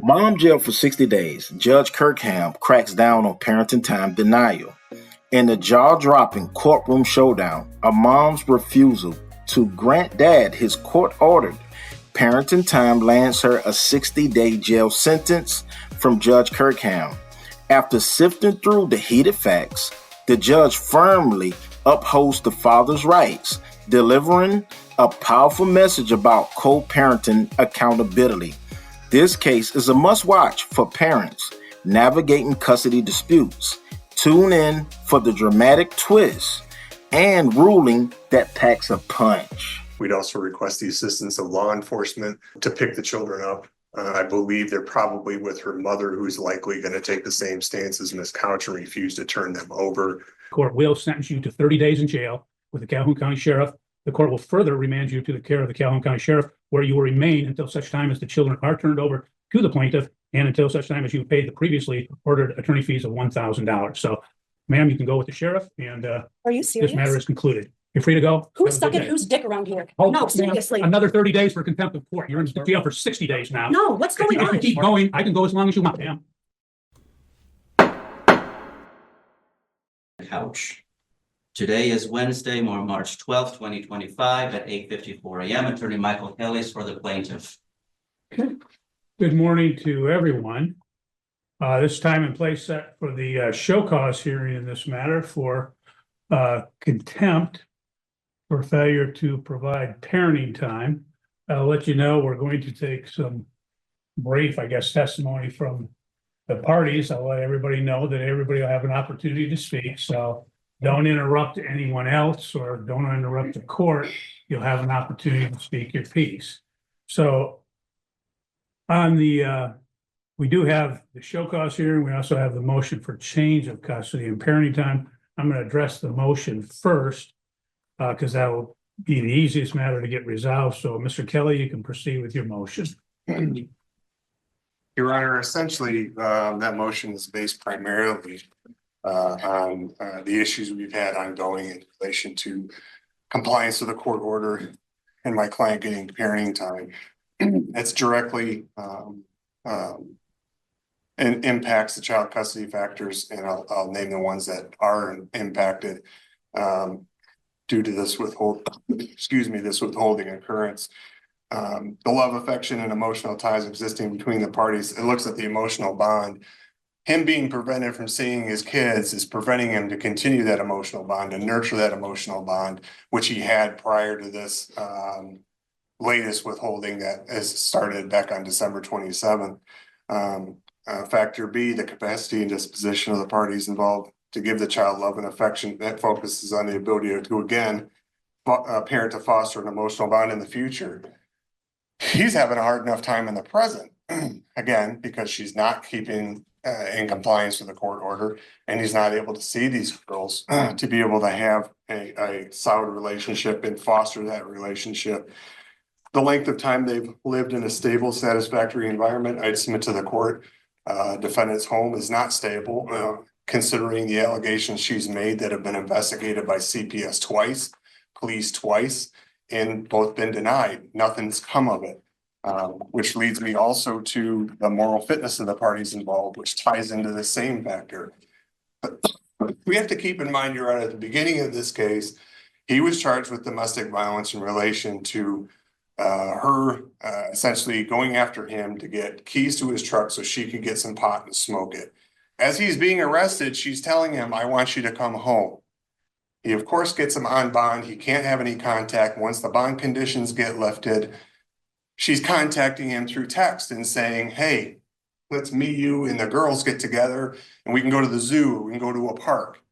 Mom jailed for 60 days. Judge Kirkham cracks down on parenting time denial. In the jaw-dropping courtroom showdown, a mom's refusal to grant dad his court-ordered parenting time lands her a 60-day jail sentence from Judge Kirkham. After sifting through the heated facts, the judge firmly upholds the father's rights, delivering a powerful message about co-parenting accountability. This case is a must-watch for parents navigating custody disputes. Tune in for the dramatic twist and ruling that packs a punch. We'd also request the assistance of law enforcement to pick the children up. I believe they're probably with her mother, who's likely going to take the same stance as Ms. Couch and refuse to turn them over. The court will sentence you to 30 days in jail with the Calhoun County Sheriff. The court will further remand you to the care of the Calhoun County Sheriff, where you will remain until such time as the children are turned over to the plaintiff and until such time as you paid the previously ordered attorney fees of $1,000. So, ma'am, you can go with the sheriff, and Are you serious? this matter is concluded. You're free to go. Who's sucking whose dick around here? Oh, No, ma'am, seriously. Another 30 days for contempt of court. You're in jail for 60 days now. No, what's going If you on? keep going, I can go as long as you want, ma'am. Couch. Today is Wednesday, March 12th, 2025 at 8:54 a.m. Attorney Michael Kelly's for the plaintiff. Good morning to everyone. This time and place set for the show cause hearing in this matter for contempt for failure to provide parenting time. I'll let you know we're going to take some brief, testimony from the parties. I'll let everybody know that everybody will have an opportunity to speak. So don't interrupt anyone else or don't interrupt the court. You'll have an opportunity to speak your piece. So on the we do have the show cause hearing. We also have the motion for change of custody and parenting time. I'm going to address the motion first because that will be the easiest matter to get resolved. So, Mr. Kelly, you can proceed with your motion. Your Honor, essentially, that motion is based primarily on the issues we've had ongoing in relation to compliance with the court order and my client getting parenting time. It's directly and impacts the child custody factors, and I'll name the ones that are impacted due to this withholding occurrence. The love, affection, and emotional ties existing between the parties. It looks at the emotional bond. Him being prevented from seeing his kids is preventing him to continue that emotional bond and nurture that emotional bond, which he had prior to this latest withholding that has started back on December 27th. Factor B, the capacity and disposition of the parties involved to give the child love and affection that focuses on the ability to, again, parent to foster an emotional bond in the future. He's having a hard enough time in the present, again, because she's not keeping in compliance with the court order, and he's not able to see these girls to be able to have a solid relationship and foster that relationship. The length of time they've lived in a stable, satisfactory environment, I'd submit to the court, defendant's home is not stable, considering the allegations she's made that have been investigated by CPS twice, police twice, and both been denied. Nothing's come of it, which leads me also to the moral fitness of the parties involved, which ties into the same factor. But we have to keep in mind, Your Honor, at the beginning of this case, he was charged with domestic violence in relation to her essentially going after him to get keys to his truck so she could get some pot and smoke it. As he's being arrested, she's telling him, "I want you to come home." He, of course, gets him on bond. He can't have any contact. Once the bond conditions get lifted, she's contacting him through text and saying, "Hey, let's meet you and the girls get together and we can go to the zoo, we can go to a park."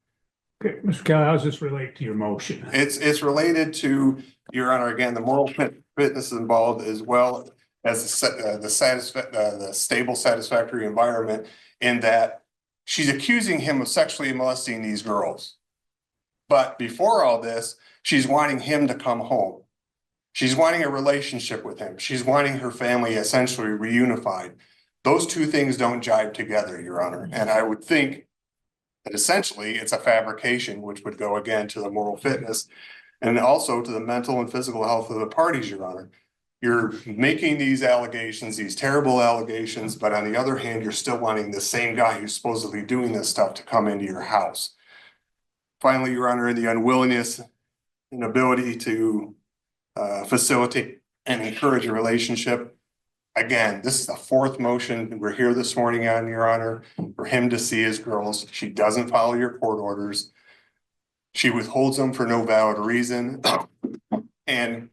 Okay, Mr. Kelly, how does this relate to your motion? It's related to, Your Honor, again, the moral fitness involved, as well as the stable, satisfactory environment, in that she's accusing him of sexually molesting these girls. But before all this, she's wanting him to come home. She's wanting a relationship with him. She's wanting her family essentially reunified. Those two things don't jive together, Your Honor. And I would think that essentially it's a fabrication, which would go again to the moral fitness and also to the mental and physical health of the parties, Your Honor. you're making these allegations, these terrible allegations, but on the other hand, you're still wanting the same guy who's supposedly doing this stuff to come into your house. Finally, Your Honor, the unwillingness and ability to facilitate and encourage a relationship. Again, this is the fourth motion we're here this morning on, Your Honor, for him to see his girls. She doesn't follow your court orders. She withholds them for no valid reason. And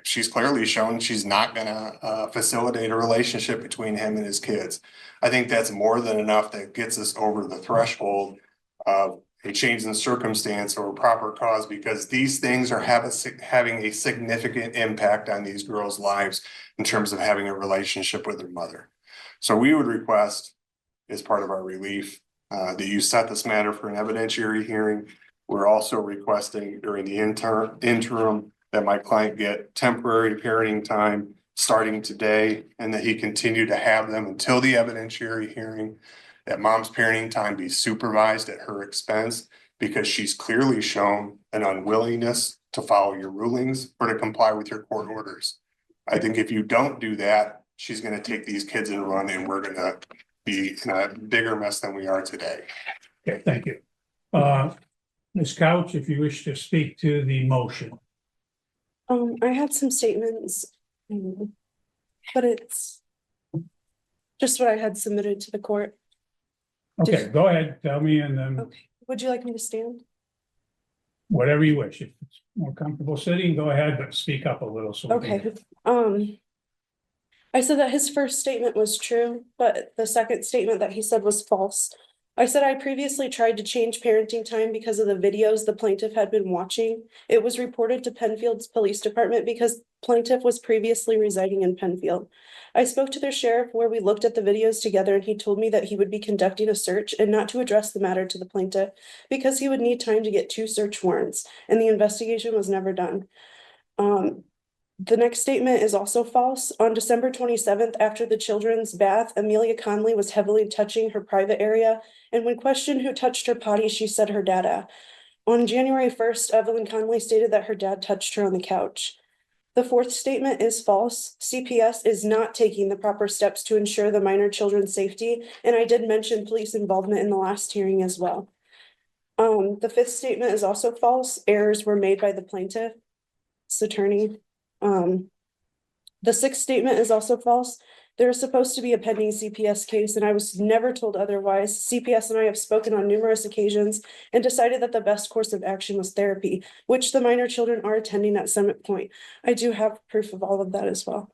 she's clearly shown she's not gonna facilitate a relationship between him and his kids. I think that's more than enough that gets us over the threshold of a change in circumstance or proper cause, because these things are having a significant impact on these girls' lives in terms of having a relationship with their mother. So we would request, as part of our relief, that you set this matter for an evidentiary hearing. We're also requesting during the interim that my client get temporary parenting time starting today, and that he continue to have them until the evidentiary hearing. That mom's parenting time be supervised at her expense, because she's clearly shown an unwillingness to follow your rulings or to comply with your court orders. I think if you don't do that, she's going to take these kids and run, and we're going to be in a bigger mess than we are today. Okay, thank you. Ms. Couch, if you wish to speak to the motion. I had some statements, but it's just what I had submitted to the court. Okay, go ahead, tell me, and then Okay, would you like me to stand? whatever you wish. If it's more comfortable sitting, go ahead, but speak up a little. So we can- Okay, I said that his first statement was true, but the second statement that he said was false. I said I previously tried to change parenting time because of the videos the plaintiff had been watching. It was reported to Penfield's police department because plaintiff was previously residing in Penfield. I spoke to their sheriff where we looked at the videos together, and he told me that he would be conducting a search and not to address the matter to the plaintiff because he would need time to get 2 search warrants, and the investigation was never done. The next statement is also false. On December 27th, after the children's bath, Amelia Conley was heavily touching her private area, and when questioned who touched her potty, she said her dada. On January 1st, Evelyn Conley stated that her dad touched her on the couch. The fourth statement is false. CPS is not taking the proper steps to ensure the minor children's safety, and I did mention police involvement in the last hearing as well. The fifth statement is also false. Errors were made by the plaintiff's attorney. The sixth statement is also false. There is supposed to be a pending CPS case, and I was never told otherwise. CPS and I have spoken on numerous occasions and decided that the best course of action was therapy, which the minor children are attending at Summit Point. I do have proof of all of that as well.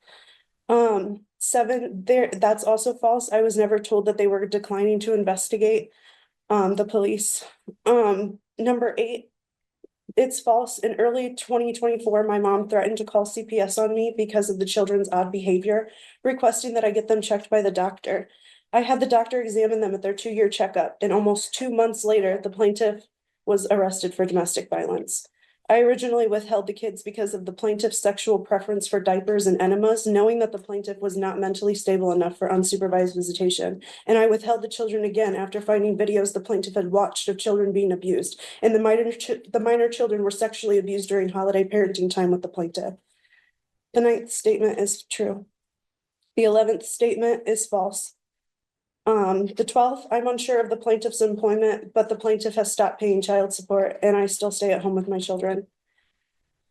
That's also false. I was never told that they were declining to investigate the police. Number 8. It's false. In early 2024, my mom threatened to call CPS on me because of the children's odd behavior, requesting that I get them checked by the doctor. I had the doctor examine them at their 2-year checkup, and almost 2 months later, the plaintiff was arrested for domestic violence. I originally withheld the kids because of the plaintiff's sexual preference for diapers and enemas, knowing that the plaintiff was not mentally stable enough for unsupervised visitation. And I withheld the children again after finding videos the plaintiff had watched of children being abused. And the minor children were sexually abused during holiday parenting time with the plaintiff. The 9th statement is true. The 11th statement is false. The 12th, I'm unsure of the plaintiff's employment, but the plaintiff has stopped paying child support, and I still stay at home with my children.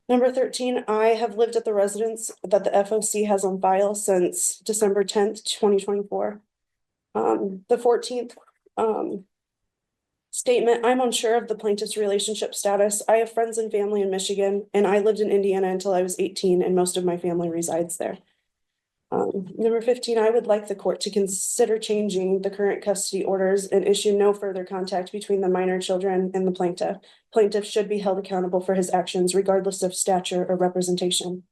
Number 13, I have lived at the residence that the FOC has on file since December 10th, 2024. The 14th statement, I'm unsure of the plaintiff's relationship status. I have friends and family in Michigan, and I lived in Indiana until I was 18, and most of my family resides there. Number 15, I would like the court to consider changing the current custody orders and issue no further contact between the minor children and the plaintiff. Plaintiff should be held accountable for his actions regardless of stature or representation.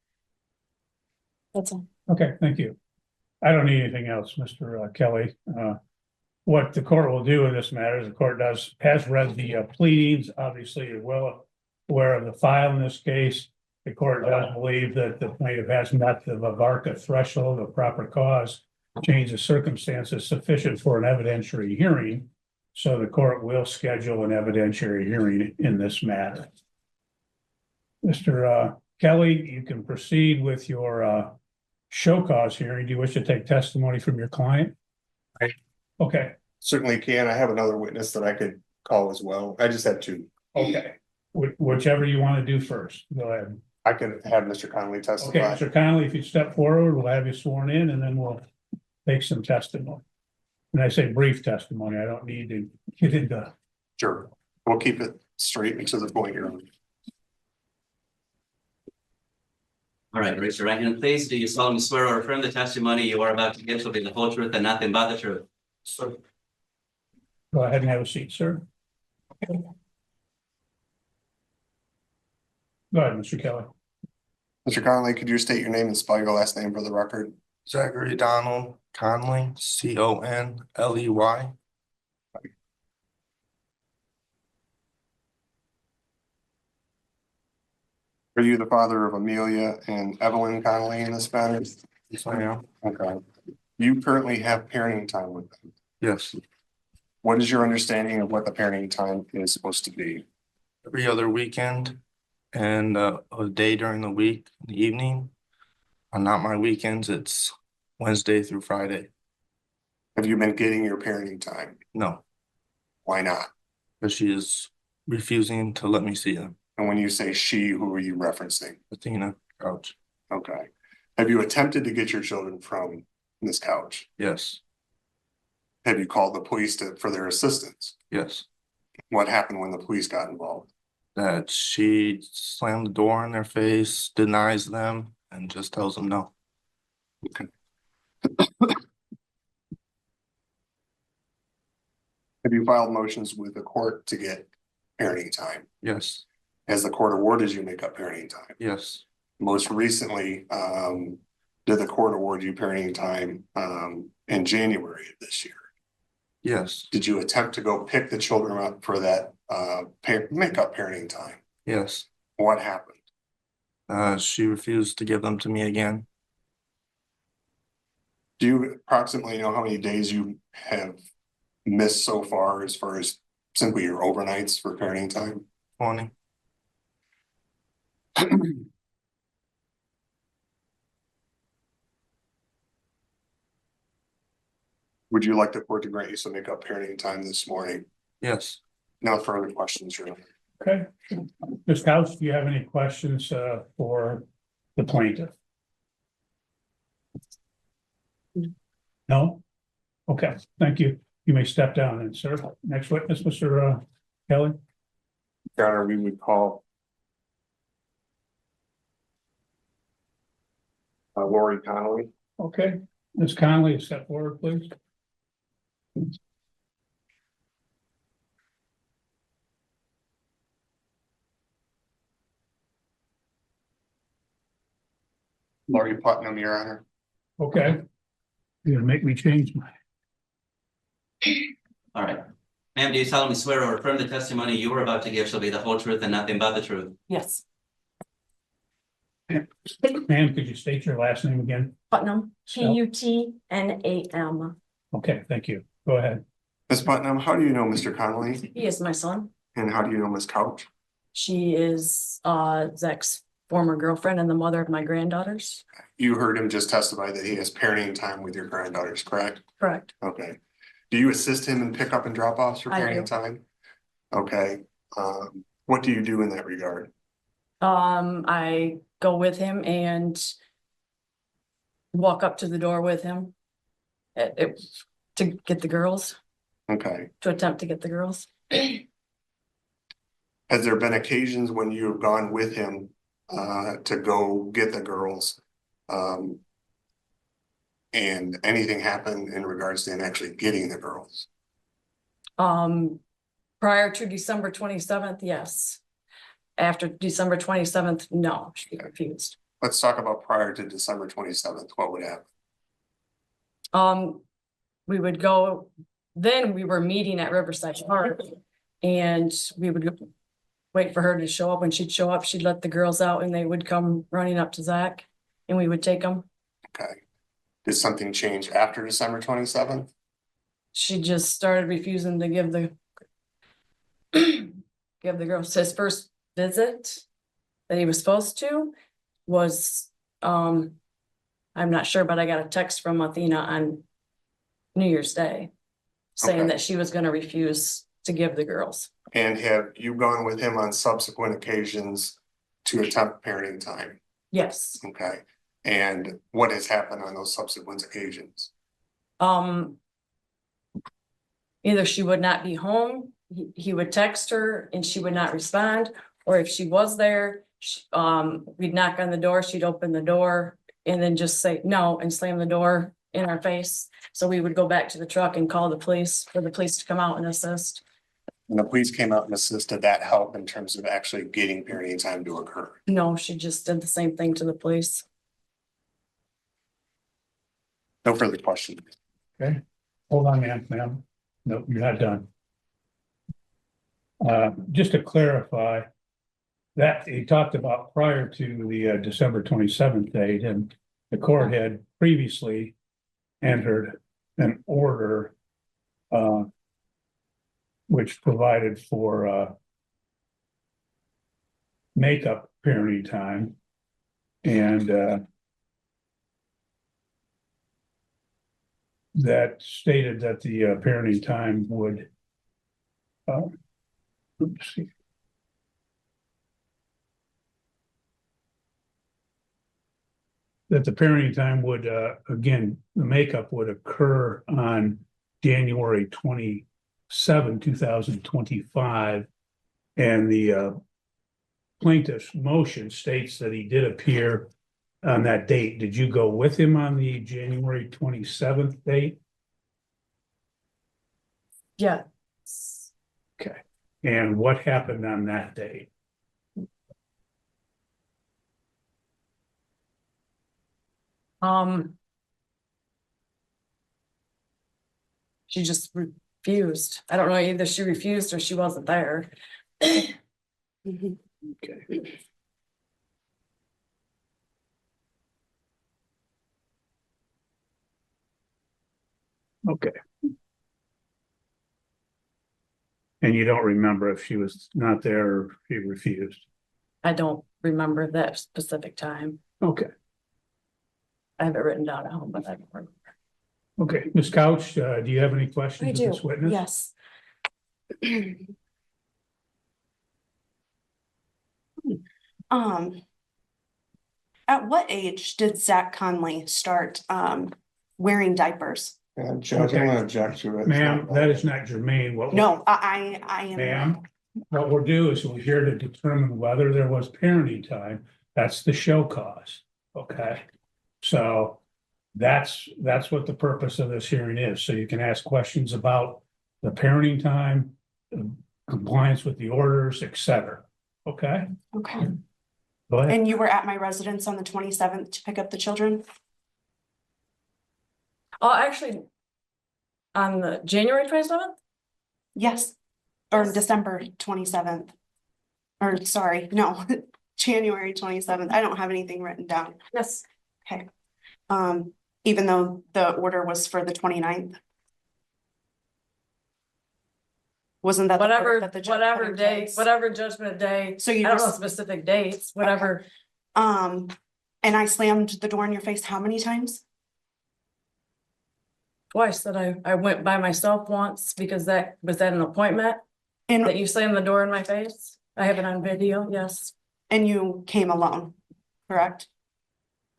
That's all. Okay, thank you. I don't need anything else, Mr. Kelly. What the court will do in this matter is the court has read the pleadings. Obviously, you're well aware of the file in this case. The court does believe that the plaintiff has met the VARCA threshold of proper cause, change of circumstances sufficient for an evidentiary hearing. So the court will schedule an evidentiary hearing in this matter. Mr. Kelly, you can proceed with your show cause hearing. Do you wish to take testimony from your client? Right. Okay, Certainly can. I have another witness that I could call as well. I just have two. okay. Whichever you want to do first, go ahead. I could have Mr. Connolly Okay, testify. Mr. Connolly, if you step forward, we'll have you sworn in and then we'll take some testimony. And I say brief testimony, I don't need to get into. Sure. We'll keep it straight because it's going here. All right, raise your right hand, please. Do you solemnly swear or affirm the testimony you are about to give shall be the whole truth and nothing but the truth? So, Go ahead and have a seat, sir. Go ahead, Mr. Kelly. Mr. Connolly, could you state your name and spell your last name for the record? Zachary Donald Conley, Conley. Are you the father of Amelia and Evelyn Connolly in this matter? Yes, I am. Okay. You currently have parenting time with them. Yes, What is your understanding of what the parenting time is supposed to be? every other weekend and a day during the week, in the evening. On not my weekends, it's Wednesday through Friday. Have you been getting your parenting time? No, Why not? because she is refusing to let me see them. And when you say she, who are you referencing? Athena Couch. Okay. Have you attempted to get your children from this couch? Yes, Have you called the police for their assistance? yes. What happened when the police got involved? That she slammed the door in their face, denies them, and just tells them no. Have you filed motions with the court to get parenting time? Yes, Has the court awarded you make-up parenting time? yes, Most recently, did the court award you parenting time in January of this year? yes, Did you attempt to go pick the children up for that make-up parenting time? yes. What happened? She refused to give them to me again. Do you approximately know how many days you have missed so far as simply your overnights for parenting time? 20. Would you like the court to grant you some make-up parenting time this morning? Yes. No further questions, Your Honor. Okay. Ms. Couch, do you have any questions for the plaintiff? No? Okay, thank you. You may step down then, sir. Next witness, Mr. Kelly. Your Honor, we would call Lori Connolly. Okay, Ms. Conley, step forward, please. Lori Putnam, Your Honor. Okay. You're gonna make me change my. All right. Ma'am, do you solemnly swear or affirm the testimony you are about to give shall be the whole truth and nothing but the truth? Yes, Ma'am, could you state your last name again? Putnam, Spell. Putnam. Okay, thank you. Go ahead. Ms. Putnam, how do you know Mr. Connolly? He is my son. And how do you know Ms. Couch? She is Zach's former girlfriend and the mother of my granddaughters. You heard him just testify that he has parenting time with your granddaughters, correct? Correct. Okay. Do you assist him in pickup and drop offs for I do. parenting time? Okay. What do you do in that regard? I go with him and walk up to the door with him to get the girls, Okay. to attempt to get the girls. Has there been occasions when you have gone with him to go get the girls? And anything happened in regards to him actually getting the girls? Prior to December 27th, yes. After December 27th, no, she refused. Let's talk about prior to December 27th. What would happen? We would go, then we were meeting at Riverside Park. And we would wait for her to show up. When she'd show up, she'd let the girls out and they would come running up to Zach and we would take them. Okay. Did something change after December 27th? She just started refusing to give the give the girls his first visit that he was supposed to. was, I'm not sure, but I got a text from Athena on New Year's Day saying Okay. that she was gonna refuse to give the girls. And have you gone with him on subsequent occasions to attempt parenting time? Yes. Okay, and what has happened on those subsequent occasions? Either she would not be home, he would text her and she would not respond, or if she was there, we'd knock on the door, she'd open the door and then just say no and slam the door in our face. So we would go back to the truck and call the police for the police to come out and assist. And the police came out and assisted, that help in terms of actually getting parenting time to occur? No, she just did the same thing to the police. No further questions. Okay, hold on, ma'am. No, you're not done. Just to clarify, that he talked about prior to the December 27th date, and the court had previously entered an order which provided for makeup parenting time, and that stated that the parenting time would oops, that the parenting time would again, the makeup would occur on January 27, 2025, and the plaintiff's motion states that he did appear on that date. Did you go with him on the January 27th date? Yeah. Okay. And what happened on that date? She just refused. I don't know, either she refused or she wasn't there. Mhm. Okay. Okay. And you don't remember if she was not there or if she refused? I don't remember that specific time. Okay. I have it written down at home, but I don't remember. Okay, Ms. Couch, do you have any I questions do, of this witness? yes. At what age did Zach Conley start wearing diapers? And Judge, I'm gonna object to it. Ma'am, that is not germane. What? No, I am. Ma'am, what we'll do is we're here to determine whether there was parenting time. That's the show cause, okay? So that's what the purpose of this hearing is. So you can ask questions about the parenting time, compliance with the orders, etc. Okay? Okay, Go ahead. and you were at my residence on the 27th to pick up the children? Oh, actually, on the January 27th? Yes, or Yes. December 27th. Or sorry, no, January 27th. I don't have anything written down. Yes. Okay. Even though the order was for the 29th. Wasn't that the order Whatever, that the judge put whatever in day, place? whatever judgment day. So I you don't know just, specific dates, whatever. and I slammed the door in your face how many times? Twice that I went by myself once because that was at an appointment that And you slammed the door in my face. I have it on video, yes. you came alone, correct?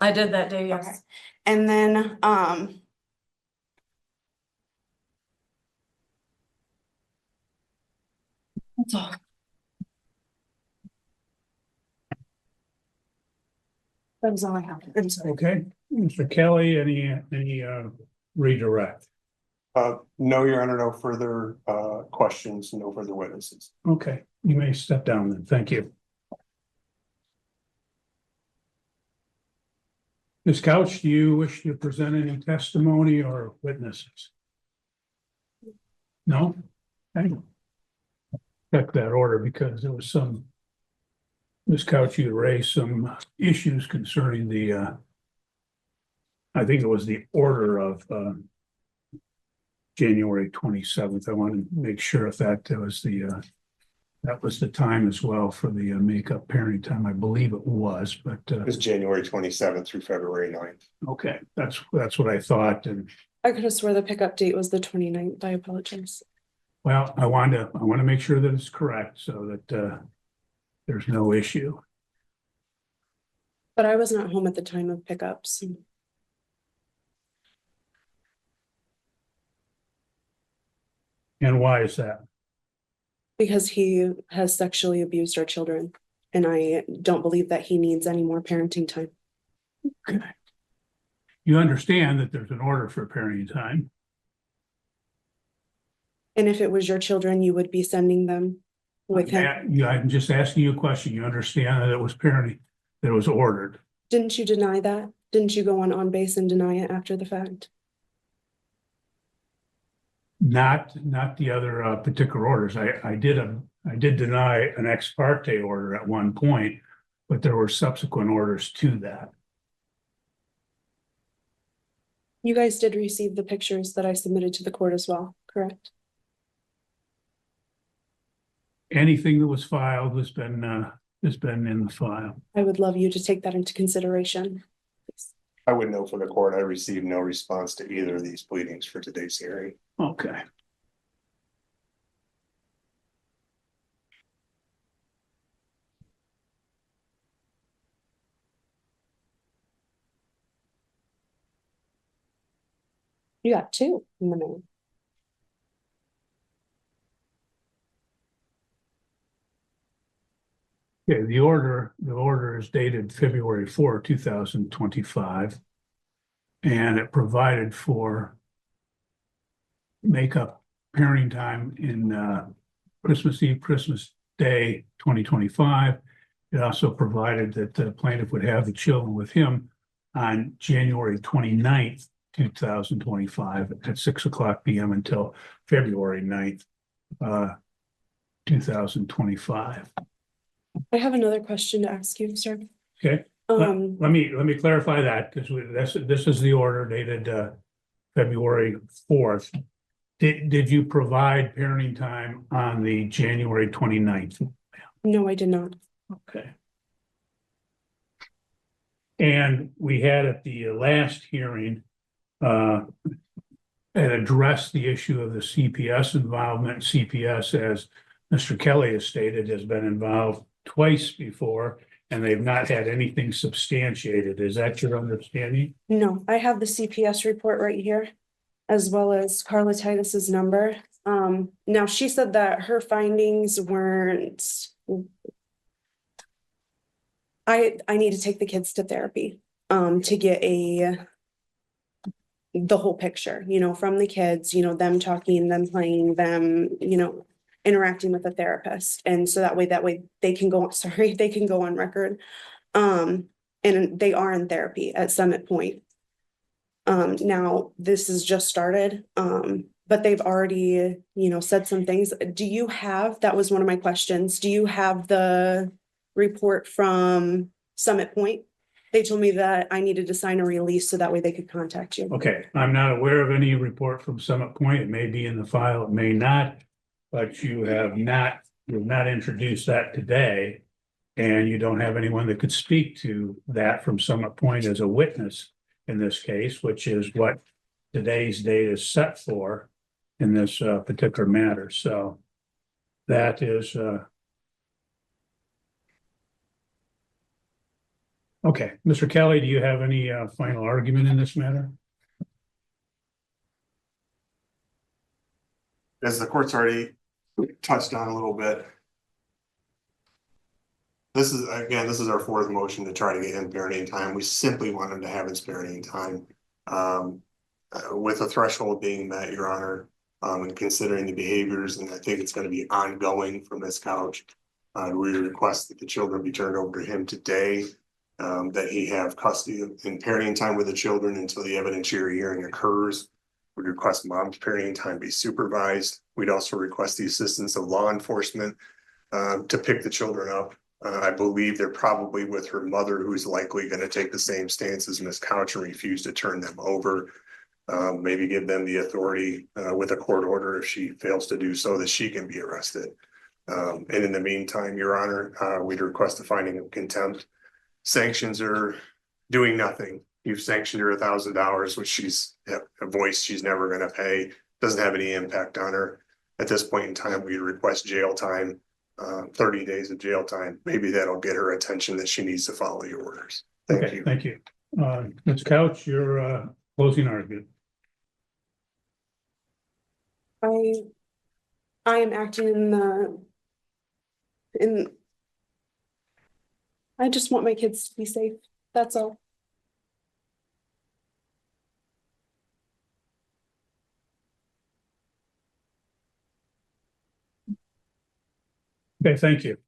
I did that day, Okay. yes. And then, that's all. That was all I have. I'm sorry. Okay, Mr. Kelly, any redirect? No, Your Honor, no further questions, no further witnesses. Okay, you may step down then. Thank you. Ms. Couch, do you wish to present any testimony or witnesses? No? Okay. Check that order because there was some, Ms. Couch, you raised some issues concerning the I think it was the order of January 27th. I want to make sure if that was the That was the time as well for the makeup parenting time. I believe it was, but It was January 27th through February 9th. okay, that's what I thought. And I could have swore the pickup date was the 29th. I apologize. well, I want to make sure that it's correct so that there's no issue. But I was not home at the time of pickups. And why is that? Because he has sexually abused our children. And I don't believe that he needs any more parenting time. Okay. You understand that there's an order for parenting time. And if it was your children, you would be sending them with him. Yeah, I'm just asking you a question. You understand that it was parenting, that it was ordered. Didn't you deny that? Didn't you go on base and deny it after the fact? Not the other particular orders. I did deny an ex parte order at one point, but there were subsequent orders to that. You guys did receive the pictures that I submitted to the court as well, correct? Anything that was filed has been in the file. I would love you to take that into consideration. I would know for the court, I received no response to either of these pleadings for today's hearing. Okay. You got two in the mail. Okay, the order is dated February 4, 2025. And it provided for makeup parenting time in Christmas Eve, Christmas Day, 2025. It also provided that the plaintiff would have the children with him on January 29th, 2025 at 6:00 p.m. until February 9th, 2025. I have another question to ask you, sir. Okay. Let me clarify that because this is the order dated February 4th. Did you provide parenting time on the January 29th? No, I did not. Okay. And we had at the last hearing and addressed the issue of the CPS involvement. CPS, as Mr. Kelly has stated, has been involved twice before, and they've not had anything substantiated. Is that your understanding? No, I have the CPS report right here, as well as Carla Titus's number. Now she said that her findings weren't. I need to take the kids to therapy, to get the whole picture, from the kids, them talking, them playing, them, interacting with a therapist. And so that way they can go, they can go on record. And they are in therapy at Summit Point. Now this is just started, but they've already, said some things. That was one of my questions. Do you have the report from Summit Point? They told me that I needed to sign a release so that way they could contact you. Okay, I'm not aware of any report from Summit Point. It may be in the file, it may not, but you've not introduced that today. And you don't have anyone that could speak to that from Summit Point as a witness in this case, which is what today's date is set for in this particular matter. So that is okay. Mr. Kelly, do you have any final argument in this matter? As the court's already touched on a little bit. This is our fourth motion to try to get him parenting time. We simply want him to have his parenting time. With a threshold being met, Your Honor, and considering the behaviors, and I think it's going to be ongoing from this couch. We request that the children be turned over to him today, that he have custody and parenting time with the children until the evidentiary hearing occurs. We'd request mom's parenting time be supervised. We'd also request the assistance of law enforcement to pick the children up. I believe they're probably with her mother, who's likely going to take the same stance as Ms. Couch and refuse to turn them over. Maybe give them the authority with a court order if she fails to do so, that she can be arrested. And in the meantime, Your Honor, we'd request a finding of contempt. Sanctions are doing nothing. You've sanctioned her $1,000, which she's a voice she's never gonna pay, doesn't have any impact on her. At this point in time, we request jail time, 30 days of jail time. Maybe that'll get her attention that she needs to follow your orders. Thank Okay, you. thank you. Ms. Couch, your closing argument. I am acting in I just want my kids to be safe. That's all. Okay, thank you.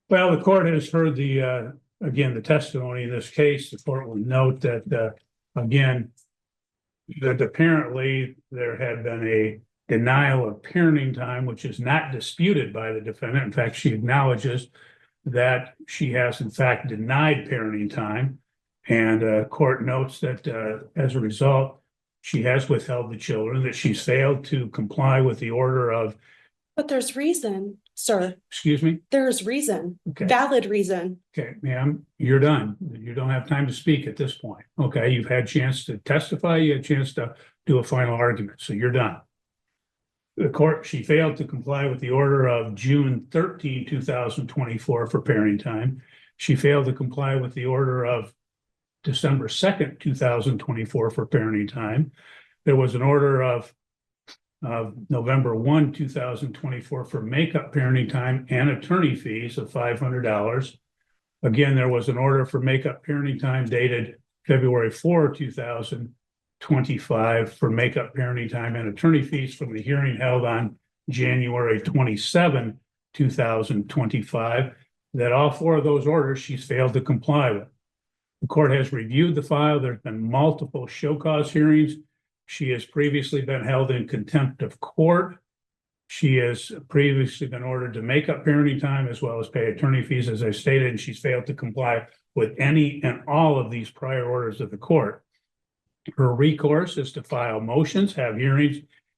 Well, the court has heard again, the testimony in this case. The court will note that, again, that apparently there had been a denial of parenting time, which is not disputed by the defendant. In fact, she acknowledges that she has in fact denied parenting time. And court notes that as a result, she has withheld the children, that she's failed to comply with the order of, But there's reason, sir. excuse me? There's reason, Okay. valid reason. Okay, ma'am, you're done. You don't have time to speak at this point. Okay, you've had a chance to testify, you had a chance to do a final argument, so you're done. The court, she failed to comply with the order of June 13, 2024 for parenting time. She failed to comply with the order of December 2nd, 2024 for parenting time. There was an order of November 1, 2024 for makeup parenting time and attorney fees of $500. Again, there was an order for makeup parenting time dated February 4, 2025 for makeup parenting time and attorney fees from the hearing held on January 27, 2025, that all four of those orders she's failed to comply with. The court has reviewed the file. There's been multiple show cause hearings. She has previously been held in contempt of court. She has previously been ordered to make up parenting time as well as pay attorney fees, as I stated, and she's failed to comply with any and all of these prior orders of the court. Her recourse is to file motions, have hearings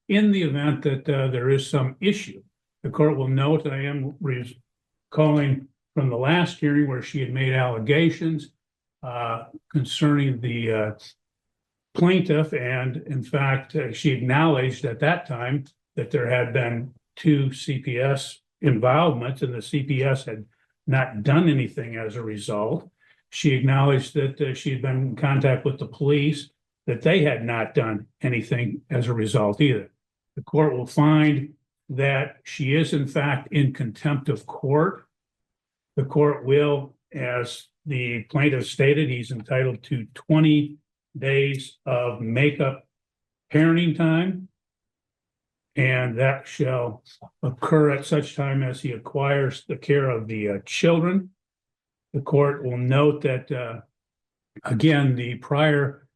in the event that there is some issue. The court will note that I am recalling from the last hearing where she had made allegations concerning the plaintiff, and in fact, she acknowledged at that time that there had been 2 CPS involvements and the CPS had not done anything as a result. She acknowledged that she had been in contact with the police, that they had not done anything as a result either. The court will find that she is in fact in contempt of court. The court will, as the plaintiff stated, he's entitled to 20 days of makeup parenting time, and that shall occur at such time as he acquires the care of the children. The court will note that, again, the prior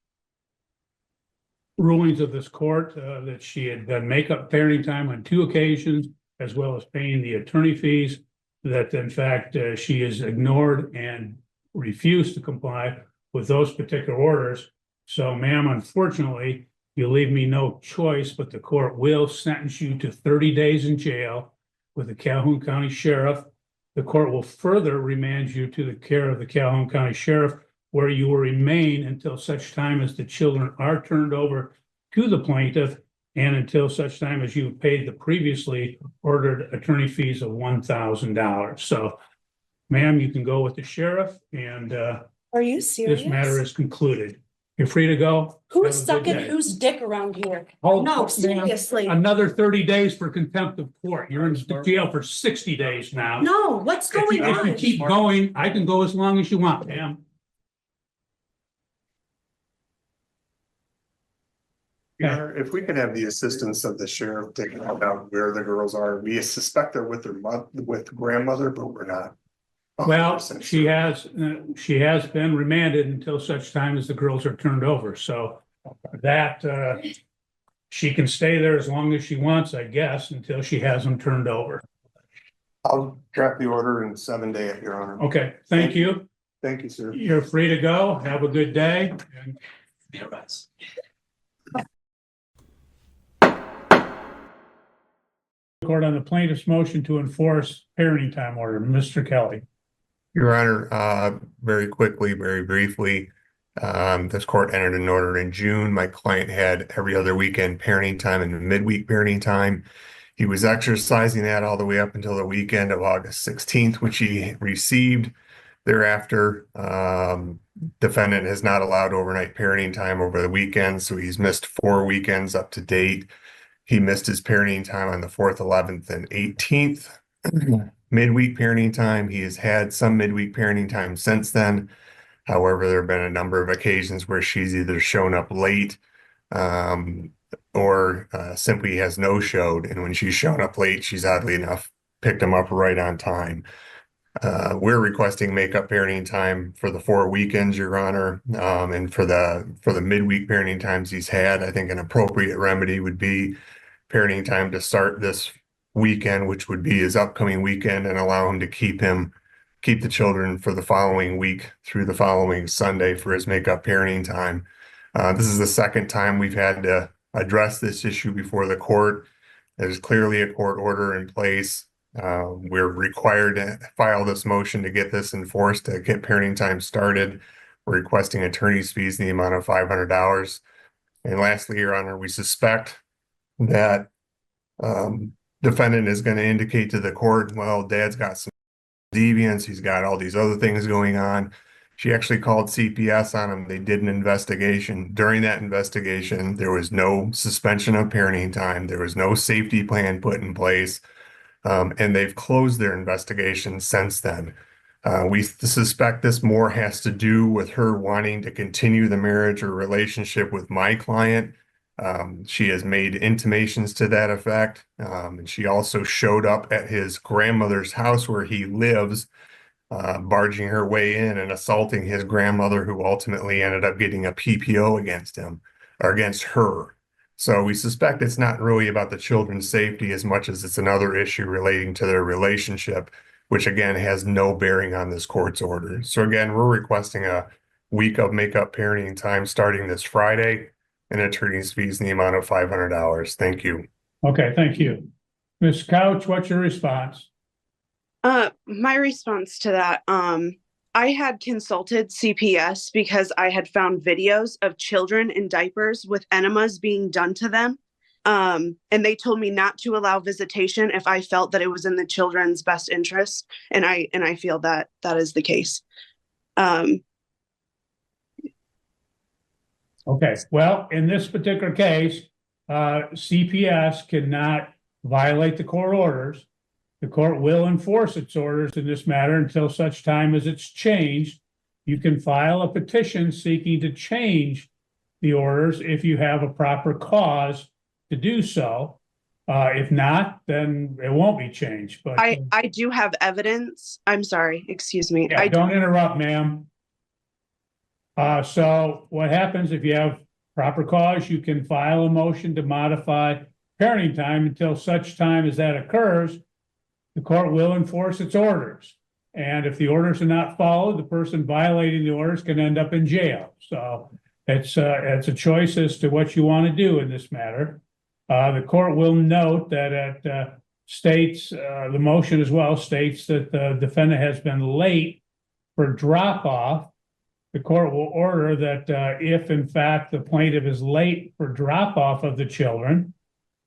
rulings of this court, that she had done makeup parenting time on 2 occasions, as well as paying the attorney fees, that in fact she has ignored and refused to comply with those particular orders. So, ma'am, unfortunately, you leave me no choice, but the court will sentence you to 30 days in jail with the Calhoun County Sheriff. The court will further remand you to the care of the Calhoun County Sheriff, where you will remain until such time as the children are turned over to the plaintiff and until such time as you have paid the previously ordered attorney fees of $1,000. So, ma'am, you can go with the sheriff, and Are you serious? this matter is concluded. You're free to go. Who's Have a good sucking day. whose dick around here? Oh, No, ma'am, seriously. Another 30 days for contempt of court. You're in jail for 60 days now. No, what's If going you if you on? keep going, I can go as long as you want, ma'am. Your Honor, if we could have the assistance of the sheriff to find out where the girls are, we suspect they're with their with grandmother, but we're not. Well, 100% she sure. has been remanded until such time as the girls are turned over, so that she can stay there as long as she wants, I guess, until she has them turned over. I'll draft the order in 7 days, Your Honor. Okay, thank you. Thank you, sir. You're free to go. Have a good day. Be a rise. Court on the plaintiff's motion to enforce parenting time order. Mr. Kelly. Your Honor, very quickly, very briefly, this court entered an order in June. My client had every other weekend parenting time and midweek parenting time. He was exercising that all the way up until the weekend of August 16th, which he received. Thereafter, defendant has not allowed overnight parenting time over the weekend, so he's missed 4 weekends up to date. He missed his parenting time on the 4th, 11th, and 18th. Midweek parenting time, he has had some midweek parenting time since then. However, there have been a number of occasions where she's either shown up late or simply has no-showed. And when she's shown up late, she's oddly enough picked him up right on time. We're requesting makeup parenting time for the 4 weekends, Your Honor, and for the midweek parenting times he's had. I think an appropriate remedy would be parenting time to start this weekend, which would be his upcoming weekend, and allow him to keep the children for the following week through the following Sunday for his makeup parenting time. This is the second time we've had to address this issue before the court. There's clearly a court order in place. We're required to file this motion to get this enforced, to get parenting time started. We're requesting attorney's fees in the amount of $500. And lastly, Your Honor, we suspect that defendant is going to indicate to the court, well, dad's got some deviance, he's got all these other things going on. She actually called CPS on him. They did an investigation. During that investigation, there was no suspension of parenting time. There was no safety plan put in place. And they've closed their investigation since then. We suspect this more has to do with her wanting to continue the marriage or relationship with my client. She has made intimations to that effect. And she also showed up at his grandmother's house where he lives, barging her way in and assaulting his grandmother, who ultimately ended up getting a PPO against him or against her. So we suspect it's not really about the children's safety as much as it's another issue relating to their relationship, which again has no bearing on this court's order. So again, we're requesting a week of makeup parenting time starting this Friday and attorney's fees in the amount of $500. Thank you. Okay, thank you. Ms. Couch, what's your response? My response to that, I had consulted CPS because I had found videos of children in diapers with enemas being done to them. And they told me not to allow visitation if I felt that it was in the children's best interest. And I feel that that is the case. Okay, well, in this particular case, CPS cannot violate the court orders. The court will enforce its orders in this matter until such time as it's changed. You can file a petition seeking to change the orders if you have a proper cause to do so. If not, then it won't be changed. But I do have evidence. I'm sorry, excuse me. yeah, don't interrupt, ma'am. So what happens if you have proper cause, you can file a motion to modify parenting time until such time as that occurs. The court will enforce its orders. And if the orders are not followed, the person violating the orders can end up in jail. So it's a choice as to what you want to do in this matter. The court will note that it states, the motion as well states that the defendant has been late for drop-off. The court will order that if in fact the plaintiff is late for drop-off of the children,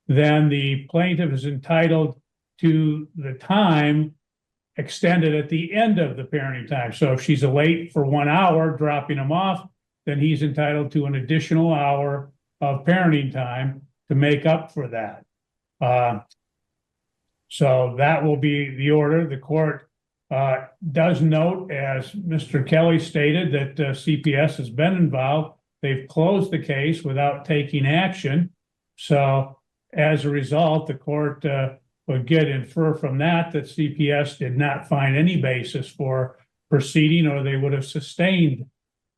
then the plaintiff is entitled to the time extended at the end of the parenting time. So if she's late for 1 hour dropping them off, then he's entitled to an additional hour of parenting time to make up for that. So that will be the order. The court does note, as Mr. Kelly stated, that CPS has been involved. They've closed the case without taking action. So as a result, the court would infer from that CPS did not find any basis for proceeding, or they would have sustained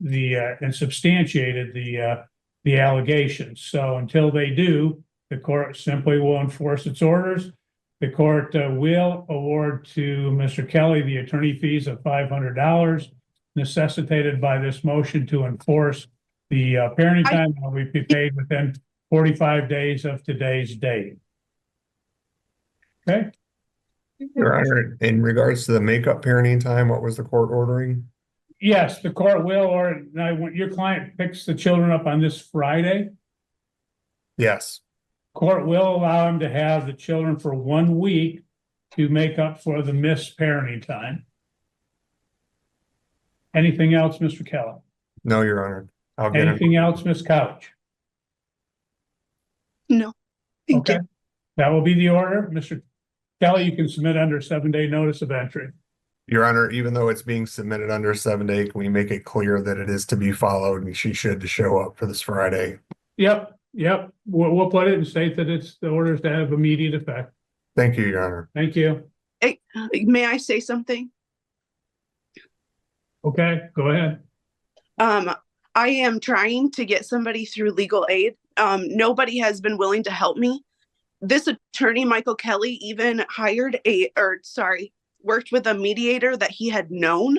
and substantiated the allegations. So until they do, the court simply will enforce its orders. The court will award to Mr. Kelly the attorney fees of $500 necessitated by this motion to enforce the parenting time will be paid within 45 days of today's date. Okay, Your Honor, in regards to the makeup parenting time, what was the court ordering? yes, the court will, or now when your client picks the children up on this Friday, Yes. court will allow him to have the children for 1 week to make up for the missed parenting time. Anything else, Mr. Kelly? No, Your Honor. I'll get it. Anything else, Ms. Couch? No, thank Okay, you. that will be the order. Mr. Kelly, you can submit under 7-day notice of entry. Your Honor, even though it's being submitted under 7-day, can we make it clear that it is to be followed and she should show up for this Friday? Yep, we'll put it and state that it's the orders to have immediate effect. Thank you, Your Honor. Thank you. Hey, may I say something? Okay, go ahead. I am trying to get somebody through legal aid. Nobody has been willing to help me. This attorney, Michael Kelly, even worked with a mediator that he had known.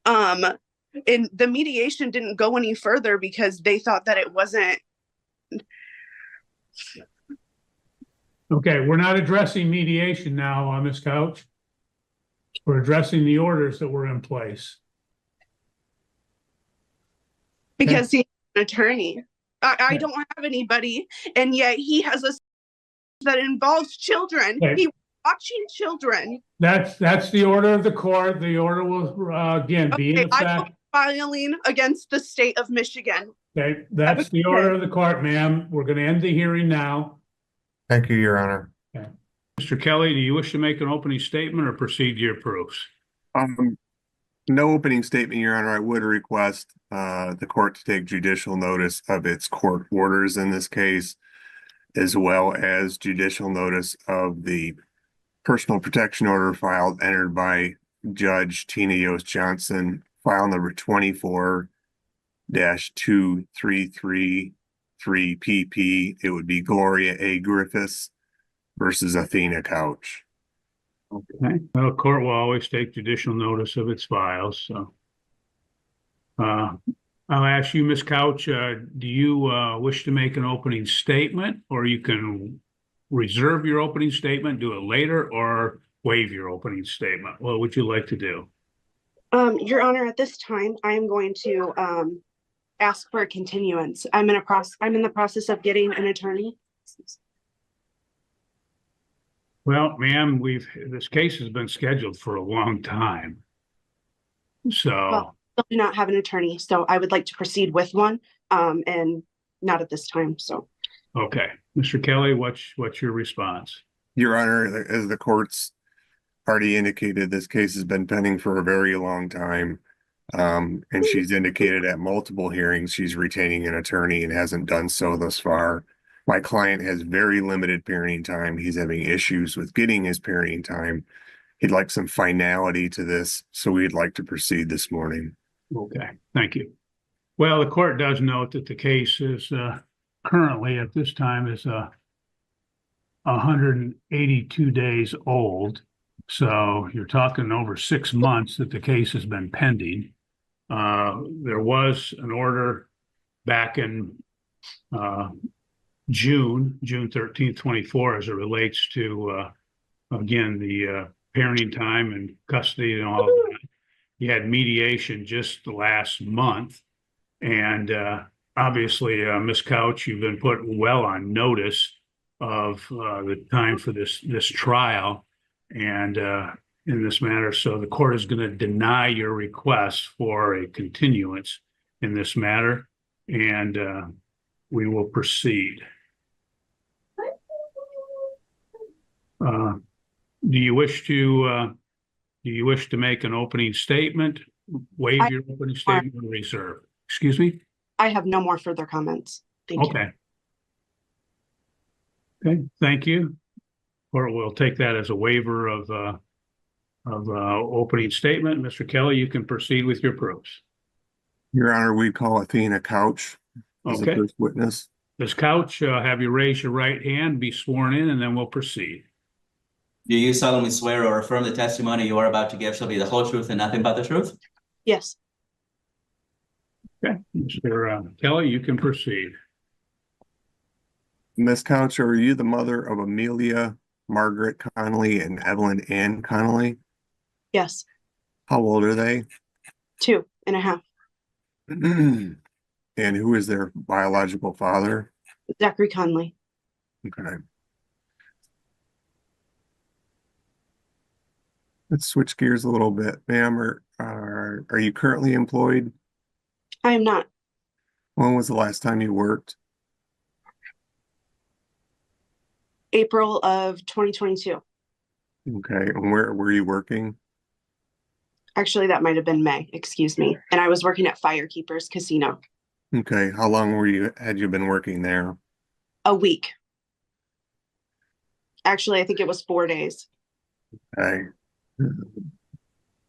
And the mediation didn't go any further because they thought that it wasn't. Okay, we're not addressing mediation now on this couch. We're addressing the orders that were in place. Because he's an attorney. I Okay. don't have anybody, and yet he has a that involves children. Okay. He watching children. That's the order of the court. The order will again be in I will effect. be filing against the state of Michigan. Okay, that's the order of the court, ma'am. We're going to end the hearing now. Thank you, Your Honor. Okay. Mr. Kelly, do you wish to make an opening statement or proceed to your proofs? No opening statement, Your Honor. I would request the court to take judicial notice of its court orders in this case, as well as judicial notice of the personal protection order filed entered by Judge Tina Yost Johnson, file number 24-2333 PP. It would be Gloria A. Griffiths versus Athena Couch. Okay, well, the court will always take judicial notice of its files, so. I'll ask you, Ms. Couch, do you wish to make an opening statement, or you can reserve your opening statement, do it later, or waive your opening statement? What would you like to do? Your Honor, at this time, I am going to ask for a continuance. I'm in the process of getting an attorney. Well, ma'am, this case has been scheduled for a long time. So, Well, I do not have an attorney, so I would like to proceed with one, and not at this time, so. okay, Mr. Kelly, what's your response? Your Honor, as the court's already indicated, this case has been pending for a very long time. And she's indicated at multiple hearings she's retaining an attorney and hasn't done so thus far. My client has very limited parenting time. He's having issues with getting his parenting time. He'd like some finality to this, so we'd like to proceed this morning. Okay, thank you. Well, the court does note that the case is currently at this time is 182 days old. So you're talking over 6 months that the case has been pending. There was an order back in June 13th, 24, as it relates to, again, the parenting time and custody and all of that. You had mediation just the last month. And obviously, Ms. Couch, you've been put well on notice of the time for this trial and in this matter. So the court is going to deny your request for a continuance in this matter, and we will proceed. Do you wish to make an opening statement, waive your opening statement, or reserve? Excuse me? I have no more further comments. Thank you. Okay, thank you. Or we'll take that as a waiver of opening statement. Mr. Kelly, you can proceed with your proofs. Your Honor, we call Athena Couch as the Okay. first witness. Ms. Couch, have you raise your right hand, be sworn in, and then we'll proceed. Do you solemnly swear or affirm the testimony you are about to give shall be the whole truth and nothing but the truth? Yes. Okay, Mr. Kelly, you can proceed. Ms. Couch, are you the mother of Amelia Margaret Connolly and Evelyn Ann Connolly? Yes, How old are they? 2.5. And who is their biological father? Zachary Conley. Okay. Let's switch gears a little bit. Ma'am, are you currently employed? I am not. When was the last time you worked? April of 2022. Okay, and where were you working? Actually, that might have been May, excuse me. And I was working at Firekeepers Casino. Okay, how long had you been working there? A week. Actually, I think it was 4 days. Okay.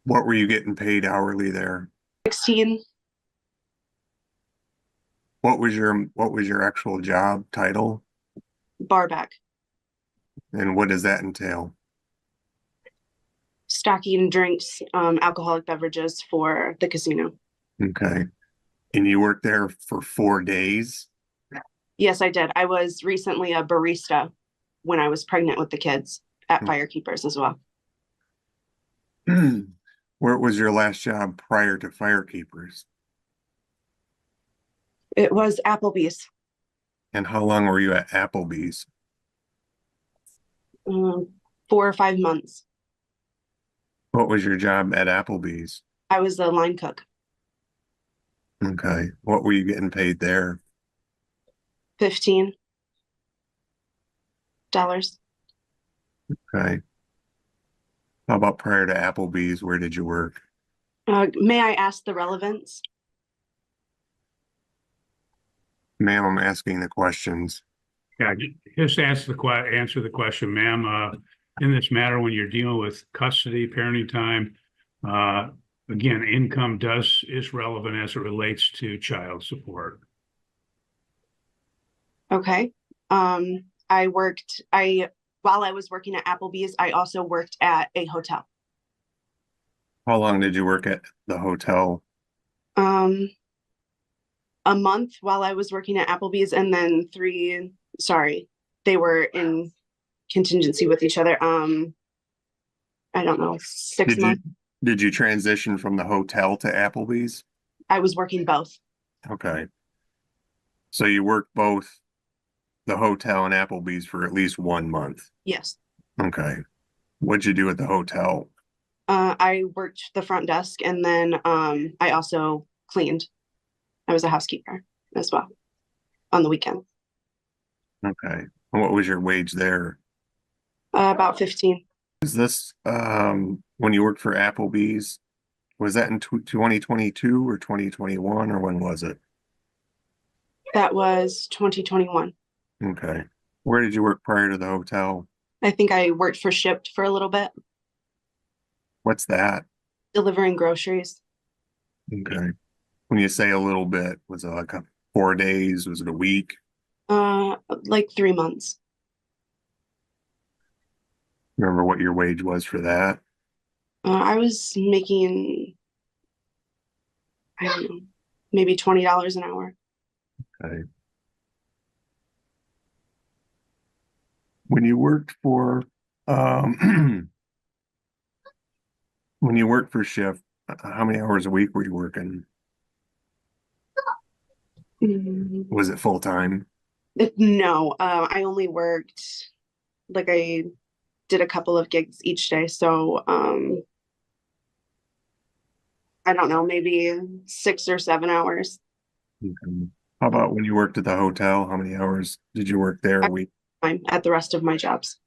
What were you getting paid hourly there? 16. What was your actual job title? Barback. And what does that entail? Stocking drinks, alcoholic beverages for the casino. Okay. And you worked there for 4 days? Yes, I did. I was recently a barista when I was pregnant with the kids at Firekeepers as well. Where was your last job prior to Firekeepers? It was Applebee's. And how long were you at Applebee's? 4 or 5 months. What was your job at Applebee's? I was the line cook. Okay. What were you getting paid there? $15. Okay. How about prior to Applebee's? Where did you work? May I ask the relevance? Ma'am, I'm asking the questions. Yeah, just answer the question, ma'am. In this matter, when you're dealing with custody, parenting time, again, income is relevant as it relates to child support. Okay. While I was working at Applebee's, I also worked at a hotel. How long did you work at the hotel? A month while I was working at Applebee's, and then they were in contingency with each other. I don't know, 6 months. Did you transition from the hotel to Applebee's? I was working both. Okay. So you worked both the hotel and Applebee's for at least 1 month. Yes. Okay. What'd you do at the hotel? I worked the front desk, and then I also cleaned. I was a housekeeper as well on the weekend. Okay. And what was your wage there? About 15. Is this when you worked for Applebee's? Was that in 2022 or 2021, or when was it? That was 2021. Okay. Where did you work prior to the hotel? I think I worked for Shipped for a little bit, What's that? delivering groceries. Okay. When you say a little bit, was it like 4 days? Was it a week? Like 3 months. Remember what your wage was for that? I was making, I don't know, maybe $20 an hour. Okay. When you worked for when you worked for Shift, how many hours a week were you working? Was it full time? No, I only worked, like I did a couple of gigs each day. So, I don't know, maybe 6 or 7 hours. Okay. How about when you worked at the hotel? How many hours did you work there a week? I'm at the rest of my jobs.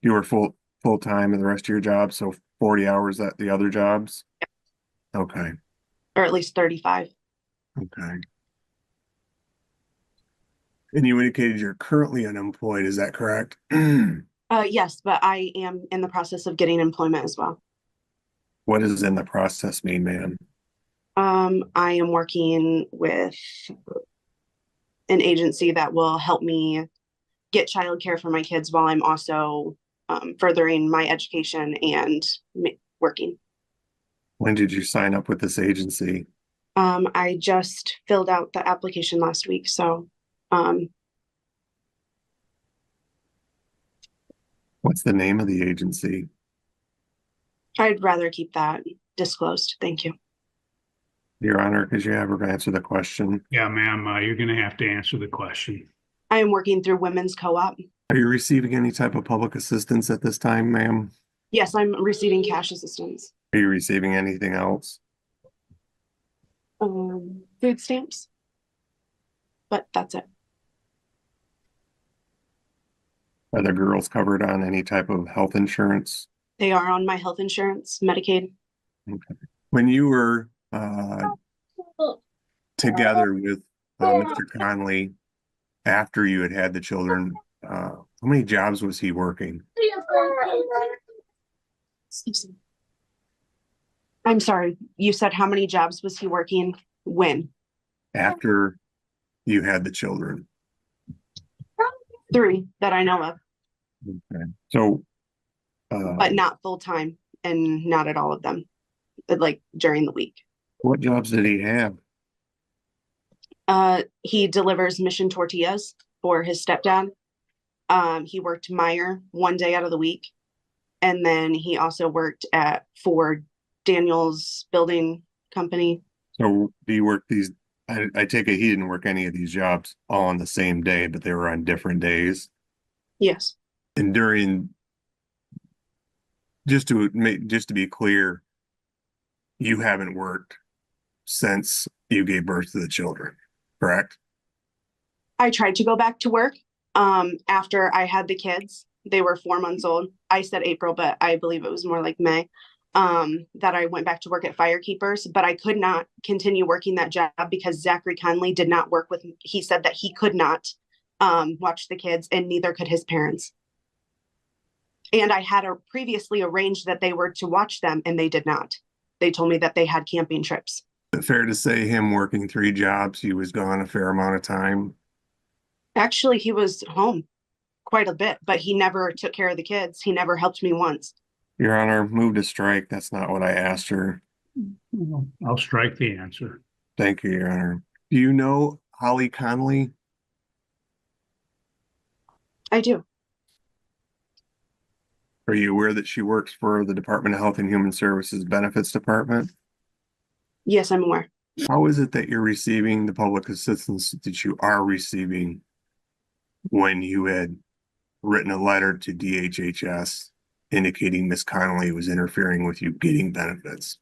You were full time in the rest of your job, so 40 hours at the other jobs? Okay. Or at least 35. Okay. And you indicated you're currently unemployed, is that correct? Yes, but I am in the process of getting employment as well. What does in the process mean, ma'am? I am working with an agency that will help me get childcare for my kids while I'm also furthering my education and working. When did you sign up with this agency? I just filled out the application last week, so What's the name of the agency? I'd rather keep that disclosed. Thank you. Your Honor, could you ever answer the question? Yeah, ma'am, you're gonna have to answer the question. I am working through Women's Co-op. Are you receiving any type of public assistance at this time, ma'am? Yes, I'm receiving cash assistance. Are you receiving anything else? Food stamps. But that's it. Are the girls covered on any type of health insurance? They are on my health insurance, Medicaid. Okay. When you were together with Mr. Conley after you had had the children, how many jobs was he working? Excuse me. I'm sorry. You said how many jobs was he working? When? After you had the children. 3 that I know of, Okay. So, but not full time and not at all of them, but like during the week. what jobs did he have? He delivers mission tortillas for his stepdad. He worked Meyer 1 day out of the week. And then he also worked at Ford Daniels Building Company. So do you work these? I take it he didn't work any of these jobs all on the same day, but they were on different days. Yes. And during, just to be clear, you haven't worked since you gave birth to the children, correct? I tried to go back to work after I had the kids. They were 4 months old. I said April, but I believe it was more like May. That I went back to work at Firekeepers, but I could not continue working that job because Zachary Conley did not work with me. He said that he could not watch the kids, and neither could his parents. And I had previously arranged that they were to watch them, and they did not. They told me that they had camping trips. Is it fair to say him working 3 jobs, he was gone a fair amount of time? Actually, he was home quite a bit, but he never took care of the kids. He never helped me once. Your Honor, move to strike. That's not what I asked her. I'll strike the answer. Thank you, Your Honor. Do you know Holly Conley? I do. Are you aware that she works for the Department of Health and Human Services Benefits Department? Yes, I'm aware. How is it that you're receiving the public assistance that you are receiving when you had written a letter to DHHS indicating Miss Connolly was interfering with you getting benefits?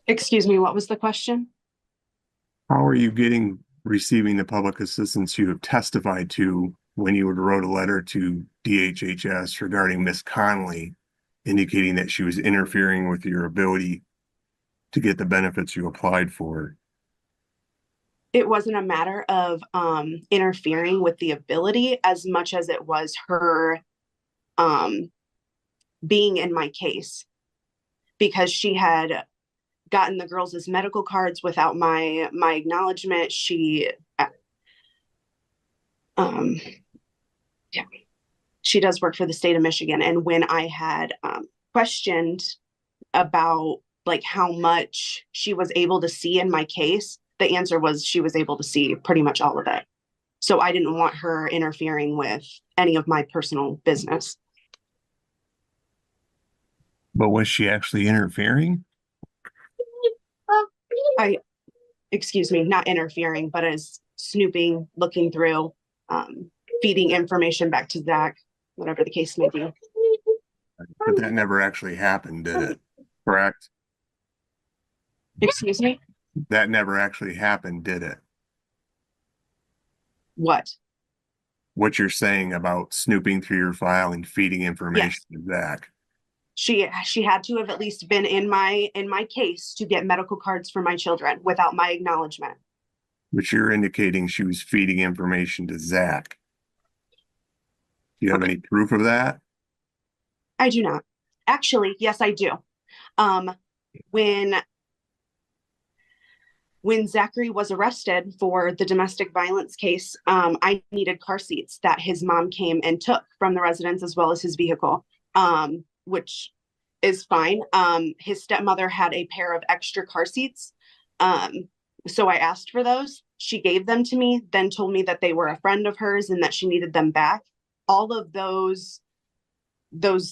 Excuse me, what was the question? How are you receiving the public assistance you have testified to when you wrote a letter to DHHS regarding Miss Connolly, indicating that she was interfering with your ability to get the benefits you applied for? It wasn't a matter of interfering with the ability as much as it was her being in my case, because she had gotten the girls' medical cards without my acknowledgement. She does work for the state of Michigan. And when I had questioned about like how much she was able to see in my case, the answer was she was able to see pretty much all of it. So I didn't want her interfering with any of my personal business. But was she actually interfering? Excuse me, not interfering, but as snooping, looking through, feeding information back to Zach, whatever the case may be. But that never actually happened, did it? Correct? Excuse me? That never actually happened, did it? What? What you're saying about snooping through your file and feeding information to Zach. She had to have at least been in my case to get medical cards for my children without my acknowledgement. But you're indicating she was feeding information to Zach. Do you have any proof of that? I do not. Actually, yes, I do. When Zachary was arrested for the domestic violence case, I needed car seats that his mom came and took from the residence as well as his vehicle, which is fine. His stepmother had a pair of extra car seats. So I asked for those. She gave them to me, then told me that they were a friend of hers and that she needed them back. all of those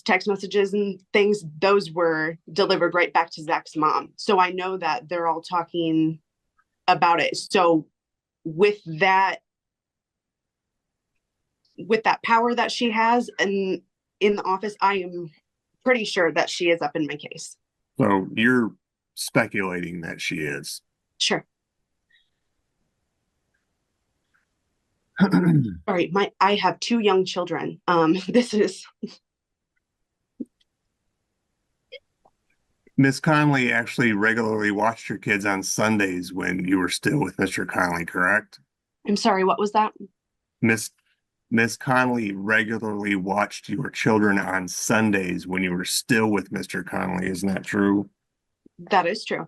text messages and things, those were delivered right back to Zach's mom. So I know that they're all talking about it. So with that power that she has and in the office, I am pretty sure that she is up in my case. So you're speculating that she is. Sure. All right, I have 2 young children. This is Miss Conley actually regularly watched your kids on Sundays when you were still with Mr. Conley, correct? I'm sorry, what was that? Miss Conley regularly watched your children on Sundays when you were still with Mr. Conley. Isn't that true? That is true.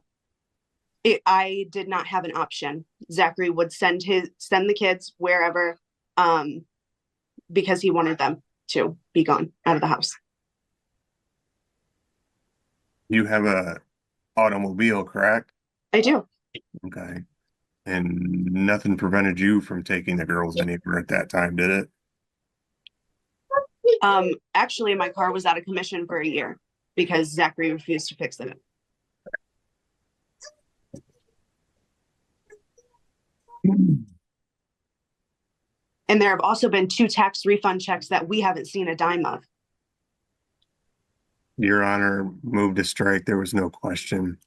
I did not have an option. Zachary would send the kids wherever, because he wanted them to be gone out of the house. You have a automobile, correct? I do. Okay. And nothing prevented you from taking the girls anywhere at that time, did it? Actually, my car was out of commission for a year because Zachary refused to fix it. And there have also been 2 tax refund checks that we haven't seen a dime of. Your Honor, move to strike. There was no question.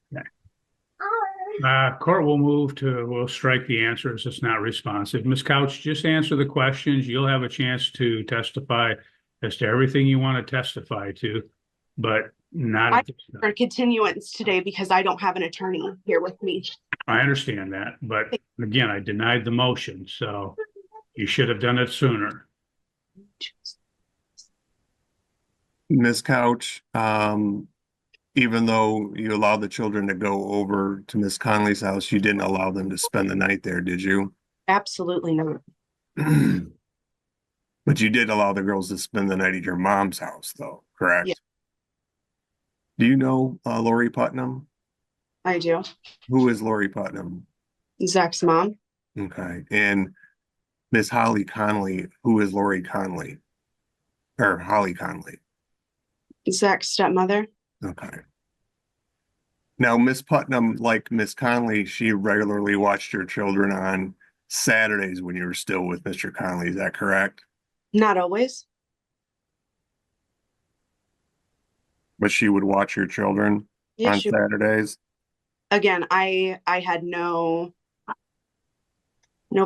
Court will strike the answers. It's not responsive. Ms. Couch, just answer the questions. You'll have a chance to testify as to everything you want to testify to, but not at this For time. continuance today because I don't have an attorney here with me. I understand that, but again, I denied the motion, so you should have done it sooner. Ms. Couch, even though you allowed the children to go over to Miss Conley's house, you didn't allow them to spend the night there, did you? Absolutely not. But you did allow the girls to spend the night at your mom's house, though, correct? Yeah. Do you know Lori Putnam? I do. Who is Lori Putnam? Zach's mom. Okay. And Miss Holly Conley, who is Lori Conley? Or Holly Conley? Zach's stepmother. Okay. Now, Miss Putnam, like Miss Conley, she regularly watched your children on Saturdays when you were still with Mr. Conley. Is that correct? Not always. But she would watch your children Yeah, on Saturdays? again, I had no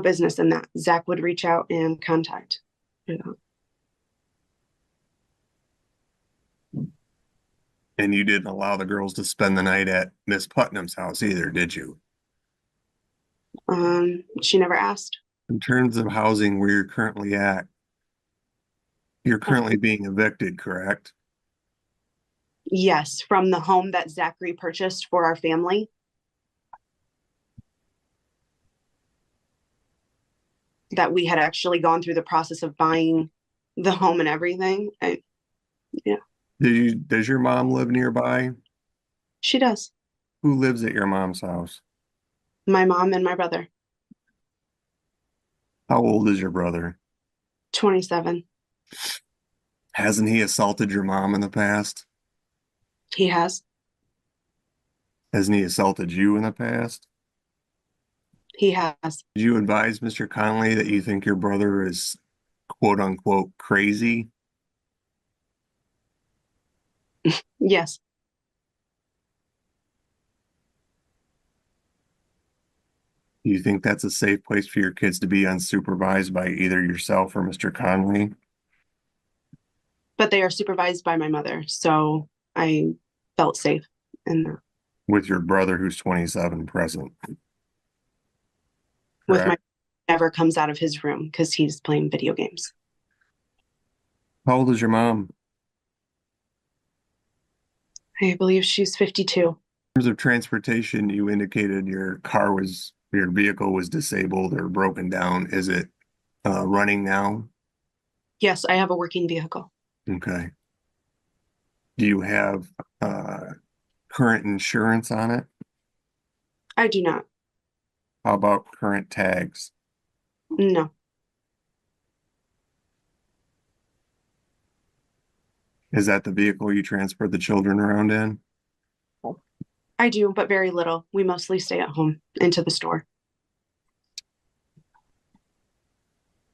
business in that. Zach would reach out and contact. And you didn't allow the girls to spend the night at Miss Putnam's house either, did you? She never asked. In terms of housing where you're currently at, you're currently being evicted, correct? Yes, from the home that Zachary purchased for our family. That we had actually gone through the process of buying the home and everything. Does your mom live nearby? She does. Who lives at your mom's house? My mom and my brother. How old is your brother? 27. Hasn't he assaulted your mom in the past? He has. Hasn't he assaulted you in the past? He has. Did you advise Mr. Conley that you think your brother is quote unquote crazy? Yes. Do you think that's a safe place for your kids to be unsupervised by either yourself or Mr. Conley? But they are supervised by my mother, so I felt safe in that. With your brother who's 27 present? With my Correct. never comes out of his room because he's playing video games. How old is your mom? I believe she's 52. In terms of transportation, you indicated your vehicle was disabled or broken down. Is it running now? Yes, I have a working vehicle. Okay. Do you have current insurance on it? I do not. How about current tags? No. Is that the vehicle you transport the children around in? I do, but very little. We mostly stay at home into the store.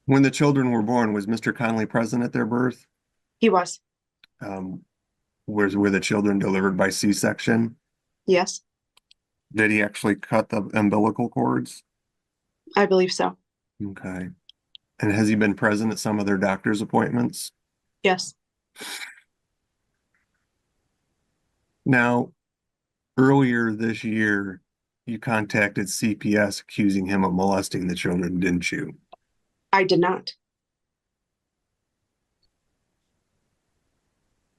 When the children were born, was Mr. Connolly present at their birth? He was. Um, were the children delivered by C-section? Yes, Did he actually cut the umbilical cords? I believe so. Okay. And has he been present at some of their doctor's appointments? Yes. Now, earlier this year, you contacted CPS accusing him of molesting the children, didn't you? I did not.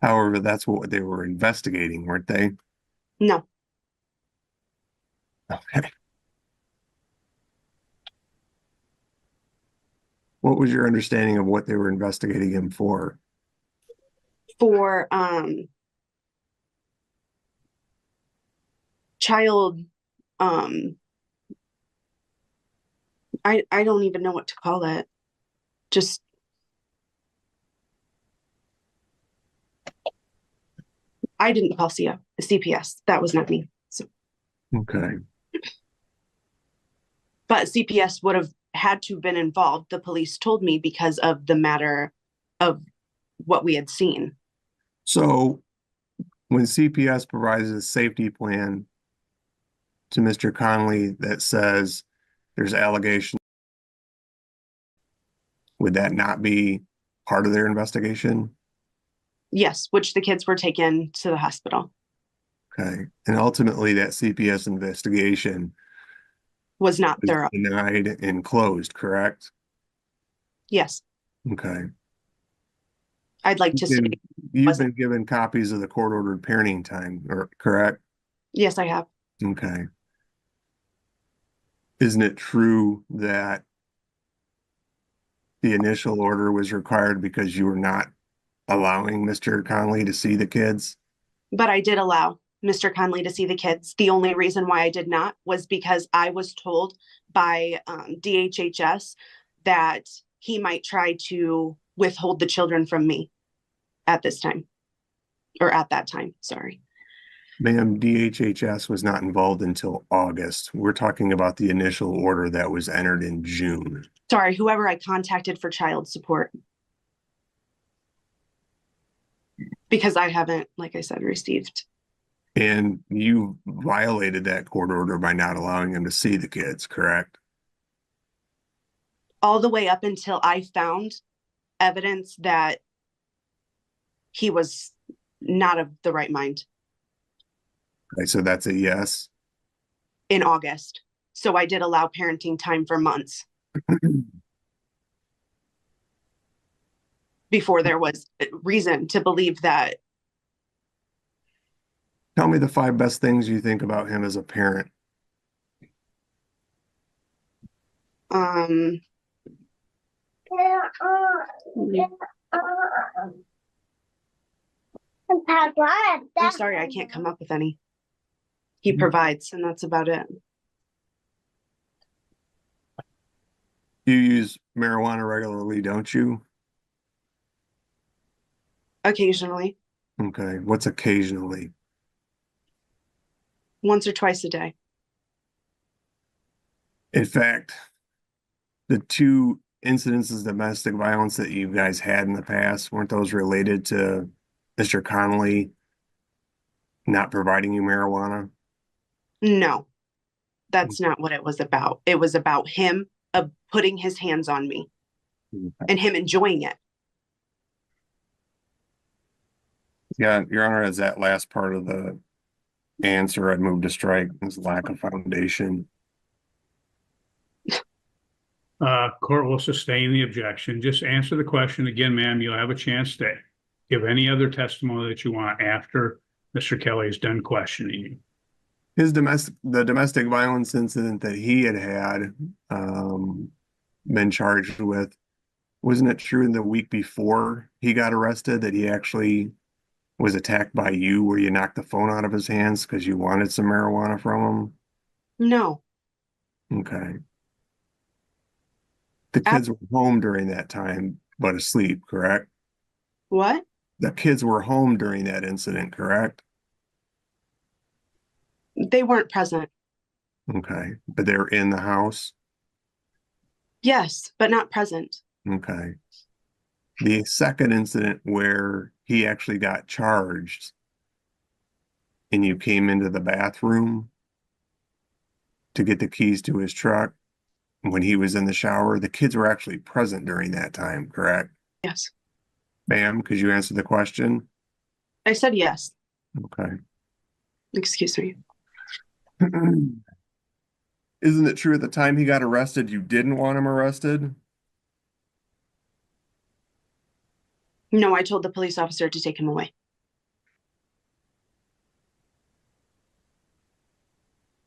However, that's what they were investigating, weren't they? No. Okay. What was your understanding of what they were investigating him for? For child I don't even know what to call it. Just I didn't call CPS. That was not me. So, Okay. but CPS would have had to have been involved, the police told me, because of the matter of what we had seen. So when CPS provides a safety plan to Mr. Connolly that says there's allegations, would that not be part of their investigation? Yes, which the kids were taken to the hospital. Okay. And ultimately that CPS investigation Was not was thorough. denied and closed, correct? Yes, Okay. I'd like to say You've been given copies of the court-ordered parenting time, or correct? yes, I have. Okay. Isn't it true that the initial order was required because you were not allowing Mr. Conley to see the kids? But I did allow Mr. Conley to see the kids. The only reason why I did not was because I was told by DHHS that he might try to withhold the children from me at this time, or at that time, sorry. Ma'am, DHHS was not involved until August. We're talking about the initial order that was entered in June. Sorry, whoever I contacted for child support. Because I haven't, like I said, received. And you violated that court order by not allowing him to see the kids, correct? All the way up until I found evidence that he was not of the right mind. Okay, so that's a yes. In August. So I did allow parenting time for months before there was reason to believe that. Tell me the 5 best things you think about him as a parent. I'm sorry, I can't come up with any. He provides, and that's about it. You use marijuana regularly, don't you? Occasionally, Okay, what's occasionally? once or twice a day. In fact, the 2 incidences of domestic violence that you guys had in the past, weren't those related to Mr. Connolly not providing you marijuana? No, that's not what it was about. It was about him putting his hands on me and him enjoying it. Yeah, Your Honor, as that last part of the answer, I'd move to strike as lack of foundation. Court will sustain the objection. Just answer the question again, ma'am. You'll have a chance to give any other testimony that you want after Mr. Kelly is done questioning you. The domestic violence incident that he had been charged with, wasn't it true in the week before he got arrested that he actually was attacked by you, where you knocked the phone out of his hands because you wanted some marijuana from No, him? Okay. The kids were home during that time, but asleep, correct? what? the kids were home during that incident, correct? They weren't present. Okay, but they're in the house? Yes, but not present. Okay. The second incident where he actually got charged and you came into the bathroom to get the keys to his truck when he was in the shower, the kids were actually present during that time, correct? Yes. Ma'am, could you answer the question? I said yes. Okay. Excuse me. Isn't it true at the time he got arrested, you didn't want him arrested? No, I told the police officer to take him away.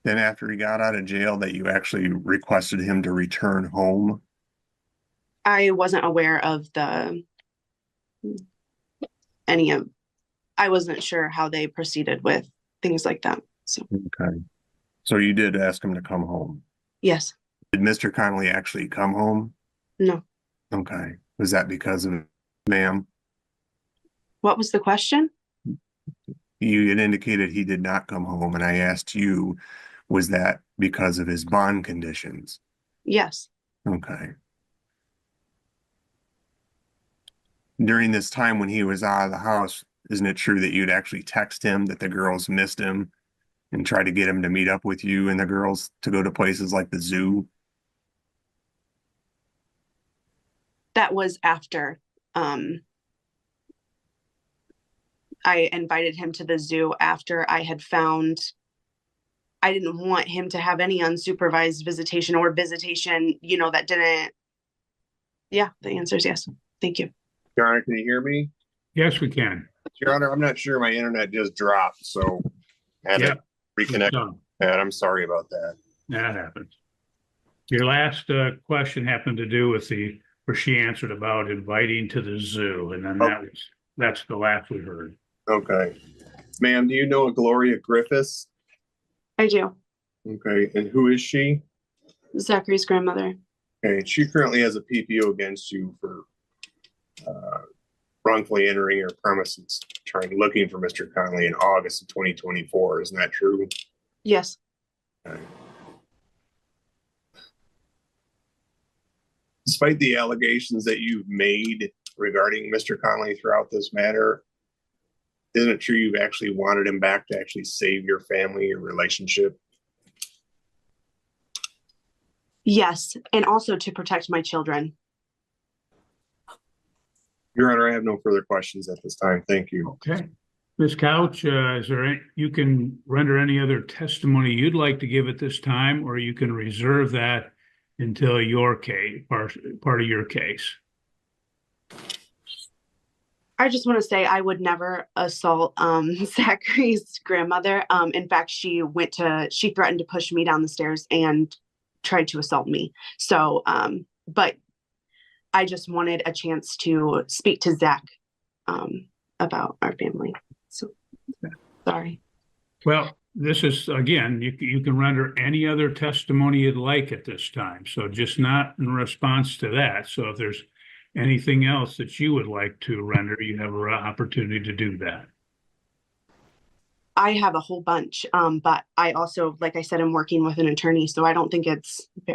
Then after he got out of jail that you actually requested him to return home? I wasn't aware of I wasn't sure how they proceeded with things like that. So, Okay. So you did ask him to come home? yes. Did Mr. Connolly actually come home? No. Okay. Was that because of, ma'am? What was the question? You had indicated he did not come home, and I asked you, was that because of his bond conditions? Yes. Okay. During this time when he was out of the house, isn't it true that you'd actually text him that the girls missed him and try to get him to meet up with you and the girls to go to places like the zoo? That was after I invited him to the zoo after I had found I didn't want him to have any unsupervised visitation or visitation, that didn't. Yeah, the answer is yes. Thank you. Your Honor, can you hear me? Yes, we can. Your Honor, I'm not sure, my internet just dropped, so I had to reconnect. Done. And I'm sorry about that. That happens. Your last question happened to do with where she answered about inviting to the zoo, and then that's the last we heard. Okay. Ma'am, do you know a Gloria Griffiths? I do. Okay, and who is she? Zachary's grandmother. Okay, she currently has a PPO against you for wrongfully entering her premises, looking for Mr. Connolly in August of 2024. Isn't that true? Yes. Okay. Despite the allegations that you've made regarding Mr. Connolly throughout this matter, isn't it true you've actually wanted him back to actually save your family, your relationship? Yes, and also to protect my children. Your Honor, I have no further questions at this time. Thank you. Okay. Ms. Couch, you can render any other testimony you'd like to give at this time, or you can reserve that until your case, part of your case. I just want to say I would never assault Zachary's grandmother. In fact, she threatened to push me down the stairs and tried to assault me. So, but I just wanted a chance to speak to Zach about our family. So, sorry. Well, this is, again, you can render any other testimony you'd like at this time. So just not in response to that. So if there's anything else that you would like to render, you have an opportunity to do that. I have a whole bunch, but I also, like I said, I'm working with an attorney, so I don't think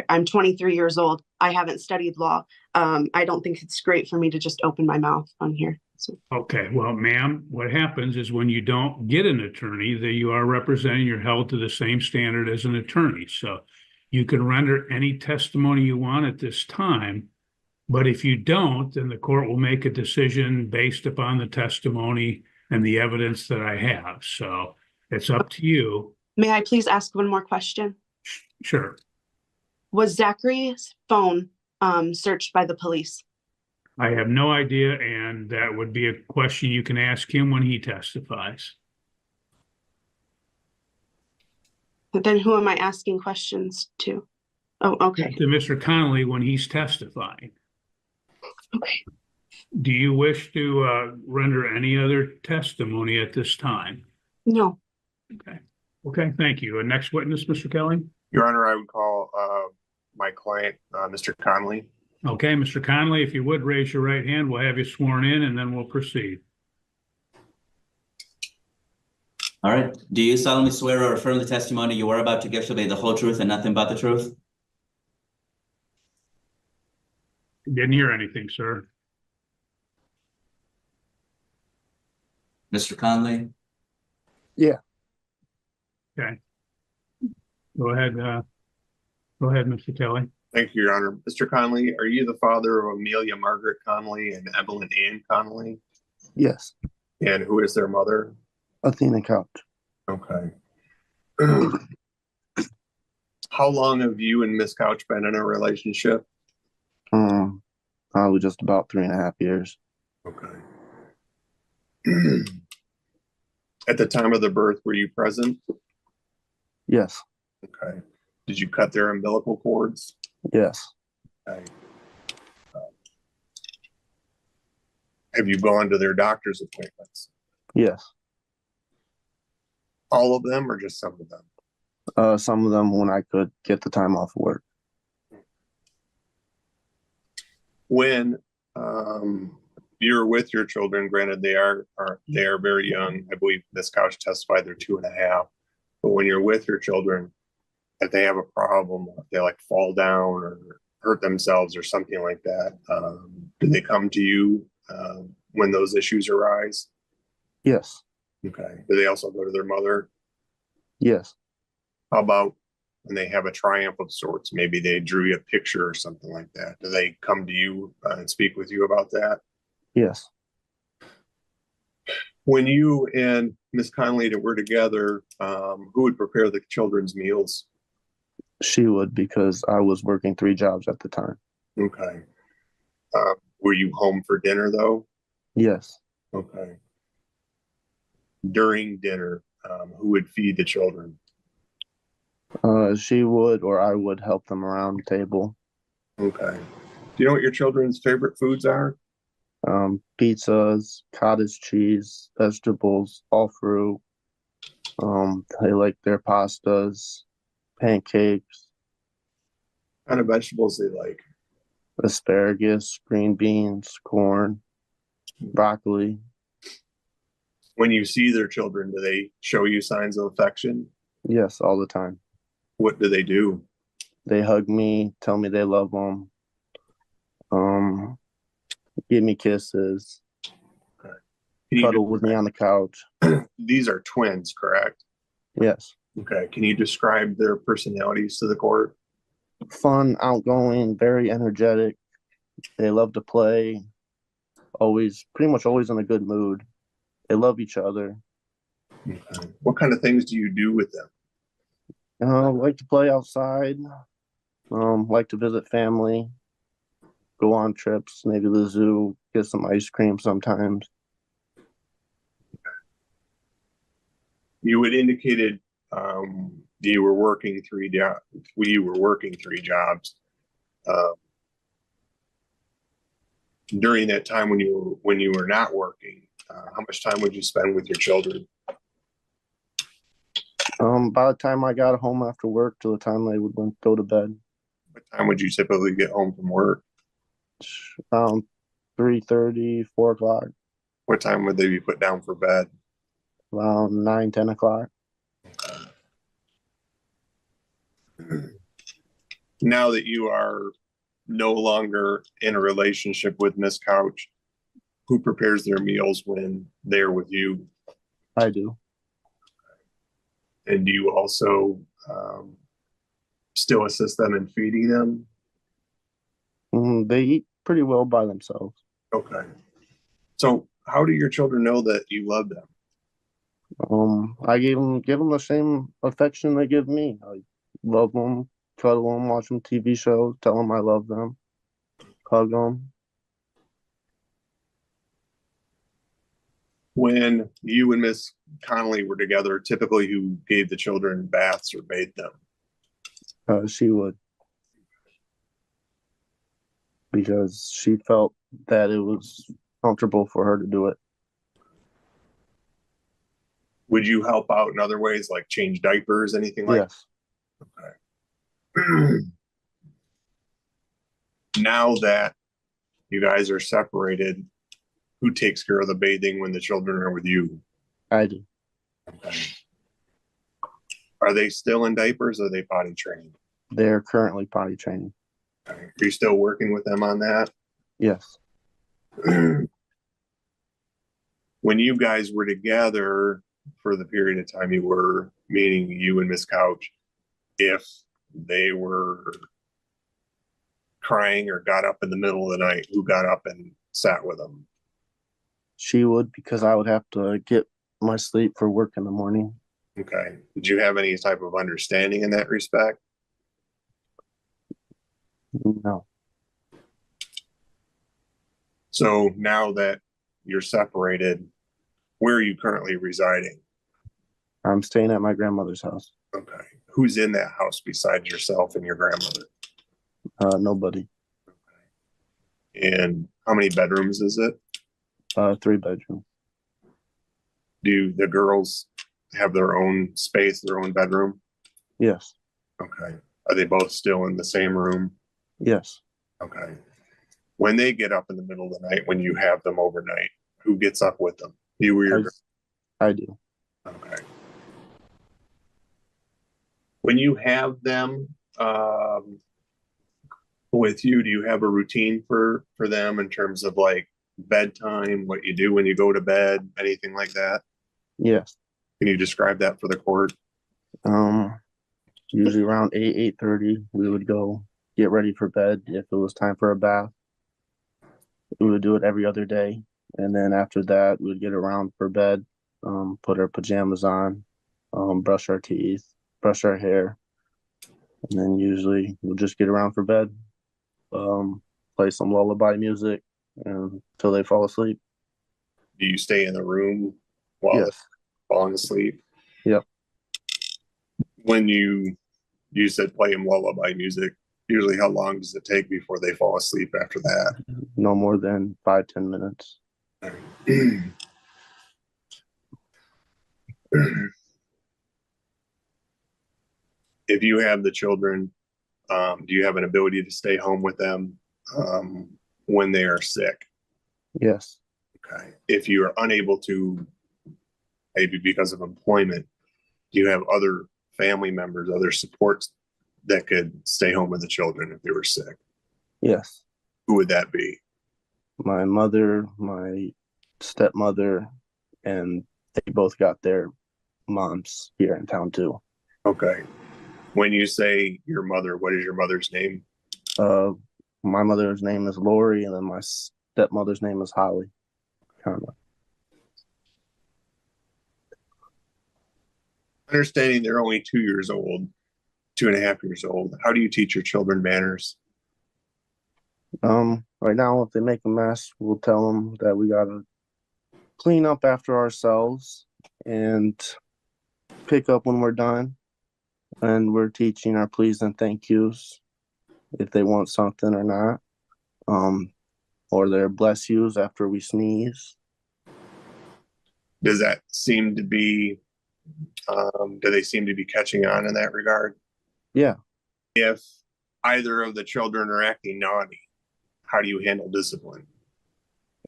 I'm 23 years old. I haven't studied law. I don't think it's great for me to just open my mouth on here. So. Okay, well, ma'am, what happens is when you don't get an attorney, that you are representing, you're held to the same standard as an attorney. So you can render any testimony you want at this time, but if you don't, then the court will make a decision based upon the testimony and the evidence that I have. So it's up to you. May I please ask one more question? Sure. Was Zachary's phone searched by the police? I have no idea, and that would be a question you can ask him when he testifies. But then who am I asking questions to? Oh, okay. To Mr. Connolly when he's testifying. Okay. Do you wish to render any other testimony at this time? No. Okay. Okay, thank you. And next witness, Mr. Kelly? Your Honor, I would call my client, Mr. Connolly. Okay, Mr. Connolly, if you would raise your right hand, we'll have you sworn in and then we'll proceed. All right. Do you solemnly swear or affirm the testimony you are about to give shall be the whole truth and nothing but the truth? Didn't hear anything, sir. Mr. Conley? Okay. Go ahead, Mr. Kelly. Thank you, Your Honor. Mr. Conley, are you the father of Amelia Margaret Conley and Evelyn Ann Conley? Yes, And who is their mother? Athena Couch. Okay. How long have you and Miss Couch been in a relationship? Probably just about 3.5 years. Okay. At the time of the birth, were you present? Yes, Okay. Did you cut their umbilical cords? yes, Okay. Have you gone to their doctor's appointments? yes. All of them or just some of them? Some of them when I could get the time off of work. When you're with your children, granted they are very young. I believe Miss Couch testified they're 2.5. But when you're with your children, if they have a problem, if they like fall down or hurt themselves or something like that, do they come to you when those issues arise? Yes, Okay. Do they also go to their mother? yes, How about when they have a triumph of sorts? Maybe they drew you a picture or something like that. Do they come to you and speak with you about that? yes. When you and Miss Conley were together, who would prepare the children's meals? She would, because I was working 3 jobs at the time. Okay. Were you home for dinner though? Yes, Okay. During dinner, who would feed the children? she would, or I would help them around the table. Okay. Do you know what your children's favorite foods are? Pizzas, cottage cheese, vegetables, all fruit. They like their pastas, pancakes, What kind of vegetables they like? asparagus, green beans, corn, broccoli. When you see their children, do they show you signs of affection? Yes, all the time. What do they do? They hug me, tell me they love them, give me kisses, cuddle with me on the couch. These are twins, correct? Yes. Okay. Can you describe their personalities to the court? Fun, outgoing, very energetic. They love to play. Pretty much always in a good mood. They love each other. Okay. What kind of things do you do with them? Like to play outside. Like to visit family. Go on trips, maybe the zoo, get some ice cream sometimes. You had indicated you were working 3 jobs. During that time when you were not working, how much time would you spend with your children? By the time I got home after work till the time they would go to bed. What time would you typically get home from work? Around 3:30, 4 o'clock. What time would they be put down for bed? Around 9, 10 o'clock. Now that you are no longer in a relationship with Miss Couch, who prepares their meals when they're with you? I do. And do you also still assist them in feeding them? They eat pretty well by themselves. Okay. So how do your children know that you love them? I give them the same affection they give me. I love them, cuddle them, watch them TV shows, tell them I love them, hug them. When you and Miss Connolly were together, typically who gave the children baths or bathed them? She would, because she felt that it was comfortable for her to do it. Would you help out in other ways, like change diapers, anything like Yes. that? Okay. Now that you guys are separated, who takes care of the bathing when the children are with you? I do. Okay. Are they still in diapers or are they potty trained? They're currently potty training. Okay. Are you still working with them on that? Yes. When you guys were together for the period of time you were, meaning you and Miss Couch, if they were crying or got up in the middle of the night, who got up and sat with them? She would, because I would have to get my sleep for work in the morning. Okay. Did you have any type of understanding in that respect? No. So now that you're separated, where are you currently residing? I'm staying at my grandmother's house. Okay. Who's in that house besides yourself and your grandmother? Nobody. And how many bedrooms is it? 3-bedroom. Do the girls have their own space, their own bedroom? Yes. Okay. Are they both still in the same room? Yes. Okay. When they get up in the middle of the night, when you have them overnight, who gets up with them? You or your I do. Okay. When you have them with you, do you have a routine for them in terms of like bedtime, what you do when you go to bed, anything like that? Yes. Can you describe that for the court? Usually around 8:30, we would go get ready for bed. If it was time for a bath, we would do it every other day. And then after that, we'd get around for bed, put our pajamas on, brush our teeth, brush our hair. And then usually we'll just get around for bed, play some lullaby music until they fall asleep. Do you stay in the room while Yes. they're falling asleep? Yep. When you said play them lullaby music, usually how long does it take before they fall asleep after that? No more than 5-10 minutes. If you have the children, do you have an ability to stay home with them when they are sick? Yes. Okay. If you are unable to, maybe because of employment, do you have other family members, other supports that could stay home with the children if they were sick? Yes. Who would that be? My mother, my stepmother, and they both got their moms here in town too. Okay. When you say your mother, what is your mother's name? My mother's name is Lori, and then my stepmother's name is Holly. Kind of. Understanding they're only 2 years old, 2.5 years old, how do you teach your children manners? Right now, if they make a mess, we'll tell them that we gotta clean up after ourselves and pick up when we're done. And we're teaching our please and thank yous if they want something or not. Or their bless yous after we sneeze. Does that seem to be, do they seem to be catching on in that regard? Yeah. If either of the children are acting naughty, how do you handle discipline?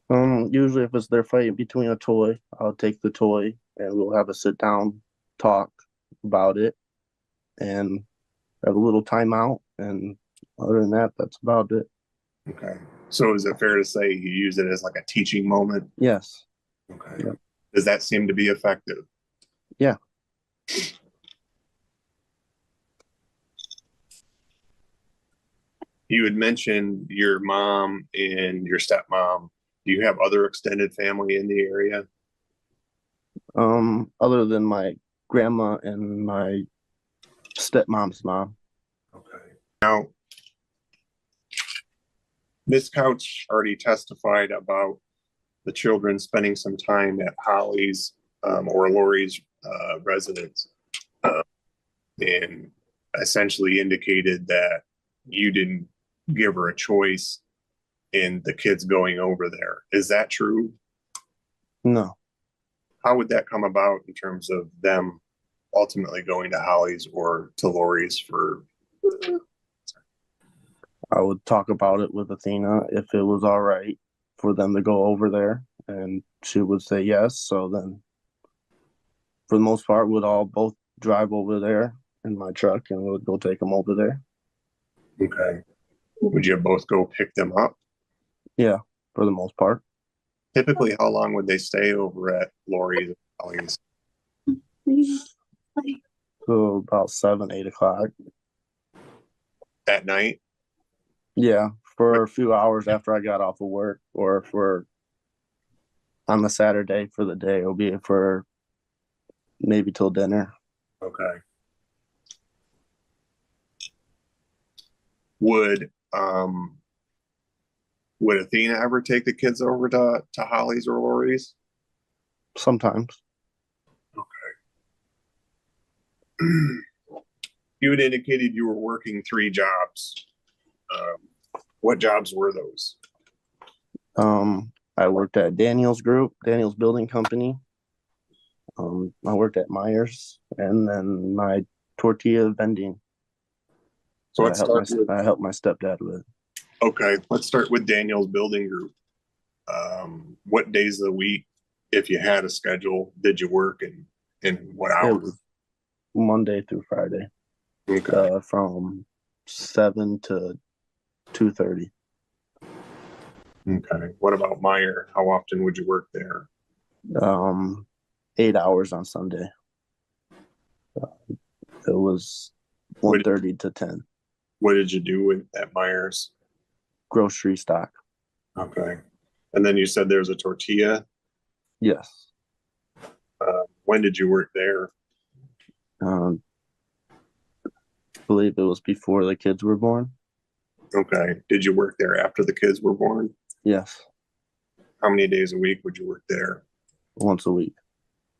Usually if it's their fight between a toy, I'll take the toy and we'll have a sit down talk about it and have a little timeout. And other than that, that's about it. Okay. So is it fair to say you use it as like a teaching moment? Yes. Okay. Yep. Does that seem to be effective? Yeah. You had mentioned your mom and your stepmom. Do you have other extended family in the area? Other than my grandma and my stepmom's mom. Okay. Now, Ms. Couch already testified about the children spending some time at Holly's or Lori's residence, and essentially indicated that you didn't give her a choice in the kids going over there. Is that true? No. How would that come about in terms of them ultimately going to Holly's or to Lori's for? I would talk about it with Athena if it was all right for them to go over there, and she would say yes. So then for the most part, would all both drive over there in my truck and we would go take them over there. Okay. Would you both go pick them up? Yeah, for the most part. Typically, how long would they stay over at Lori's and Ellie's? So about 7, 8 o'clock. At night? Yeah, for a few hours after I got off of work, or for on a Saturday for the day, it'll be for maybe till dinner. Okay. Would Athena ever take the kids over to Holly's or Lori's? Sometimes. You had indicated you were working 3 jobs. What jobs were those? I worked at Daniel's Building Company. I worked at Myers, and then my tortilla vending. So I helped my stepdad with. Okay, let's start with Daniel's Building Group. What days of the week, if you had a schedule, did you work and what It hours? was Monday through Friday, Okay. from 7 to 2:30. Okay. What about Meyer? How often would you work there? 8 hours on Sunday. It was 1:30 to 10. What did you do at Myers? Grocery stock. Okay. And then you said there's a tortilla. Yes. When did you work there? I believe it was before the kids were born. Okay. Did you work there after the kids were born? Yes. How many days a week would you work there? Once a week.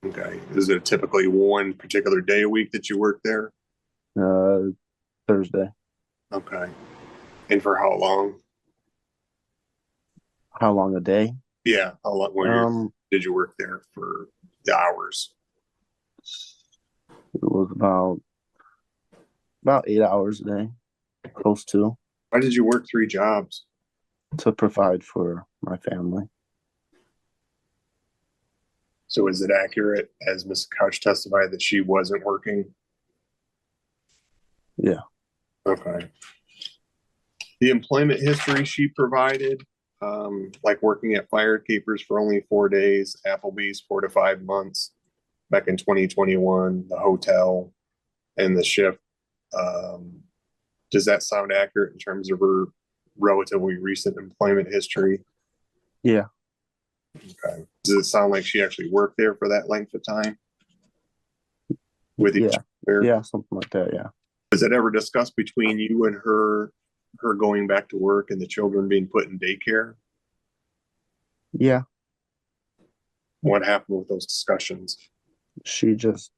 Okay. Is it typically one particular day a week that you work there? Thursday. Okay. And for how long? How long a day? Yeah. How long did you work there for the hours? It was about 8 hours a day, close to, Why did you work 3 jobs? to provide for my family. So is it accurate, as Ms. Couch testified, that she wasn't working? Yeah. Okay. The employment history she provided, like working at Firekeepers for only 4 days, Applebee's 4 to 5 months, back in 2021, the hotel and the shift. Does that sound accurate in terms of her relatively recent employment history? Yeah. Okay. Does it sound like she actually worked there for that length of time? With each other? Yeah, something like that, yeah. Was it ever discussed between you and her going back to work and the children being put in daycare? Yeah. What happened with those discussions? She just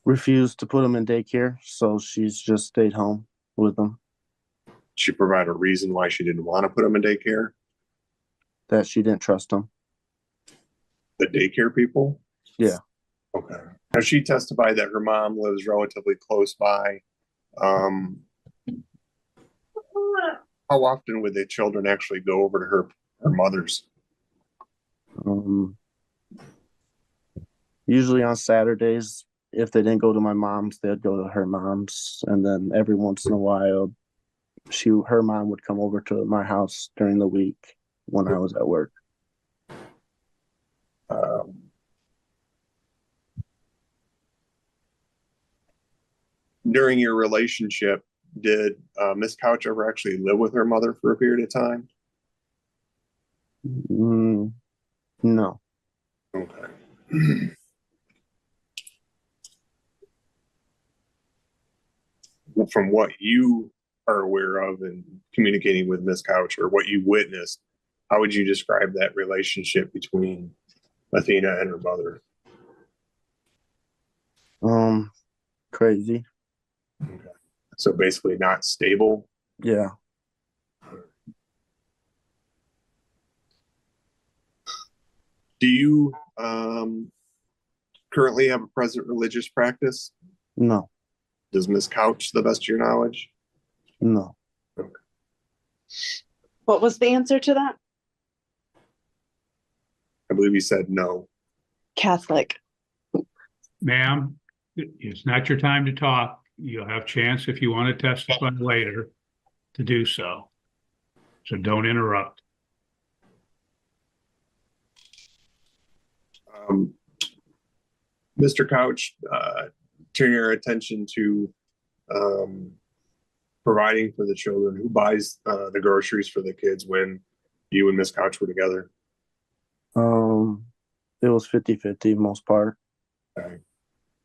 refused to put them in daycare, so she's just stayed home with them. She provided a reason why she didn't want to put them in daycare? That she didn't trust them. The daycare people? Yeah. Okay. Now, she testified that her mom lives relatively close by. How often would the children actually go over to her mother's? Usually on Saturdays, if they didn't go to my mom's, they'd go to her mom's, and then every once in a while, her mom would come over to my house during the week when I was at work. During your relationship, did Miss Couch ever actually live with her mother for a period of time? No. Okay. From what you are aware of and communicating with Miss Couch, or what you witnessed, how would you describe that relationship between Athena and her mother? Crazy. Okay. So basically not stable. Yeah. Do you currently have a present religious practice? No. Does Miss Couch, to the best of your knowledge? No. Okay. What was the answer to that? I believe you said no. Catholic. Ma'am, it's not your time to talk. You'll have chance if you want to testify later to do so. So don't interrupt. Mr. Couch, turn your attention to providing for the children. Who buys the groceries for the kids when you and Miss Couch were together? It was 50-50 most part. Okay.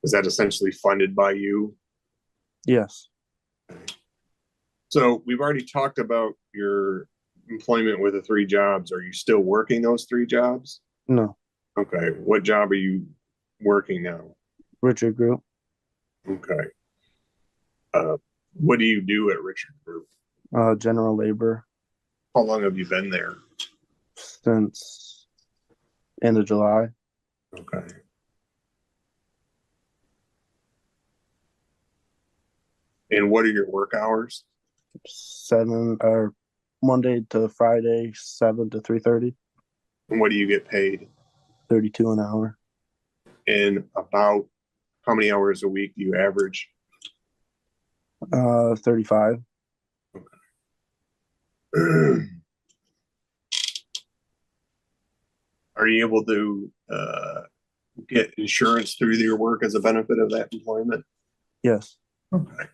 Is that essentially funded by you? Yes. So we've already talked about your employment with the 3 jobs. Are you still working those 3 jobs? No. Okay. What job are you working now? Richard Group. Okay. What do you do at Richard Group? General labor How long have you been there? since end of July. Okay. And what are your work hours? 7 or Monday to Friday, 7 to 3:30. And what do you get paid? 32 an hour. And about how many hours a week do you average? 35. Are you able to get insurance through your work as a benefit of that employment? Yes. Okay.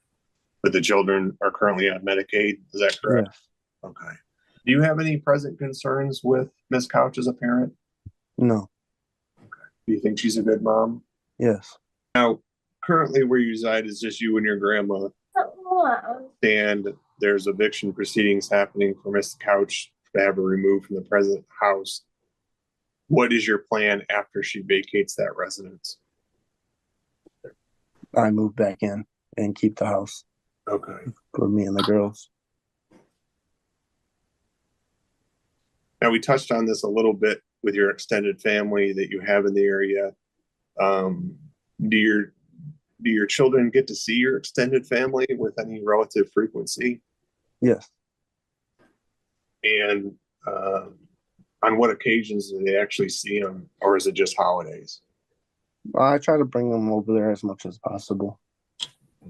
But the children are currently on Medicaid, is that correct? Yes. Okay. Do you have any present concerns with Ms. Couch as a parent? No. Do you think she's a good mom? Yes. Now, currently where you reside is just you and your grandma, and there's eviction proceedings happening for Ms. Couch to have her removed from the present house. What is your plan after she vacates that residence? I move back in and keep the house Okay. for me and the girls. Now, we touched on this a little bit with your extended family that you have in the area. Do your children get to see your extended family with any relative frequency? Yes. And on what occasions do they actually see them, or is it just holidays? I try to bring them over there as much as possible.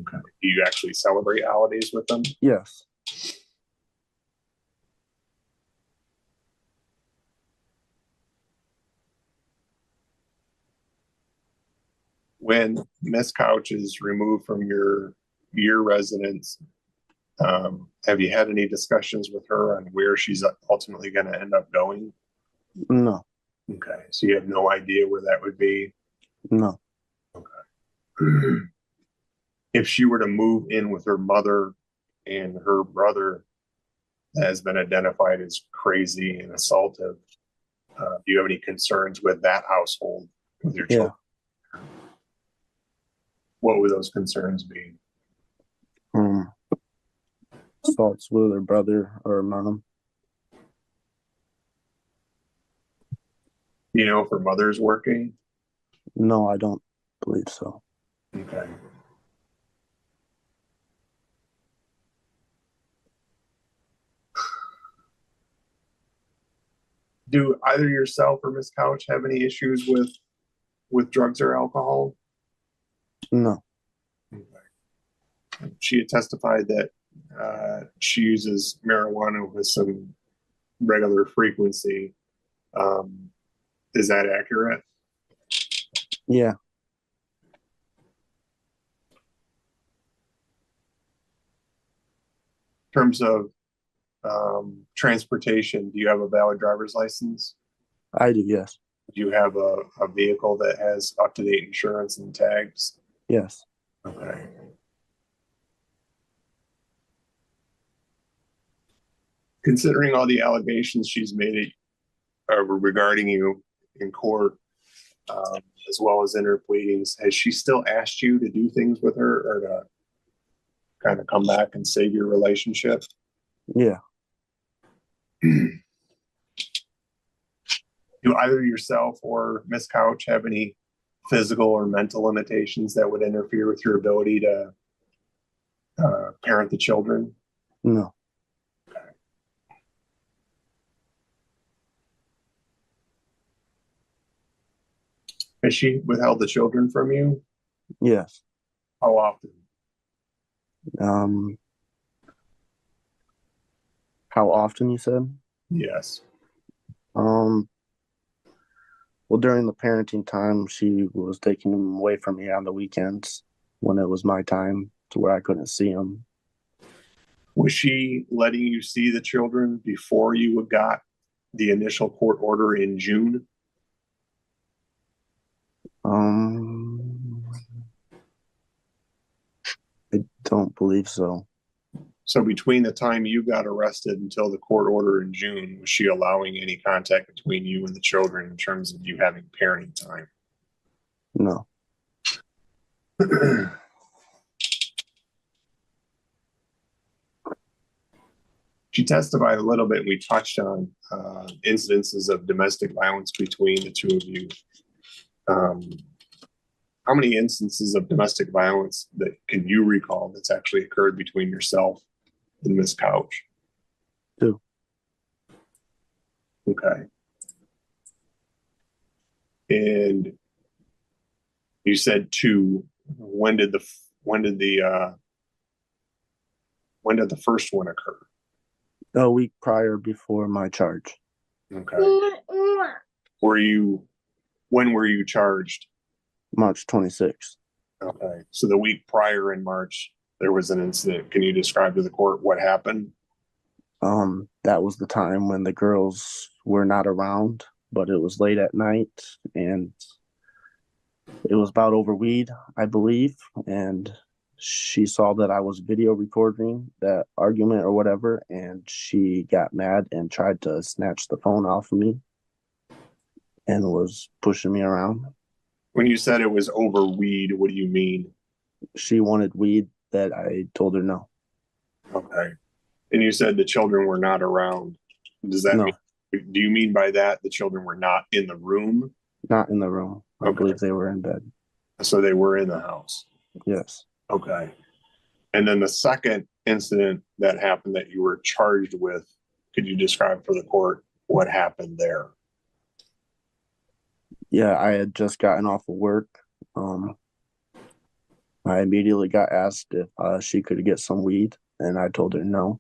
Okay. Do you actually celebrate holidays with them? Yes. When Miss Couch is removed from your residence, have you had any discussions with her on where she's ultimately going to end up going? No. Okay, so you have no idea where that would be? No. Okay. If she were to move in with her mother and her brother has been identified as crazy and assaultive, do you have any concerns with that household, with your children? What would those concerns be? Assaults with her brother or mom. You know if her mother's working? No, I don't believe so. Okay. Do either yourself or Miss Couch have any issues with drugs or alcohol? No. Okay. She had testified that she uses marijuana with some regular frequency. Is that accurate? Yeah. In terms of transportation, do you have a valid driver's license? I do, yes. Do you have a vehicle that has up-to-date insurance and tags? Yes. Okay. Considering all the allegations she's made regarding you in court, as well as in her pleadings, has she still asked you to do things with her or to kind of come back and save your relationship? Yeah. Do either yourself or Miss Couch have any physical or mental limitations that would interfere with your ability to parent the children? No. Has she withheld the children from you? Yes. How often? How often you said? Yes. Well, during the parenting time, she was taking them away from me on the weekends when it was my time to where I couldn't see them. Was she letting you see the children before you got the initial court order in June? I don't believe so. So between the time you got arrested until the court order in June, was she allowing any contact between you and the children in terms of you having parenting time? No. She testified a little bit. We touched on incidences of domestic violence between the two of you. How many instances of domestic violence that can you recall that's actually occurred between yourself and Miss Couch? 2. Okay. And you said 2. When did the first one occur? A week prior before my charge. Okay. When were you charged? March 26th. Okay. So the week prior in March, there was an incident. Can you describe to the court what happened? That was the time when the girls were not around, but it was late at night and it was about over weed, I believe. And she saw that I was video recording that argument or whatever, and she got mad and tried to snatch the phone off of me and was pushing me around. When you said it was over weed, what do you mean? She wanted weed that I told her no. Okay. And you said the children were not around. Does that mean, do you mean by that the children were not in the room? Not in the room. I believe they were in bed. So they were in the house? Yes. Okay. And then the second incident that happened that you were charged with, could you describe for the court what happened there? Yeah, I had just gotten off of work. I immediately got asked if she could get some weed, and I told her no.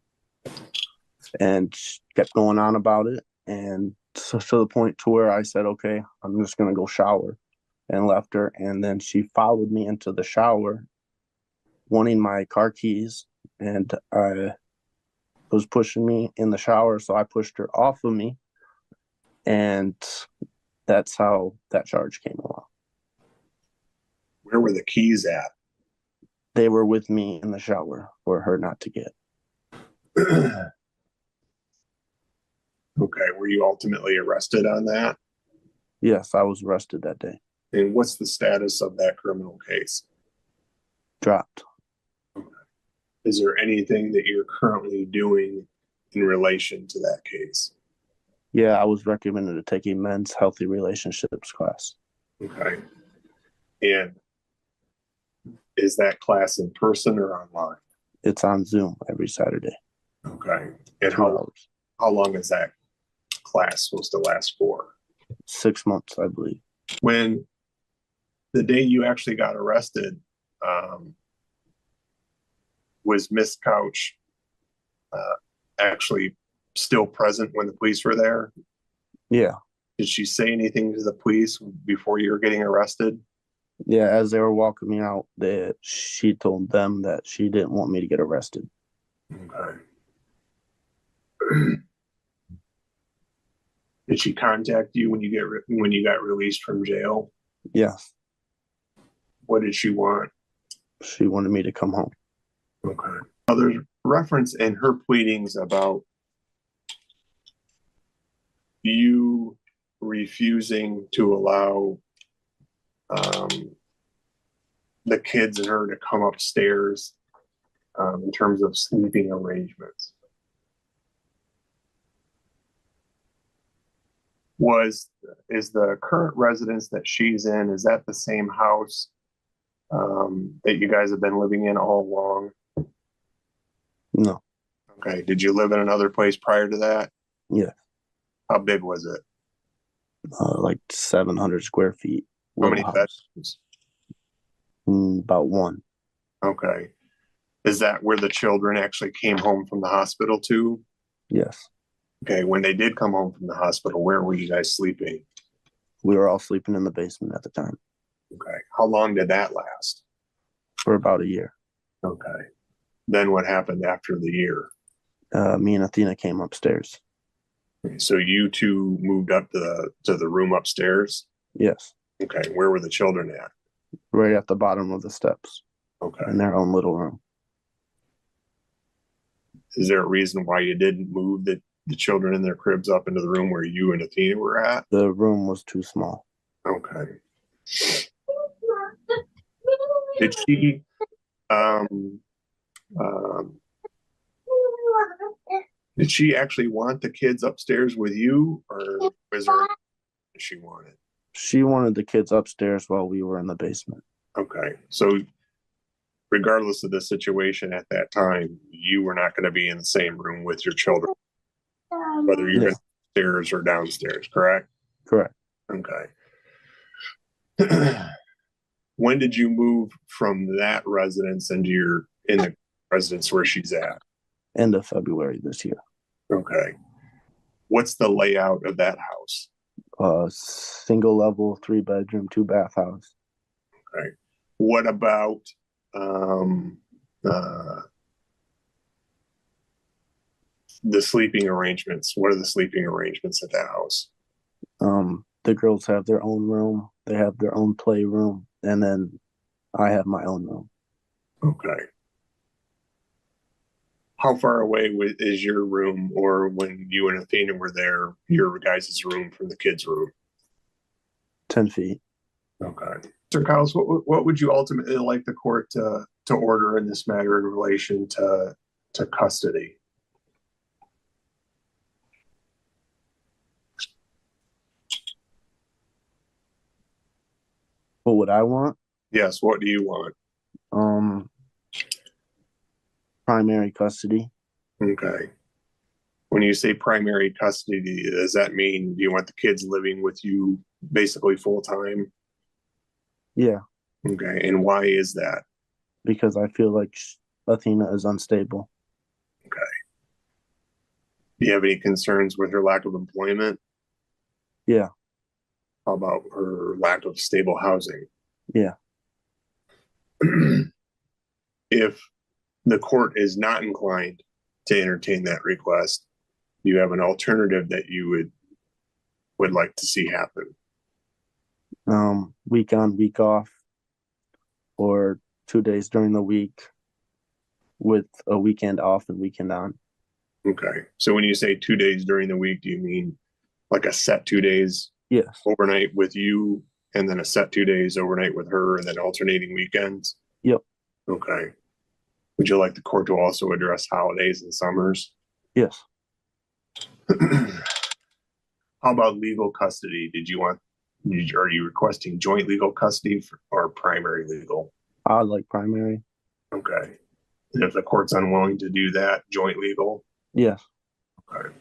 And she kept going on about it, and so to the point to where I said, okay, I'm just going to go shower, and left her. And then she followed me into the shower, wanting my car keys, and was pushing me in the shower, so I pushed her off of me, and that's how that charge came along. Where were the keys at? They were with me in the shower for her not to get. Okay. Were you ultimately arrested on that? Yes, I was arrested that day. And what's the status of that criminal case? Dropped. Okay. Is there anything that you're currently doing in relation to that case? Yeah, I was recommended to take a men's healthy relationships class. Okay. And is that class in person or online? It's on Zoom every Saturday. Okay. And 2 hours. how long is that class supposed to last for? 6 months, I believe. When the day you actually got arrested, was Miss Couch actually still present when the police were there? Yeah. Did she say anything to the police before you were getting arrested? Yeah, as they were walking me out, she told them that she didn't want me to get arrested. Okay. Did she contact you when you got released from jail? Yes. What did she want? She wanted me to come home. Okay. Now, there's reference in her pleadings about you refusing to allow the kids and her to come upstairs in terms of sleeping arrangements. Is the current residence that she's in, is that the same house that you guys have been living in all along? No. Okay. Did you live in another place prior to that? Yeah. How big was it? Like 700 square feet. How many little house. bedrooms? About one. Okay. Is that where the children actually came home from the hospital too? Yes. Okay, when they did come home from the hospital, where were you guys sleeping? We were all sleeping in the basement at the time Okay, how long did that last? for about a year. Okay. Then what happened after the year? Me and Athena came upstairs. So you two moved up to the room upstairs? Yes. Okay, where were the children at? Right at the bottom of the steps Okay. in their own little room. Is there a reason why you didn't move the children in their cribs up into the room where you and Athena were at? The room was too small. Okay. Did she um did she actually want the kids upstairs with you, or was there she wanted? She wanted the kids upstairs while we were in the basement. Okay, so regardless of the situation at that time, you were not going to be in the same room with your children, whether you're Yes. upstairs or downstairs, correct? Correct. Okay. When did you move from that residence in the residence where she's at? End of February this year. Okay. What's the layout of that house? Single level, 3-bedroom, 2-bath house. Okay. What about the sleeping arrangements? What are the sleeping arrangements at that house? The girls have their own room. They have their own playroom, and then I have my own room. Okay. How far away is your room, or when you and Athena were there, your guys' room from the kids' room? 10 feet. Okay. Mr. Cowles, what would you ultimately like the court to order in this matter in relation to custody? What would I want? Yes, what do you want? Primary custody. Okay. When you say primary custody, does that mean you want the kids living with you basically full time? Yeah, Okay. And why is that? because I feel like Athena is unstable. Okay. Do you have any concerns with her lack of employment? Yeah. How about her lack of stable housing? Yeah. If the court is not inclined to entertain that request, you have an alternative that you would like to see happen. Week on, week off, or 2 days during the week with a weekend off and weekend on. Okay. So when you say 2 days during the week, do you mean like a set 2 days Yes. overnight with you, and then a set 2 days overnight with her, and then alternating weekends? Yep. Okay. Would you like the court to also address holidays and summers? Yes. How about legal custody? Are you requesting joint legal custody or primary legal? I like primary. Okay. And if the court's unwilling to do that, joint legal? Yes. Okay.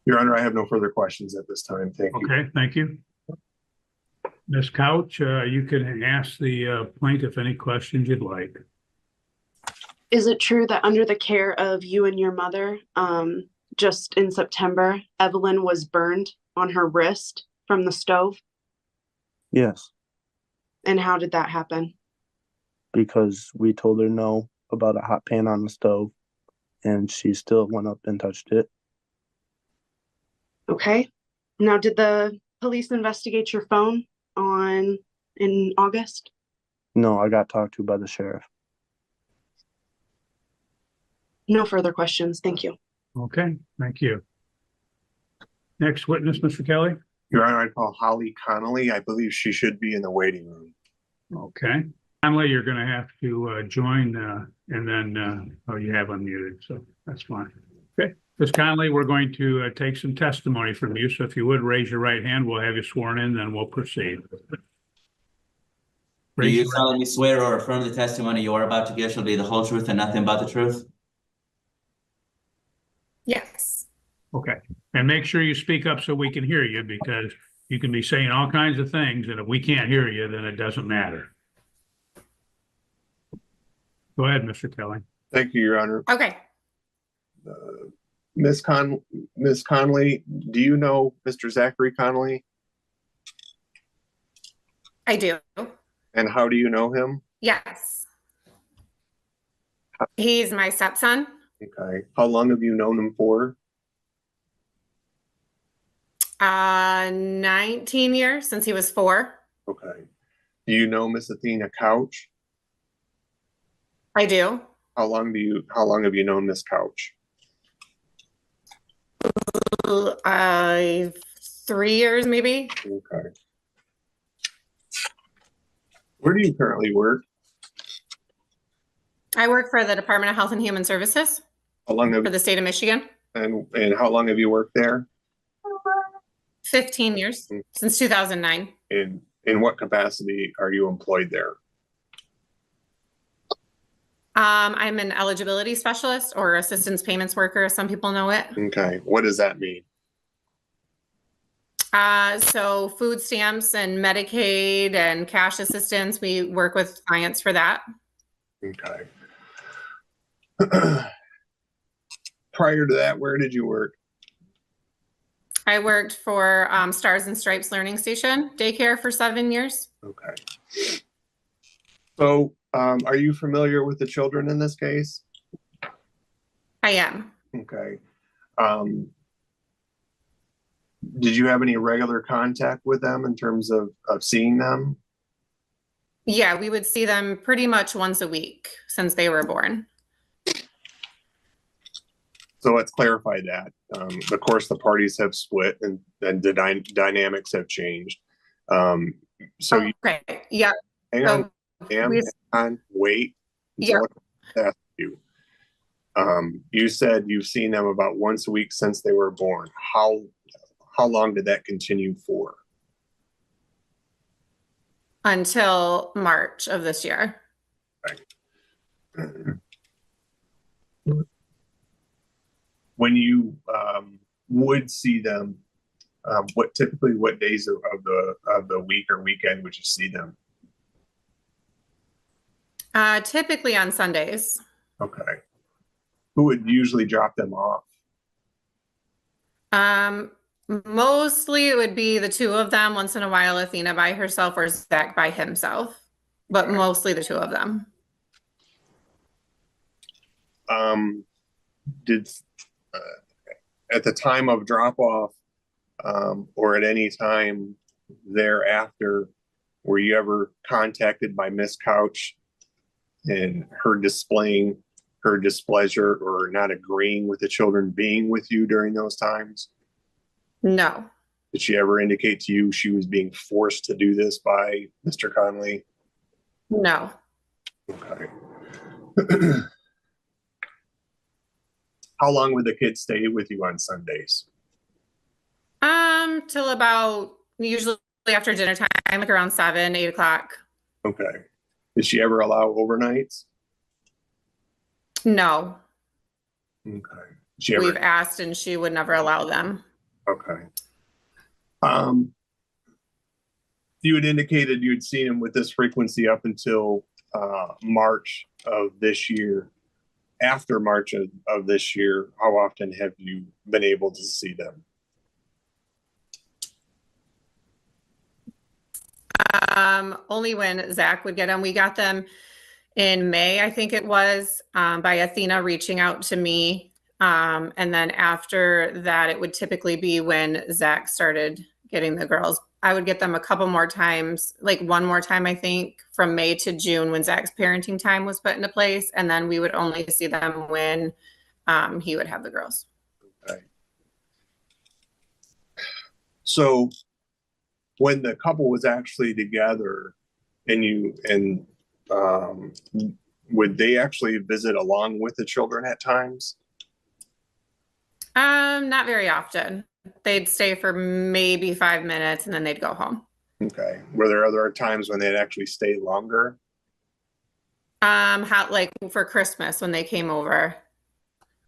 Your Honor, I have no further questions at this time. Thank you. Okay, thank you. Ms. Couch, you can ask the plaintiff any questions you'd like. Is it true that under the care of you and your mother, just in September, Evelyn was burned on her wrist from the stove? Yes. And how did that happen? Because we told her no about a hot pan on the stove, and she still went up and touched it. Okay. Now, did the police investigate your phone in August? No, I got talked to by the sheriff. No further questions. Thank you. Okay, thank you. Next witness, Mr. Kelly. Your Honor, I'd call Holly Connolly. I believe she should be in the waiting room. Okay. Finally, you're going to have to join and then, oh, you have unmuted, so that's fine. Okay. Ms. Connolly, we're going to take some testimony from you. So if you would raise your right hand, we'll have you sworn in, then we'll proceed. Do you solemnly swear or affirm the testimony you are about to give shall be the whole truth and nothing but the truth? Yes. Okay, And make sure you speak up so we can hear you, because you can be saying all kinds of things, and if we can't hear you, then it doesn't matter. Go ahead, Mr. Kelly. Thank you, Your Honor. Okay. Ms. Conley, do you know Mr. Zachary Conley? I do. And how do you know him? Yes. He's my stepson. Okay. How long have you known him for? 19 years, since he was 4. Okay. Do you know Miss Athena Couch? I do. How long have you known Miss Couch? 3 years, maybe. Okay. Where do you currently work? I work for the Department of Health and Human Services How long have for the state of Michigan. and how long have you worked there? 15 years, since 2009. In what capacity are you employed there? I'm an eligibility specialist, or assistance payments worker, as some people know it. Okay. What does that mean? So food stamps and Medicaid and cash assistance, we work with clients for that. Okay. Prior to that, where did you work? I worked for Stars and Stripes Learning Station daycare for 7 years. Okay. So, are you familiar with the children in this case? I am. Okay. Did you have any regular contact with them in terms of seeing them? Yeah, we would see them pretty much once a week since they were born. So let's clarify that. Of course, the parties have split and the dynamics have changed. So Okay, yeah. hang on, we- hang on, wait. Yeah. Ask you. You said you've seen them about once a week since they were born. How long did that continue for? Until March of this year. When you would see them, what days of the week or weekend would you see them? Typically on Sundays. Okay. Who would usually drop them off? Mostly it would be the two of them. Once in a while, Athena by herself or Zach by himself, but mostly the two of them. Did at the time of drop off, or at any time thereafter, were you ever contacted by Miss Couch and her displaying her displeasure or not agreeing with the children being with you during those times? No. Did she ever indicate to you she was being forced to do this by Mr. Conley? No. Okay. How long would the kids stay with you on Sundays? Till about usually after dinner time, like around 7, 8 o'clock. Okay. Did she ever allow overnights? No. Okay. Did she ever? We've asked and she would never allow them. Okay. You had indicated you'd seen him with this frequency up until March of this year. After March of this year, how often have you been able to see them? Only when Zach would get them. We got them in May, I think it was, by Athena reaching out to me. And then after that, it would typically be when Zach started getting the girls. I would get them a couple more times, like one more time, I think, from May to June when Zach's parenting time was put into place. And then we would only see them when he would have the girls. Okay. So when the couple was actually together and would they actually visit along with the children at times? Not very often. They'd stay for maybe 5 minutes and then they'd go home. Okay. Were there other times when they'd actually stay longer? Like for Christmas when they came over.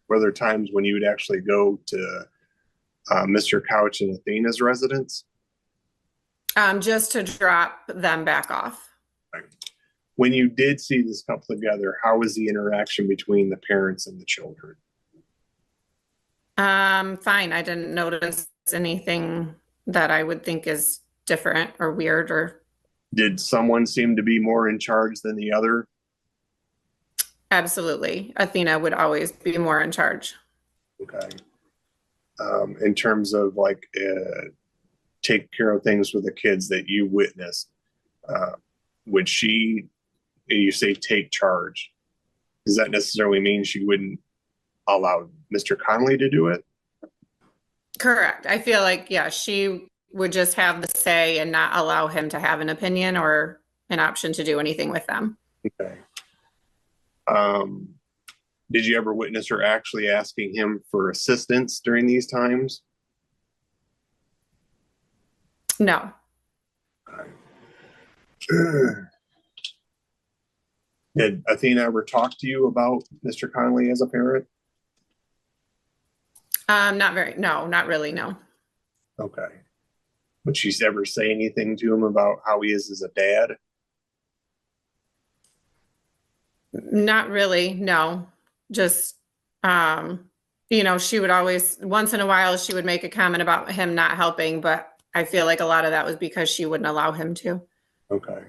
Were there times when you would actually go to Mr. Couch and Athena's residence? Just to drop them back off. When you did see this couple together, how was the interaction between the parents and the children? Fine. I didn't notice anything that I would think is different or weird or. Did someone seem to be more in charge than the other? Absolutely. Athena would always be more in charge. Okay. In terms of like take care of things with the kids that you witnessed, would she, you say take charge, does that necessarily mean she wouldn't allow Mr. Conley to do it? Correct. I feel like, yeah, she would just have the say and not allow him to have an opinion or an option to do anything with them. Okay. Did you ever witness her actually asking him for assistance during these times? No. Did Athena ever talk to you about Mr. Conley as a parent? No, not really, no. Okay. Would she ever say anything to him about how he is as a dad? Not really, no. Just, she would always, once in a while, she would make a comment about him not helping, but I feel like a lot of that was because she wouldn't allow him to. Okay.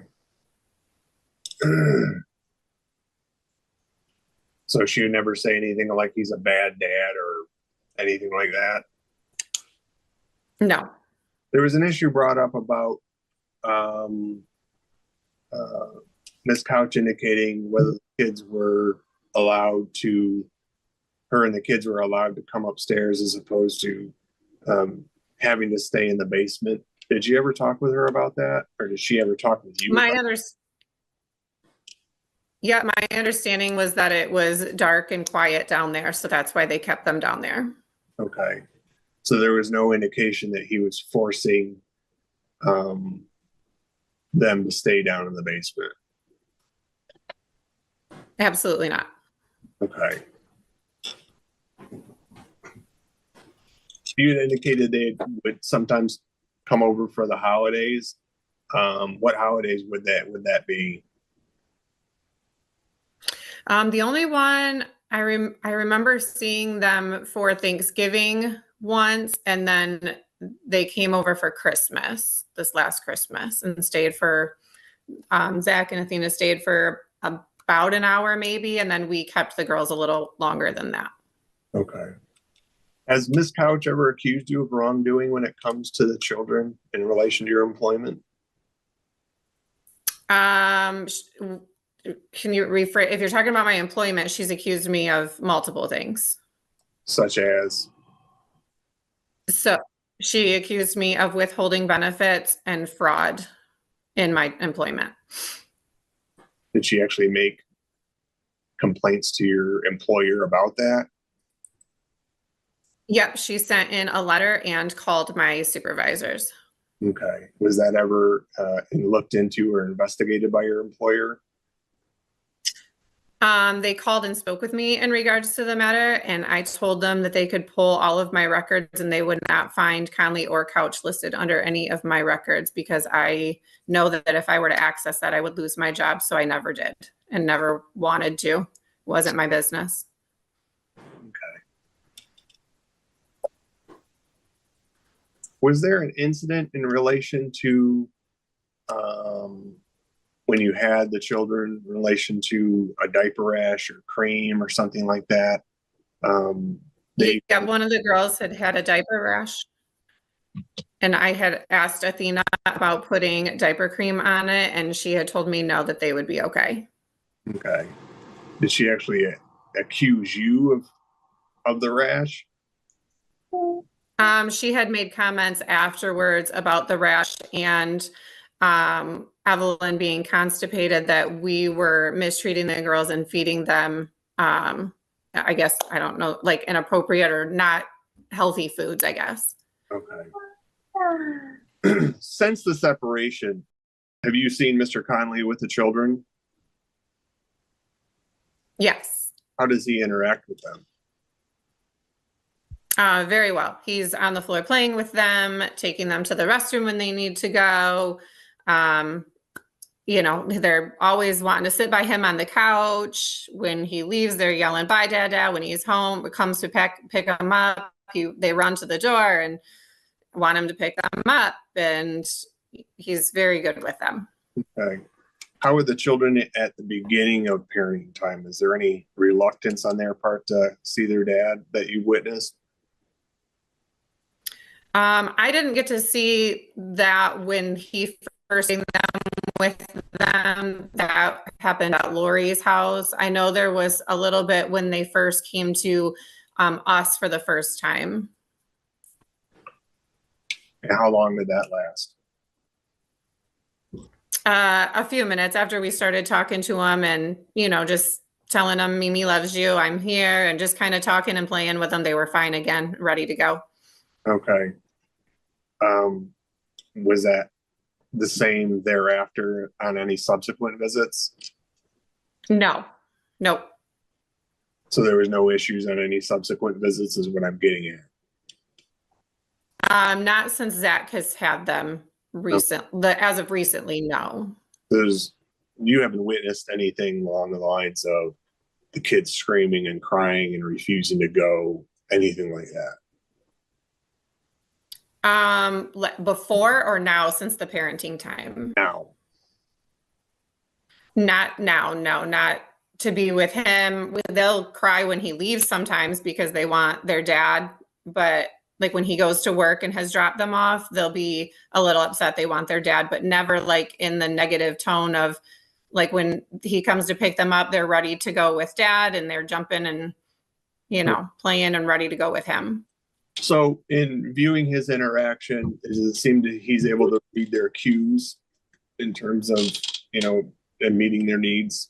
So she would never say anything like he's a bad dad or anything like that? No. There was an issue brought up about Ms. Couch indicating whether the kids were allowed to, her and the kids were allowed to come upstairs as opposed to having to stay in the basement. Did you ever talk with her about that? Or did she ever talk with you? My understanding was that it was dark and quiet down there, so that's why they kept them down there. Okay. So there was no indication that he was forcing them to stay down in the basement? Absolutely not. Okay. You had indicated they would sometimes come over for the holidays. What holidays would that be? The only one I remember seeing them for Thanksgiving once, and then they came over for Christmas, this last Christmas, and stayed for, Zach and Athena stayed for about an hour maybe, and then we kept the girls a little longer than that. Okay. Has Ms. Couch ever accused you of wrongdoing when it comes to the children in relation to your employment? Can you rephrase? If you're talking about my employment, she's accused me of multiple things. Such as? So she accused me of withholding benefits and fraud in my employment. Did she actually make complaints to your employer about that? Yep, she sent in a letter and called my supervisors. Okay. Was that ever looked into or investigated by your employer? They called and spoke with me in regards to the matter, and I told them that they could pull all of my records and they would not find Conley or Couch listed under any of my records, because I know that if I were to access that, I would lose my job. So I never did and never wanted to. It wasn't my business. Okay. Was there an incident in relation to when you had the children in relation to a diaper rash or cream or something like that? Yeah, one of the girls had a diaper rash, and I had asked Athena about putting diaper cream on it, and she had told me no, that they would be okay. Okay. Did she actually accuse you of the rash? She had made comments afterwards about the rash and Evelyn being constipated, that we were mistreating the girls and feeding them, I guess, I don't know, like inappropriate or not healthy foods, I guess. Okay. Since the separation, have you seen Mr. Conley with the children? Yes. How does he interact with them? Very well. He's on the floor playing with them, taking them to the restroom when they need to go. You know, they're always wanting to sit by him on the couch. When he leaves, they're yelling, "Bye, Dad, Dad." When he's home, it comes to pick him up. They run to the door and want him to pick them up, and he's very good with them. Okay. How are the children at the beginning of parenting time? Is there any reluctance on their part to see their dad that you witnessed? I didn't get to see that when he first seen them with them. That happened at Lori's house. I know there was a little bit when they first came to us for the first time. And how long did that last? A few minutes after we started talking to him and, you know, just telling him Mimi loves you, I'm here, and just kind of talking and playing with them. They were fine again, ready to go. Okay. Was that the same thereafter on any subsequent visits? No, nope. So there was no issues on any subsequent visits is what I'm getting at. Not since Zach has had them as of recently, no. You haven't witnessed anything along the lines of the kids screaming and crying and refusing to go, anything like that? Before or now since the parenting time? Now. Not now, no, not to be with him. They'll cry when he leaves sometimes because they want their dad, but like when he goes to work and has dropped them off, they'll be a little upset they want their dad, but never like in the negative tone of like when he comes to pick them up, they're ready to go with dad and they're jumping and, you know, playing and ready to go with him. So in viewing his interaction, does it seem that he's able to read their cues in terms of, you know, and meeting their needs?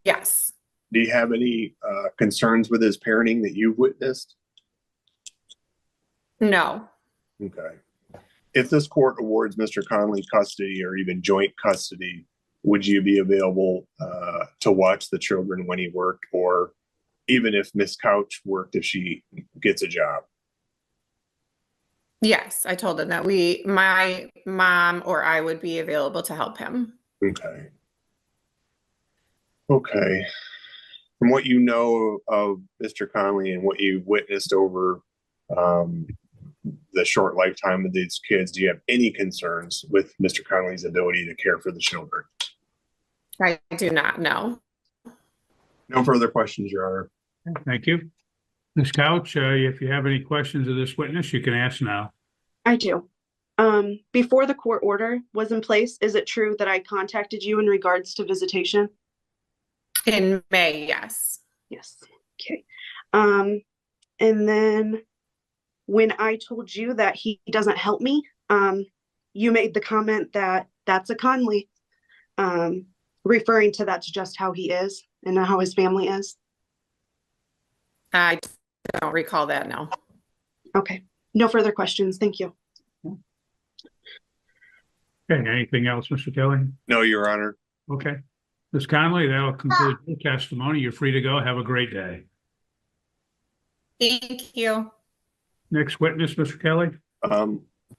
Yes. Do you have any concerns with his parenting that you've witnessed? No. Okay. If this court awards Mr. Conley custody or even joint custody, would you be available to watch the children when he worked, or even if Miss Couch worked, if she gets a job? Yes, I told him that my mom or I would be available to help him. Okay. Okay. From what you know of Mr. Conley and what you witnessed over the short lifetime of these kids, do you have any concerns with Mr. Conley's ability to care for the children? I do not know. No further questions, Your Honor. Thank you. Ms. Couch, if you have any questions of this witness, you can ask now. I do. Before the court order was in place, is it true that I contacted you in regards to visitation? In May, yes. Yes. Okay. And then when I told you that he doesn't help me, you made the comment that that's a Conley, referring to that's just how he is and how his family is. I don't recall that, no. Okay. No further questions. Thank you. Okay, anything else, Mr. Kelly? No, Your Honor. Okay. Ms. Conley, that'll conclude your testimony. You're free to go. Have a great day. Thank you. Next witness, Mr. Kelly?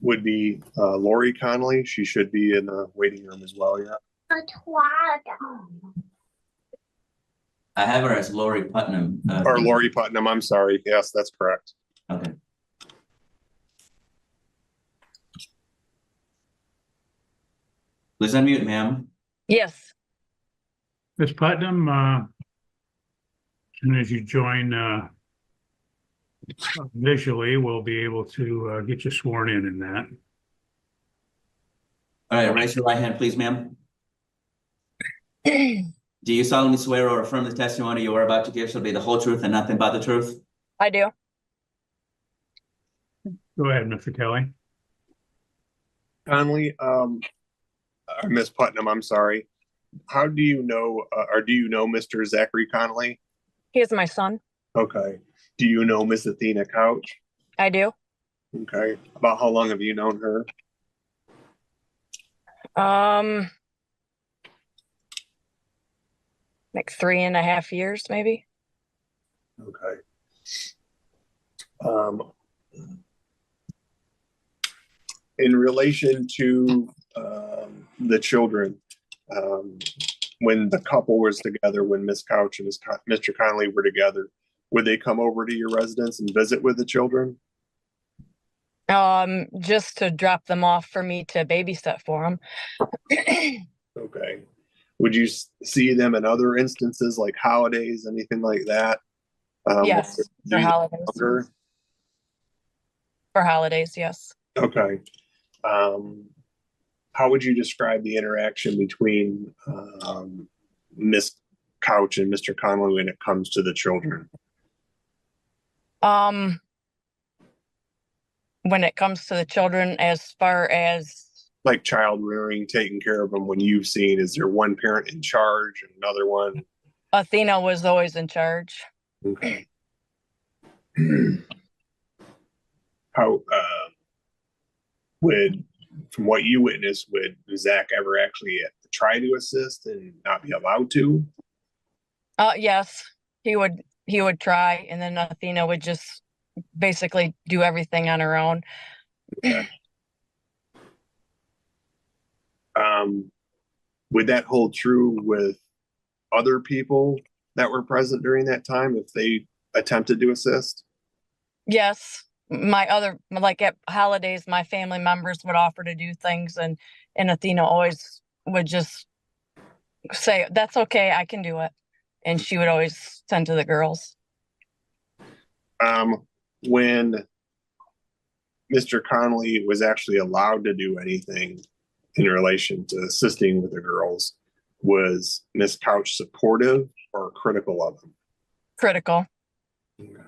Would be Lori Conley. She should be in the waiting room as well, yeah. I have her as Lori Putnam. Or Lori Putnam, I'm sorry. Yes, that's correct. Okay. Please unmute, ma'am. Yes. Ms. Putnam, as soon as you join visually, we'll be able to get you sworn in that. All right, raise your right hand, please, ma'am. Do you solemnly swear or affirm the testimony you are about to give shall be the whole truth and nothing but the truth? I do. Go ahead, Mr. Kelly. Conley, Miss Putnam, I'm sorry. How do you know, or do you know Mr. Zachary Conley? He is my son. Okay. Do you know Miss Athena Couch? I do. Okay. About how long have you known her? Like 3.5 years, maybe. Okay. Um, in relation to the children, when the couple was together, when Miss Couch and Mr. Connolly were together, would they come over to your residence and visit with the children? Just to drop them off for me to babysit for them. Okay. Would you see them in other instances like holidays, anything like that? Yes, for holidays. Longer? For holidays, yes. Okay. How would you describe the interaction between Miss Couch and Mr. Connolly when it comes to the children? When it comes to the children, as far as Like child rearing, taking care of them, when you've seen, is there one parent in charge and another one? Athena was always in charge. Okay. How would, from what you witnessed, would Zach ever actually try to assist and not be allowed to? Yes, he would try, and then Athena would just basically do everything on her own. Okay. Would that hold true with other people that were present during that time if they attempted to assist? Yes, like at holidays, my family members would offer to do things, and Athena always would just say, "That's okay, I can do it," and she would always send to the girls. When Mr. Connolly was actually allowed to do anything in relation to assisting with the girls, was Miss Couch supportive or critical of him? Critical. Okay.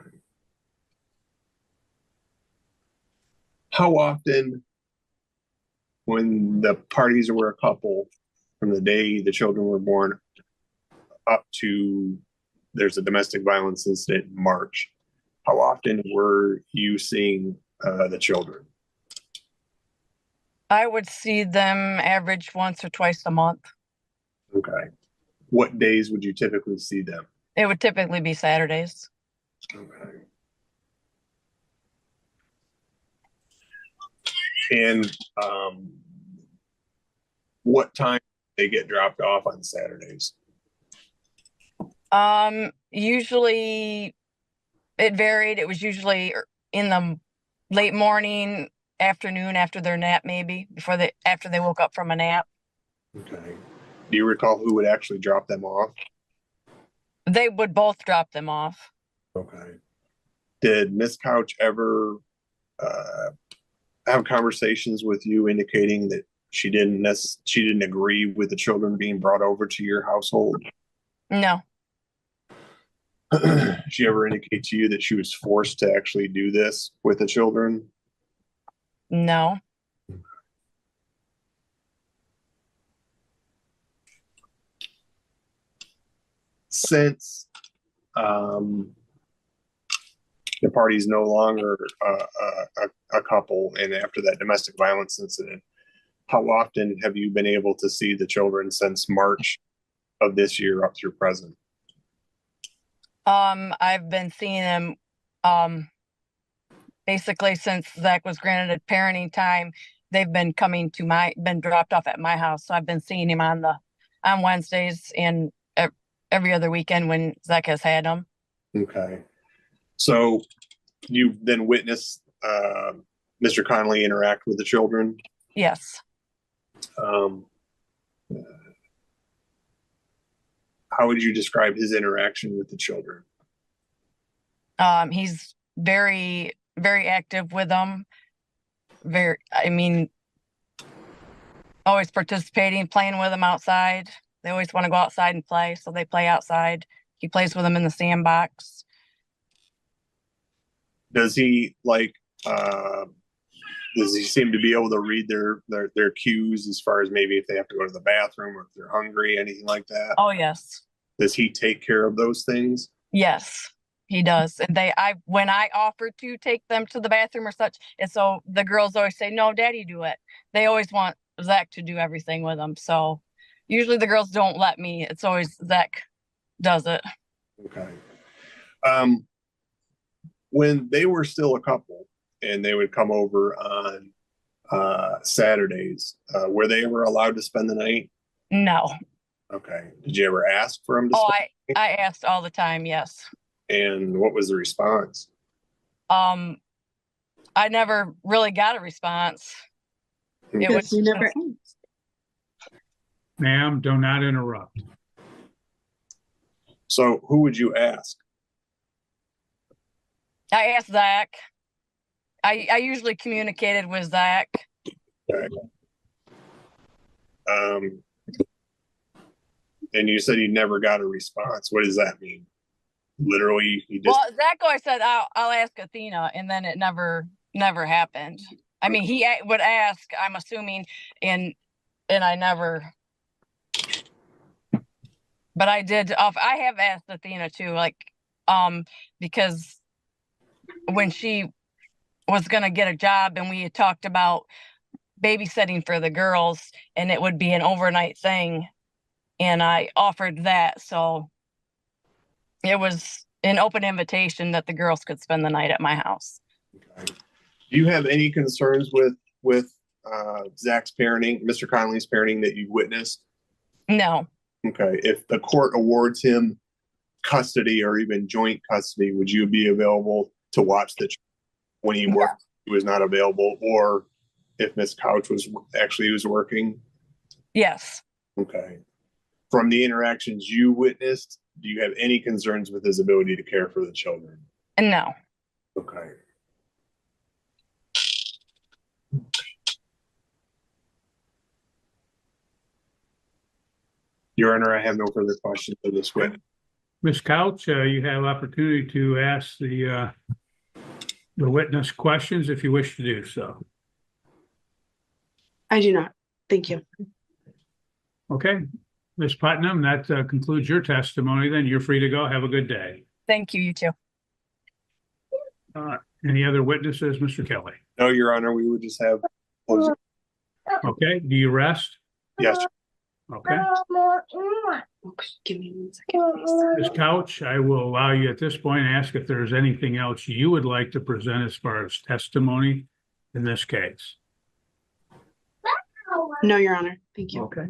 How often, when the parties were a couple, from the day the children were born up to there's a domestic violence incident in March, how often were you seeing the children? I would see them average once or twice a month. Okay. What days would you typically see them? It would typically be Saturdays. Okay. And what time do they get dropped off on Saturdays? Usually it varied. It was usually in the late morning, afternoon, after their nap, maybe after they woke up from a nap. Okay. Do you recall who would actually drop them off? They would both drop them off. Okay. Did Miss Couch ever have conversations with you indicating that she didn't agree with the children being brought over to your household? No. Did she ever indicate to you that she was forced to actually do this with the children? No. Since the party's no longer a couple, and after that domestic violence incident, how often have you been able to see the children since March of this year up through present? I've been seeing them basically since Zach was granted parenting time. They've been been dropped off at my house, so I've been seeing him on Wednesdays and every other weekend when Zach has had them. Okay. So you then witnessed Mr. Connolly interact with the children? Yes. How would you describe his interaction with the children? He's very, very active with them. Always participating, playing with them outside. They always want to go outside and play, so they play outside. He plays with them in the sandbox. Does he does he seem to be able to read their cues as far as maybe if they have to go to the bathroom or if they're hungry, anything like that? Oh, yes. Does he take care of those things? Yes, he does. And when I offer to take them to the bathroom or such, and so the girls always say, "No, Daddy, do it." They always want Zach to do everything with them. So usually the girls don't let me. It's always Zach does it. Okay. when they were still a couple and they would come over on Saturdays, were they ever allowed to spend the night? No. Okay. Did you ever ask for them to Oh, spend I asked all the time, yes. And what was the response? I never really got a response. It Because was we never asked. Ma'am, do not interrupt. So who would you ask? I asked Zach. I usually communicated with Zach. Okay. And you said you never got a response. What does that mean? Literally, he just Well, Zach always said I'll ask Athena, and then it never happened. I mean, he would ask, I'm assuming, and I never. But I did. I have asked Athena too, like, because when she was gonna get a job, and we had talked about babysitting for the girls, and it would be an overnight thing, and I offered that, so it was an open invitation that the girls could spend the night at my house. Okay. Do you have any concerns with Zach's parenting, Mr. Connolly's parenting that you witnessed? No. Okay. If the court awards him custody or even joint custody, would you be available to watch the when he worked? He was not available, or if Miss Couch was working? Yes. Okay. From the interactions you witnessed, do you have any concerns with his ability to care for the children? No. Okay. Your Honor, I have no further questions for this witness. Ms. Couch, you have opportunity to ask the witness questions if you wish to do so. I do not. Thank you. Okay. Ms. Putnam, that concludes your testimony. Then you're free to go. Have a good day. Thank you. You too. Any other witnesses, Mr. Kelly? No, Your Honor, we would just have. Okay. Do you rest? Yes. Okay. Give me 1 second. Ms. Couch, I will allow you at this point to ask if there's anything else you would like to present as far as testimony in this case. No, Your Honor. Thank you. Okay.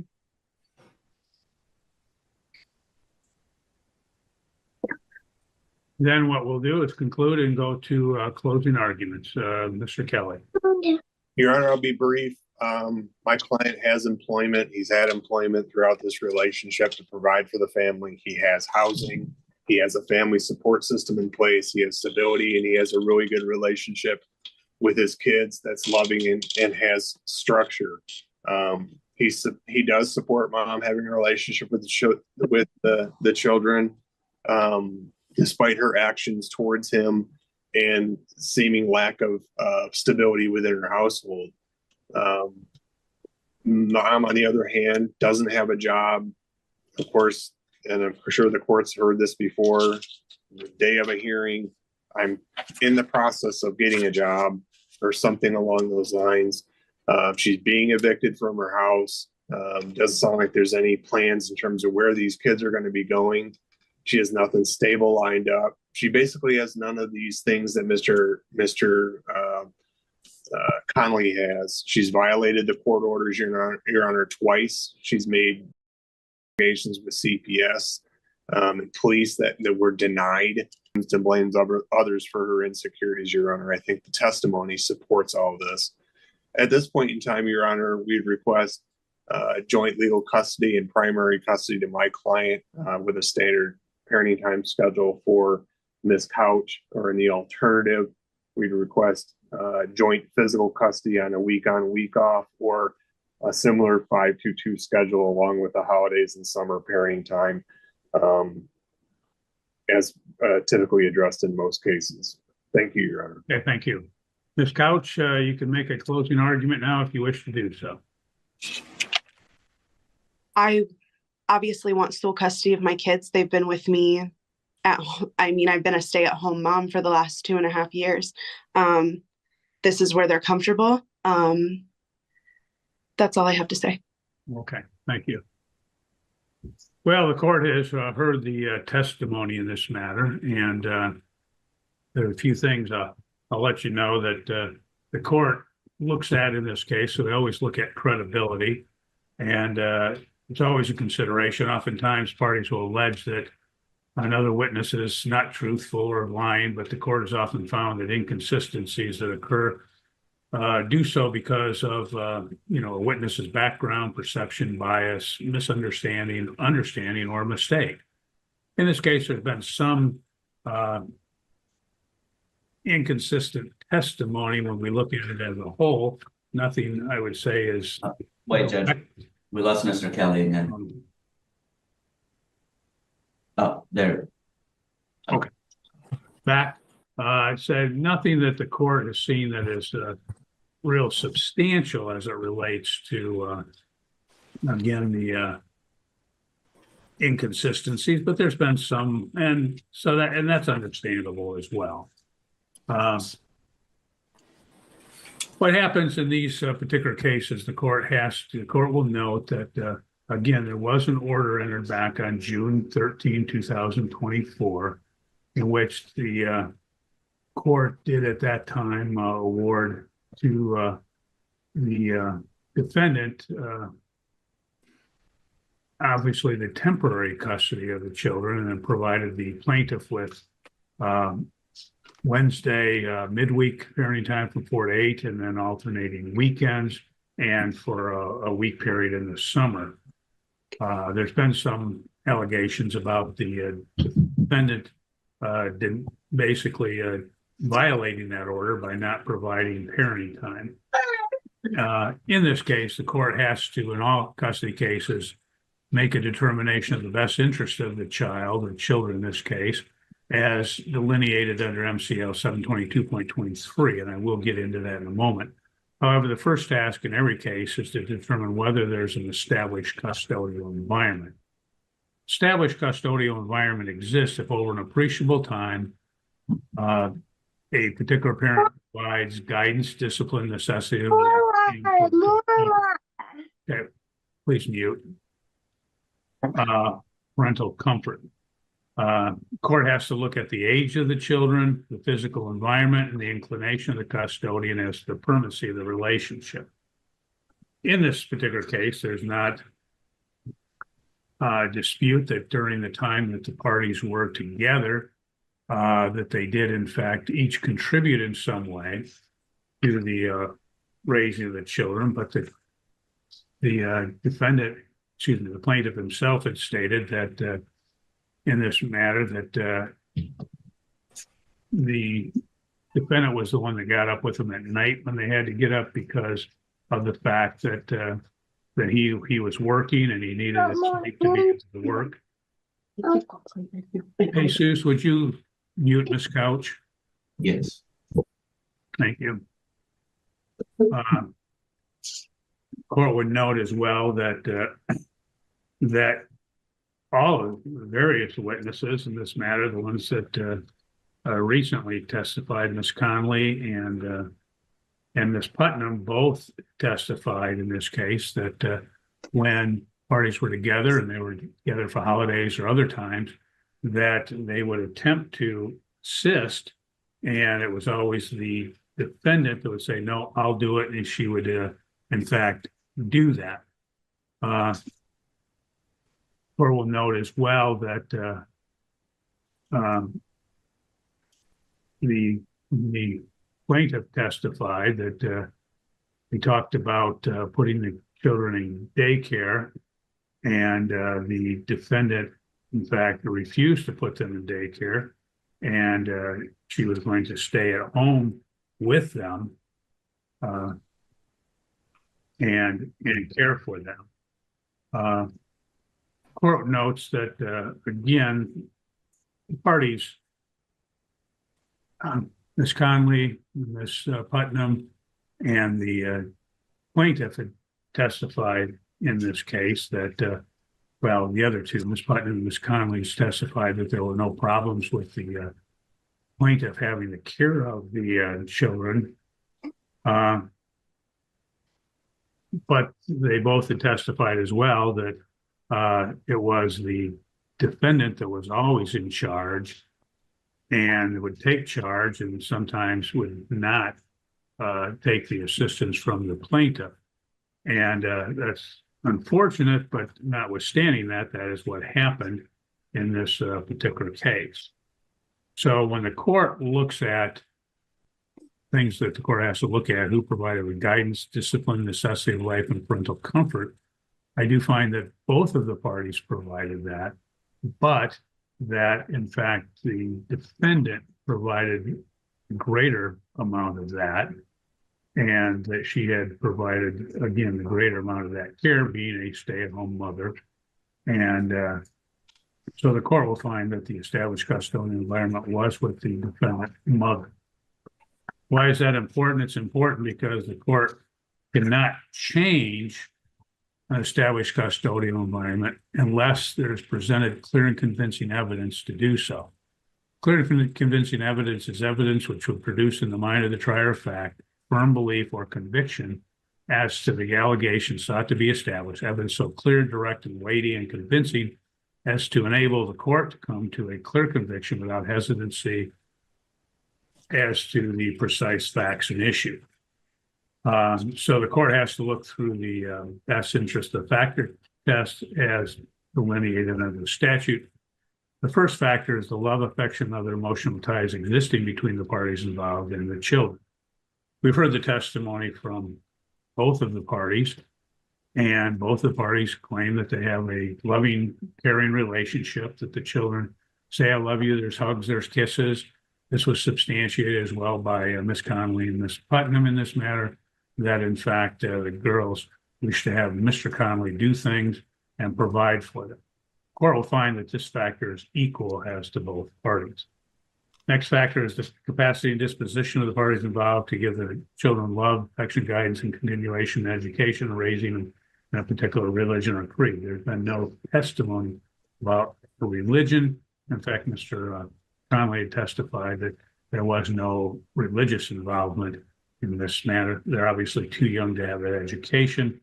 Then what we'll do is conclude and go to closing arguments. Mr. Kelly. Your Honor, I'll be brief. My client has employment. He's had employment throughout this relationship to provide for the family. He has housing. He has a family support system in place. He has stability, and he has a really good relationship with his kids that's loving and has structure. He does support mom having a relationship with the children, despite her actions towards him and seeming lack of stability within her household. Mom, on the other hand, doesn't have a job, of course, and I'm sure the court's heard this before. The day of a hearing, I'm in the process of getting a job or something along those lines. She's being evicted from her house. Doesn't sound like there's any plans in terms of where these kids are going to be going. She has nothing stable lined up. She basically has none of these things that Mr. Connolly has. She's violated the court orders, Your Honor, twice. She's made allegations with CPS and police that were denied, and blames others for her insecurities, Your Honor. I think the testimony supports all of this. At this point in time, Your Honor, we'd request joint legal custody and primary custody to my client with a standard parenting time schedule for Ms. Couch, or in the alternative, we'd request joint physical custody on a week on, week off, or a similar 5-2-2 schedule along with the holidays and summer parenting time, as typically addressed in most cases. Thank you, Your Honor. Okay, thank you. Ms. Couch, you can make a closing argument now if you wish to do so. I obviously want sole custody of my kids. They've been with me I've been a stay-at-home mom for the last 2.5 years. This is where they're comfortable. That's all I have to say. Okay, thank you. Well, the court has heard the testimony in this matter, and there are a few things I'll let you know that the court looks at in this case. So we always look at credibility, and it's always a consideration. Oftentimes, parties will allege that another witness is not truthful or lying, but the court has often found that inconsistencies that occur do so because of a witness's background, perception, bias, misunderstanding, understanding, or mistake. In this case, there's been some inconsistent testimony when we look at it as a whole. Nothing I would say is. Wait, Judge, we lost Mr. Kelly again. Oh, there. Okay. That I said nothing that the court has seen that is real substantial as it relates to again the inconsistencies, but there's been some, and that's understandable as well. What happens in these particular cases, the court will note that again, there was an order entered back on June 13, 2024, in which the court did at that time award to the defendant obviously the temporary custody of the children, and then provided the plaintiff with Wednesday midweek parenting time from 4 to 8, and then alternating weekends, and for a week period in the summer. There's been some allegations about the defendant basically violating that order by not providing parenting time. In this case, the court has to, in all custody cases, make a determination of the best interest of the child or children in this case, as delineated under MCL 722.23, and I will get into that in a moment. However, the first task in every case is to determine whether there's an established custodial environment. Established custodial environment exists if over an appreciable time, a particular parent provides guidance, discipline, necessity. Okay, please mute. Parental comfort. Court has to look at the age of the children, the physical environment, and the inclination of the custodian as to the permanency of the relationship. In this particular case, there's not a dispute that during the time that the parties were together, that they did in fact each contribute in some way to the raising of the children, but the plaintiff himself had stated that in this matter that the defendant was the one that got up with them at night when they had to get up because of the fact that he was working and he needed to sleep to be able to work. Hey, Jesus, would you mute Miss Couch? Yes. Thank you. Court would note as well that that all of the various witnesses in this matter, the ones that recently testified, Ms. Conley and Ms. Putnam, both testified in this case that when parties were together and they were together for holidays or other times, that they would attempt to assist, and it was always the defendant that would say, "No, I'll do it," and she would, in fact, do that. Or will note as well that the plaintiff testified that he talked about putting the children in daycare, and the defendant, in fact, refused to put them in daycare, and she was going to stay at home with them and care for them. Court notes that, again, the parties, Ms. Conley, Ms. Putnam, and the plaintiff had testified in this case that, well, the other two, Ms. Putnam and Ms. Conley, testified that there were no problems with the plaintiff having the care of the children. But they both had testified as well that it was the defendant that was always in charge, and would take charge and sometimes would not take the assistance from the plaintiff. And that's unfortunate, but notwithstanding that, that is what happened in this particular case. So when the court looks at things that the court has to look at, who provided the guidance, discipline, necessity of life, and parental comfort, I do find that both of the parties provided that, but that in fact the defendant provided a greater amount of that, and that she had provided, again, the greater amount of that care, being a stay-at-home mother. And so the court will find that the established custodial environment was with the defendant mother. Why is that important? It's important because the court cannot change an established custodial environment unless there's presented clear and convincing evidence to do so. Clear and convincing evidence is evidence which would produce in the mind of the trier of fact firm belief or conviction as to the allegation sought to be established, evidence so clear, direct, and weighty and convincing as to enable the court to come to a clear conviction without hesitancy as to the precise facts and issue. So the court has to look through the best interest of factor test as delineated under the statute. The first factor is the love, affection, other emotional ties existing between the parties involved and the children. We've heard the testimony from both of the parties, and both the parties claim that they have a loving, caring relationship, that the children say, I love you, there's hugs, there's kisses. This was substantiated as well by Ms. Connolly and Ms. Putnam in this matter, that in fact the girls wish to have Mr. Connolly do things and provide for them. The court will find that this factor is equal as to both parties. Next factor is the capacity and disposition of the parties involved to give the children love, affection, guidance, and continuation in education and raising them in a particular religion or creed. There's been no testimony about the religion. In fact, Mr. Connolly testified that there was no religious involvement in this matter. They're obviously too young to have that education.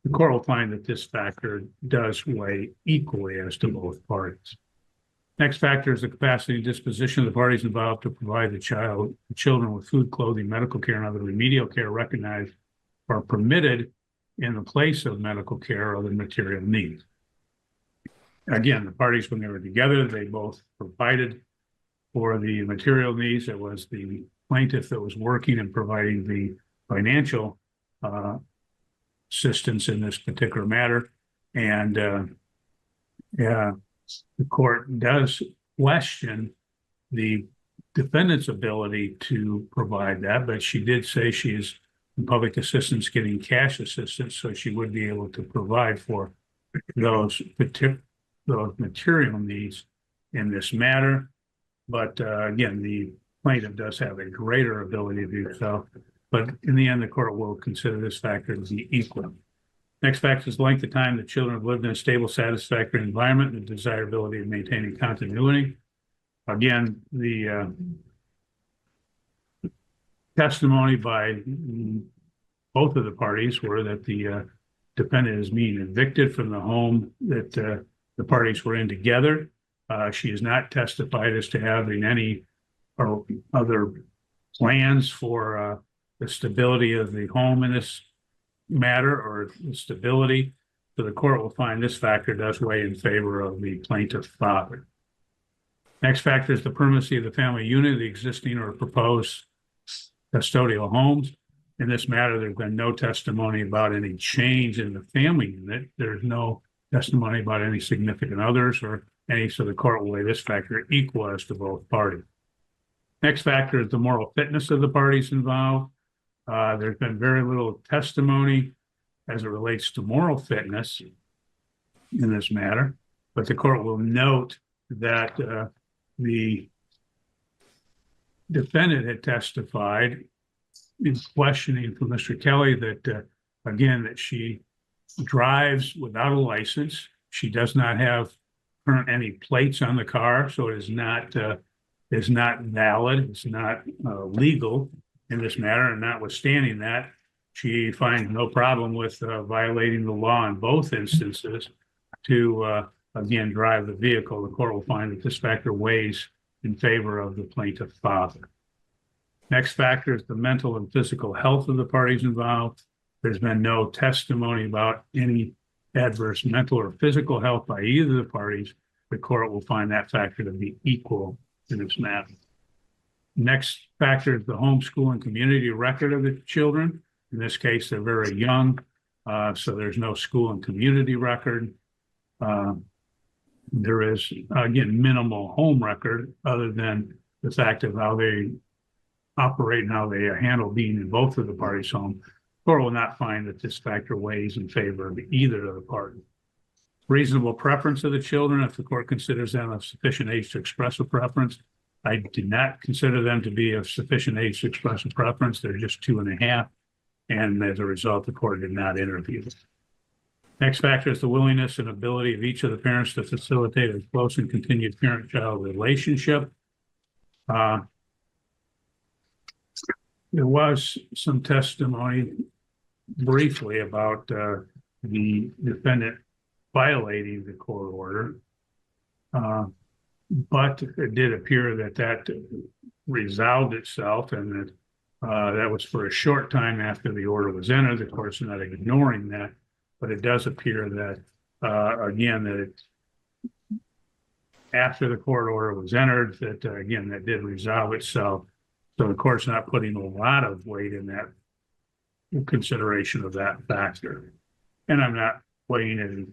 The court will find that this factor does weigh equally as to both parties. Next factor is the capacity and disposition of the parties involved to provide the children with food, clothing, medical care, and other remedial care recognized or permitted in the place of medical care or other material needs. Again, the parties, when they were together, they both provided for the material needs. It was the plaintiff that was working and providing the financial assistance in this particular matter. And the court does question the defendant's ability to provide that, but she did say she is in public assistance getting cash assistance, so she would be able to provide for those material needs in this matter. But again, the plaintiff does have a greater ability to do so. But in the end, the court will consider this factor to be equal. Next factor is the length of time the children have lived in a stable, satisfactory environment and the desirability of maintaining continuity. Again, the testimony by both of the parties were that the defendant is being evicted from the home that the parties were in together. She has not testified as to having any or other plans for the stability of the home in this matter or the stability. So the court will find this factor does weigh in favor of the plaintiff's father. Next factor is the permanency of the family unit, the existing or proposed custodial homes. In this matter, there's been no testimony about any change in the family unit. There's no testimony about any significant others or any, so the court will weigh this factor equal as to both parties. Next factor is the moral fitness of the parties involved. There's been very little testimony as it relates to moral fitness in this matter, but the court will note that the defendant had testified in questioning from Mr. Kelly that, again, that she drives without a license. She does not have any plates on the car, so it is not valid. It's not legal in this matter, and notwithstanding that, she finds no problem with violating the law in both instances to, again, drive the vehicle. The court will find that this factor weighs in favor of the plaintiff father. Next factor is the mental and physical health of the parties involved. There's been no testimony about any adverse mental or physical health by either of the parties. The court will find that factor to be equal in this matter. Next factor is the homeschool and community record of the children. In this case, they're very young, so there's no school and community record. There is, again, minimal home record other than the fact of how they operate and how they handle being in both of the parties' home. The court will not find that this factor weighs in favor of either of the parties. Reasonable preference of the children, if the court considers them of sufficient age to express a preference. I did not consider them to be of sufficient age to express a preference. They're just 2.5. And as a result, the court did not interview them. Next factor is the willingness and ability of each of the parents to facilitate a close and continued parent-child relationship. There was some testimony briefly about the defendant violating the court order. But it did appear that resolved itself, and that that was for a short time after the order was entered. The court's not ignoring that, but it does appear that, again, that after the court order was entered, that, again, that did resolve itself. So the court's not putting a lot of weight in that consideration of that factor. And I'm not weighing it in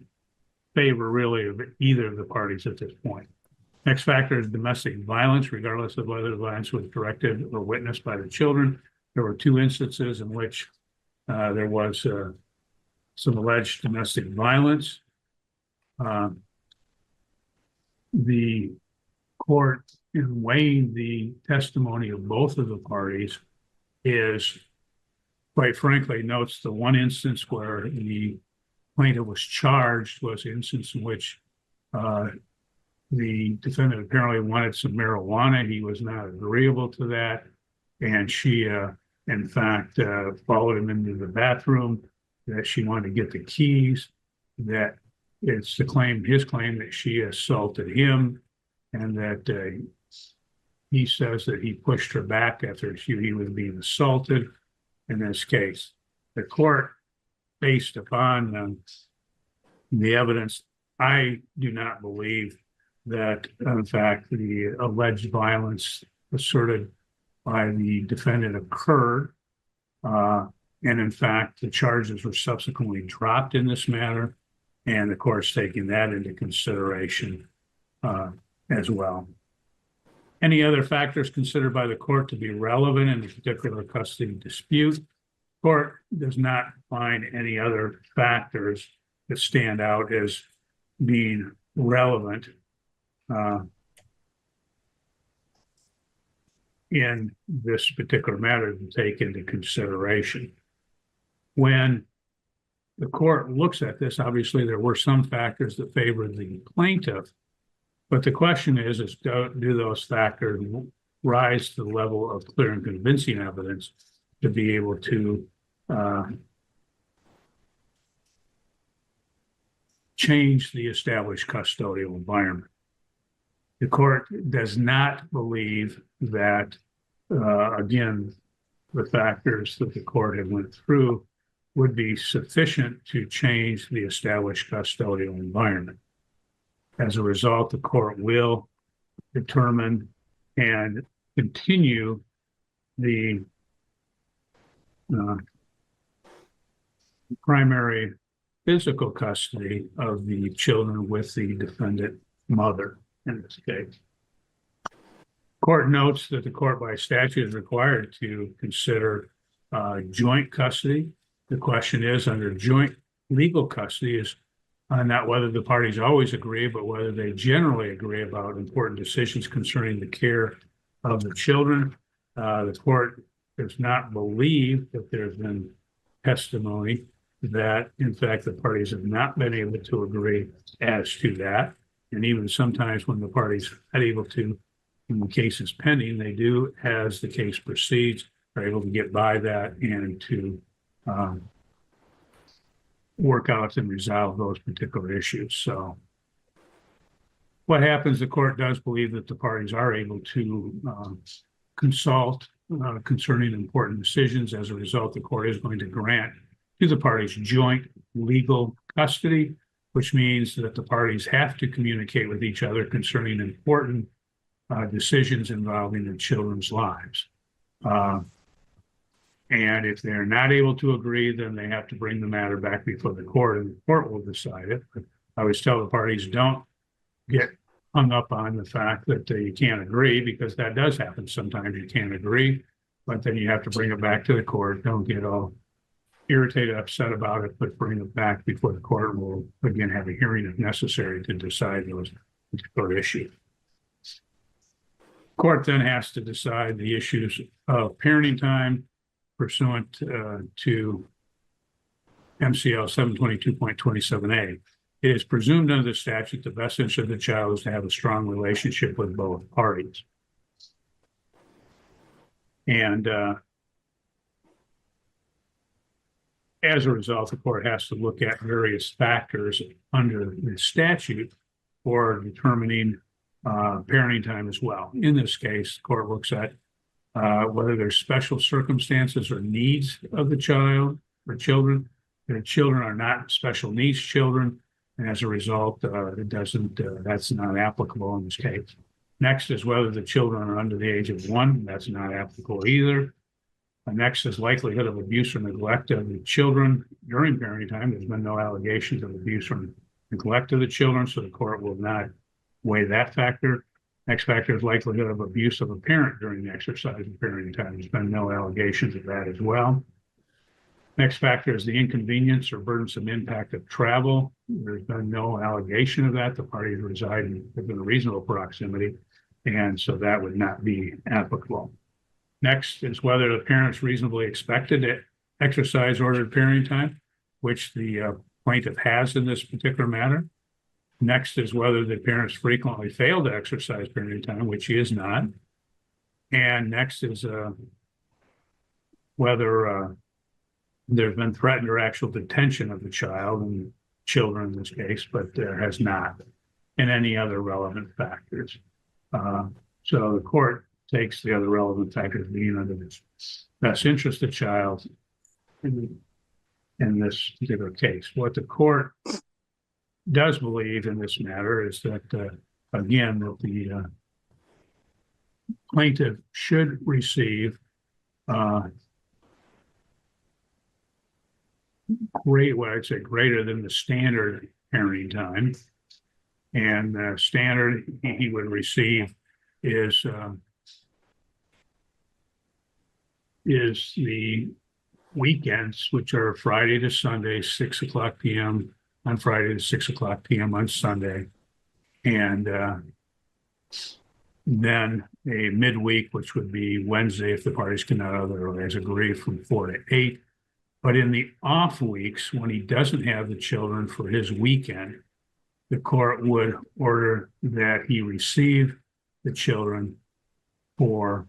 favor, really, of either of the parties at this point. Next factor is domestic violence, regardless of whether the violence was directed or witnessed by the children. There were 2 instances in which there was some alleged domestic violence. The court, in weighing the testimony of both of the parties, is, quite frankly, notes the one instance where the plaintiff was charged was an instance in which the defendant apparently wanted some marijuana. He was not agreeable to that. And she, in fact, followed him into the bathroom, that she wanted to get the keys, that it's his claim that she assaulted him, and that he says that he pushed her back after he was being assaulted in this case. The court, based upon the evidence, I do not believe that, in fact, the alleged violence asserted by the defendant occurred. And in fact, the charges were subsequently dropped in this matter, and the court's taking that into consideration as well. Any other factors considered by the court to be relevant in a particular custody dispute? The court does not find any other factors that stand out as being relevant in this particular matter to take into consideration. When the court looks at this, obviously there were some factors that favored the plaintiff, but the question is do those factors rise to the level of clear and convincing evidence to be able to change the established custodial environment? The court does not believe that, again, the factors that the court had went through would be sufficient to change the established custodial environment. As a result, the court will determine and continue the primary physical custody of the children with the defendant mother in this case. Court notes that the court by statute is required to consider joint custody. The question is, under joint legal custody, is not whether the parties always agree, but whether they generally agree about important decisions concerning the care of the children. The court does not believe that there's been testimony that, in fact, the parties have not been able to agree as to that. And even sometimes when the parties are able to, in the cases pending, they do, as the case proceeds, are able to get by that and to work out and resolve those particular issues. So what happens, the court does believe that the parties are able to consult concerning important decisions. As a result, the court is going to grant to the parties joint legal custody, which means that the parties have to communicate with each other concerning important decisions involving the children's lives. And if they're not able to agree, then they have to bring the matter back before the court, and the court will decide it. But I always tell the parties, don't get hung up on the fact that you can't agree, because that does happen. Sometimes you can't agree, but then you have to bring it back to the court. Don't get all irritated, upset about it, but bring it back before the court. Will again have a hearing if necessary to decide those particular issues. Court then has to decide the issues of parenting time pursuant to MCL 722.27A. It is presumed under the statute the best interest of the child is to have a strong relationship with both parties. And as a result, the court has to look at various factors under the statute for determining parenting time as well. In this case, the court looks at whether there's special circumstances or needs of the child or children. Their children are not special needs children, and as a result, that's not applicable in this case. Next is whether the children are under the age of 1. That's not applicable either. Next is likelihood of abuse or neglect of the children during parenting time. There's been no allegations of abuse or neglect of the children, so the court will not weigh that factor. Next factor is likelihood of abuse of a parent during the exercise of parenting time. There's been no allegations of that as well. Next factor is the inconvenience or burdensome impact of travel. There's been no allegation of that. The parties reside within a reasonable proximity, and so that would not be applicable. Next is whether the parents reasonably expected to exercise ordered parenting time, which the plaintiff has in this particular matter. Next is whether the parents frequently fail to exercise parenting time, which he is not. And next is whether there's been threatened or actual detention of the child and children in this case, but there has not, and any other relevant factors. So the court takes the other relevant factors being under the best interest of the child in this particular case. What the court does believe in this matter is that, again, that the plaintiff should receive greater than the standard parenting time. And standard he would receive is the weekends, which are Friday to Sunday, 6 o'clock p.m. on Friday to 6 o'clock p.m. on Sunday. And then a midweek, which would be Wednesday if the parties cannot otherwise agree, from 4 to 8. But in the off weeks, when he doesn't have the children for his weekend, the court would order that he receive the children for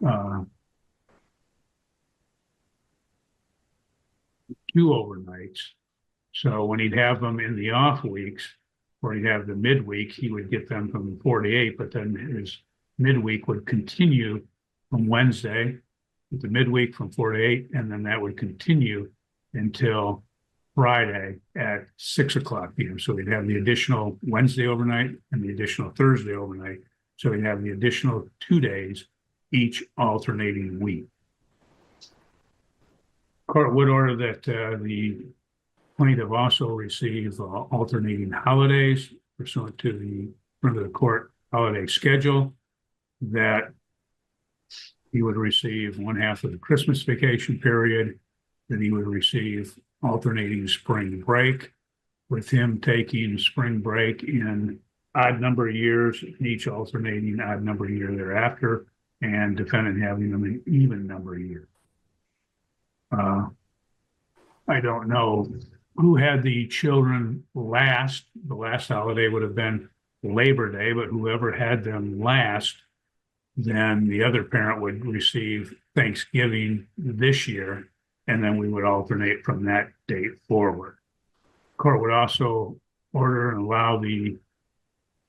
2 overnights. So when he'd have them in the off weeks, or he'd have the midweek, he would get them from 4 to 8, but then his midweek would continue from Wednesday, with the midweek from 4 to 8, and then that would continue until Friday at 6 o'clock p.m. So we'd have the additional Wednesday overnight and the additional Thursday overnight. So we'd have the additional 2 days each alternating week. Court would order that the plaintiff also receive alternating holidays pursuant to the court holiday schedule, that he would receive 1/2 of the Christmas vacation period, that he would receive alternating spring break, with him taking spring break in odd number of years, each alternating odd number of year thereafter, and defendant having them in even number of years. I don't know who had the children last. The last holiday would have been Labor Day, but whoever had them last, then the other parent would receive Thanksgiving this year, and then we would alternate from that date forward. Court would also order and allow the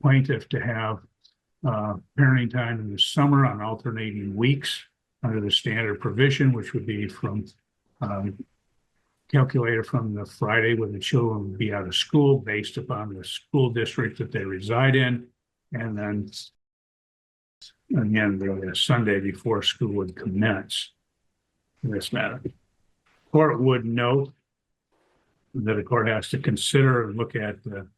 plaintiff to have parenting time in the summer on alternating weeks under the standard provision, which would be from calculated from the Friday when the children would be out of school based upon the school district that they reside in. And then again, the Sunday before school would commence in this matter. Court would note that the court has to consider and look at the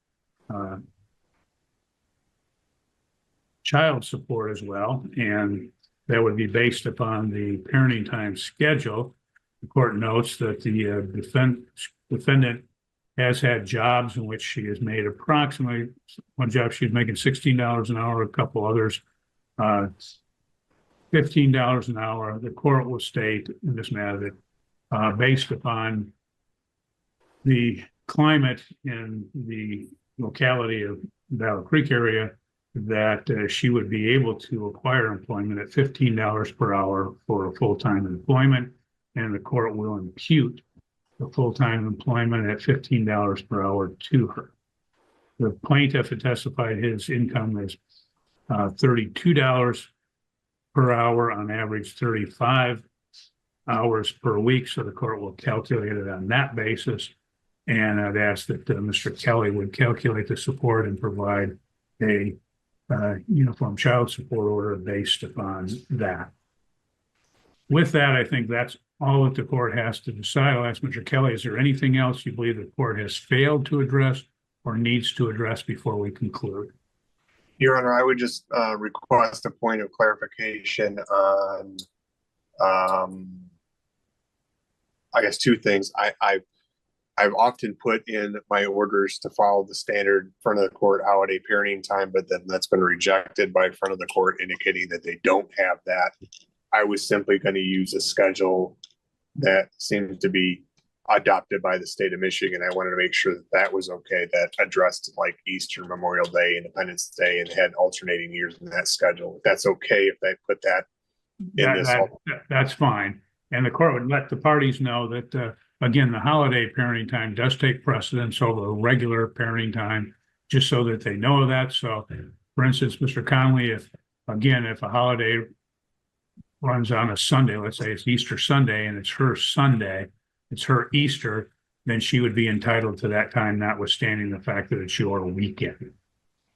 child support as well, and that would be based upon the parenting time schedule. The court notes that the defendant has had jobs in which she has made approximately, one job she's making $16 an hour, a couple others $15 an hour. The court will state in this matter that based upon the climate in the locality of Battle Creek area, that she would be able to acquire employment at $15 per hour for a full-time employment, and the court will impute the full-time employment at $15 per hour to her. The plaintiff had testified his income is $32 per hour, on average 35 hours per week, so the court will calculate it on that basis. And I'd ask that Mr. Kelly would calculate the support and provide a uniform child support order based upon that. With that, I think that's all that the court has to decide. I'll ask Mr. Kelly, is there anything else you believe the court has failed to address or needs to address before we conclude? Your Honor, I would just request a point of clarification on, I guess, two things. I've often put in my orders to follow the standard front of the court holiday parenting time, but then that's been rejected by front of the court, indicating that they don't have that. I was simply going to use a schedule that seems to be adopted by the state of Michigan. I wanted to make sure that that was okay, that addressed like Easter, Memorial Day, Independence Day, and had alternating years in that schedule. If that's okay if they put that in this. That's fine. And the court would let the parties know that, again, the holiday parenting time does take precedence over regular parenting time, just so that they know that. So, for instance, Mr. Conley, if a holiday runs on a Sunday, let's say it's Easter Sunday and it's her Sunday, it's her Easter, then she would be entitled to that time, notwithstanding the fact that it's your weekend.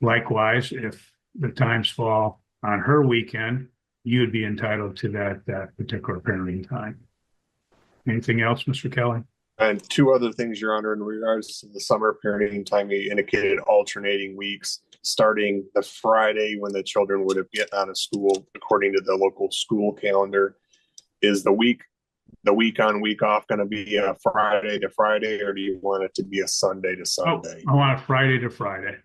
Likewise, if the times fall on her weekend, you would be entitled to that particular parenting time. Anything else, Mr. Kelly? And two other things, Your Honor, in regards to the summer parenting time, you indicated alternating weeks, starting the Friday when the children would have get out of school, according to the local school calendar. Is the week on, week off going to be a Friday to Friday, or do you want it to be a Sunday to Sunday? I want it Friday to Friday.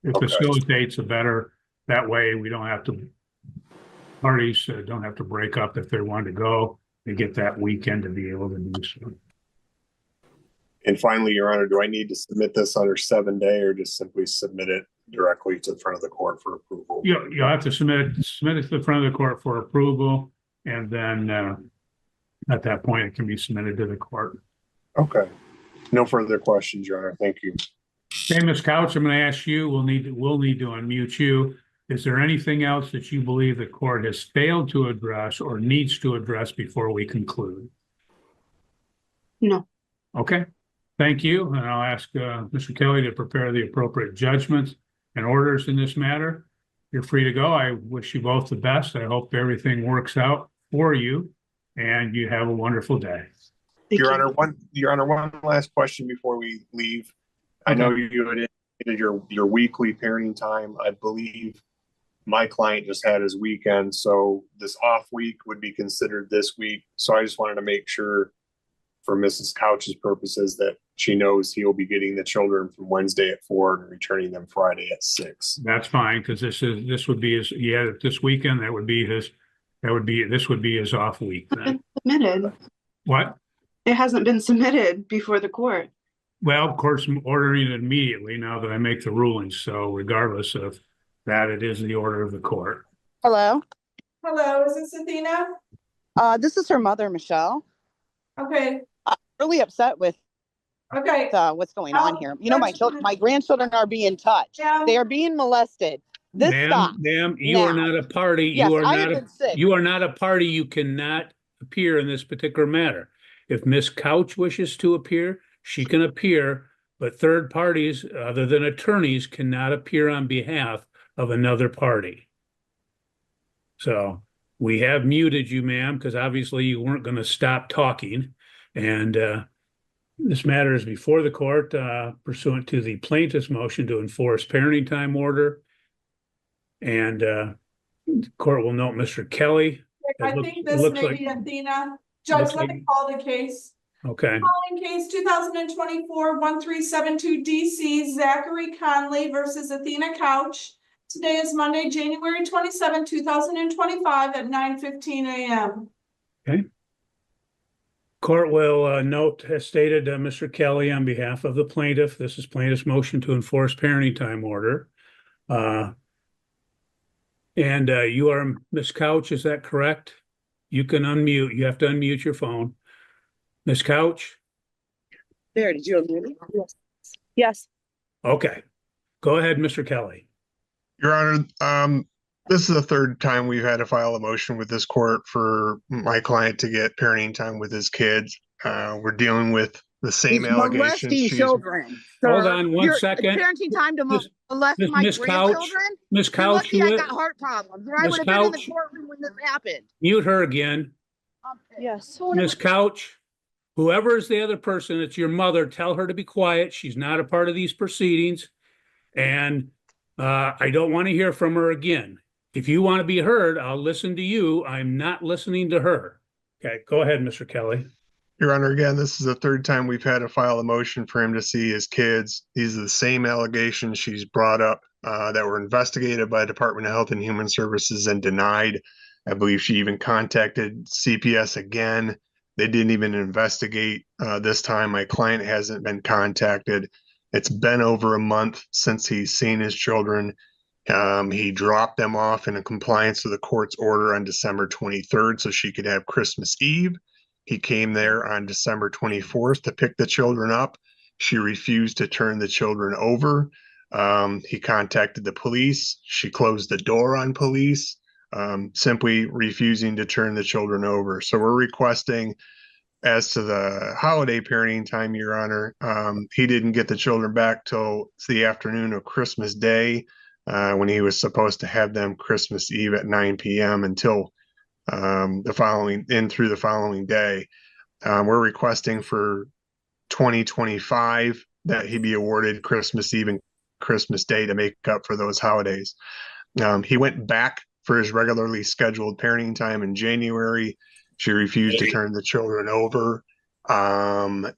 It facilitates a better, that way we don't have to, parties don't have to break up if they want to go. They get that weekend to be able to do so. And finally, Your Honor, do I need to submit this under 7-day or just simply submit it directly to the front of the court for approval? You'll have to submit it to the front of the court for approval, and then at that point, it can be submitted to the court. Okay. No further questions, Your Honor. Thank you. Okay, Ms. Couch, I'm going to ask you, we'll need to unmute you. Is there anything else that you believe the court has failed to address or needs to address before we conclude? No. Okay, thank you. And I'll ask Mr. Kelly to prepare the appropriate judgments and orders in this matter. You're free to go. I wish you both the best. I hope everything works out for you and you have a wonderful day. Your Honor, one last question before we leave. Okay. I know you had indicated your weekly parenting time. I believe my client just had his weekend, so this off week would be considered this week. So I just wanted to make sure for Mrs. Couch's purposes that she knows he'll be getting the children from Wednesday at 4 and returning them Friday at 6. That's fine, because this would be his, this weekend, this would be his off week then. Submitted. What? It hasn't been submitted before the court. Well, of course, I'm ordering it immediately now that I make the rulings. So regardless of that, it is the order of the court. Hello. Hello, is this Athena? This is her mother, Michelle. Okay. I'm really upset with Okay. what's going on here. You know, my grandchildren are being touched. Yeah. They are being molested. This stops. Ma'am, you are now. not a party. Yes, You are I not have a, been sick. you are not a party. You cannot appear in this particular matter. If Ms. Couch wishes to appear, she can appear, but third parties other than attorneys cannot appear on behalf of another party. So we have muted you, ma'am, because obviously you weren't going to stop talking. And this matter is before the court pursuant to the plaintiff's motion to enforce parenting time order. And the court will note Mr. Kelly. I think this may be Athena. Judge, let me call the case. Okay. Calling case 2024-1372 DC, Zachary Conley versus Athena Couch. Today is Monday, January 27, 2025 at 9:15 a.m. Okay. Court will note, as stated, Mr. Kelly on behalf of the plaintiff. This is plaintiff's motion to enforce parenting time order. And you are Ms. Couch, is that correct? You can unmute. You have to unmute your phone. Ms. Couch? There, did you unmute it? Yes. Yes. Okay. Go ahead, Mr. Kelly. Your Honor, this is the third time we've had to file a motion with this court for my client to get parenting time with his kids. We're dealing with the same allegations. Molesting children. Hold on one second. Parenting time to molest my Ms. Couch, grandchildren. Ms. You're Couch, lucky I got heart problems, or I would have been in the courtroom when this happened. Mute her again. Yes. Ms. Couch, whoever is the other person, it's your mother, tell her to be quiet. She's not a part of these proceedings. And I don't want to hear from her again. If you want to be heard, I'll listen to you. I'm not listening to her. Okay, go ahead, Mr. Kelly. Your Honor, again, this is the third time we've had to file a motion for him to see his kids. These are the same allegations she's brought up that were investigated by the Department of Health and Human Services and denied. I believe she even contacted CPS again. They didn't even investigate this time. My client hasn't been contacted. It's been over a month since he's seen his children. He dropped them off in compliance with the court's order on December 23rd so she could have Christmas Eve. He came there on December 24th to pick the children up. She refused to turn the children over. He contacted the police. She closed the door on police, simply refusing to turn the children over. So we're requesting, as to the holiday parenting time, Your Honor, he didn't get the children back till the afternoon of Christmas Day, when he was supposed to have them Christmas Eve at 9 p.m. until through the following day. We're requesting for 2025 that he be awarded Christmas Eve and Christmas Day to make up for those holidays. He went back for his regularly scheduled parenting time in January. She refused to turn the children over. And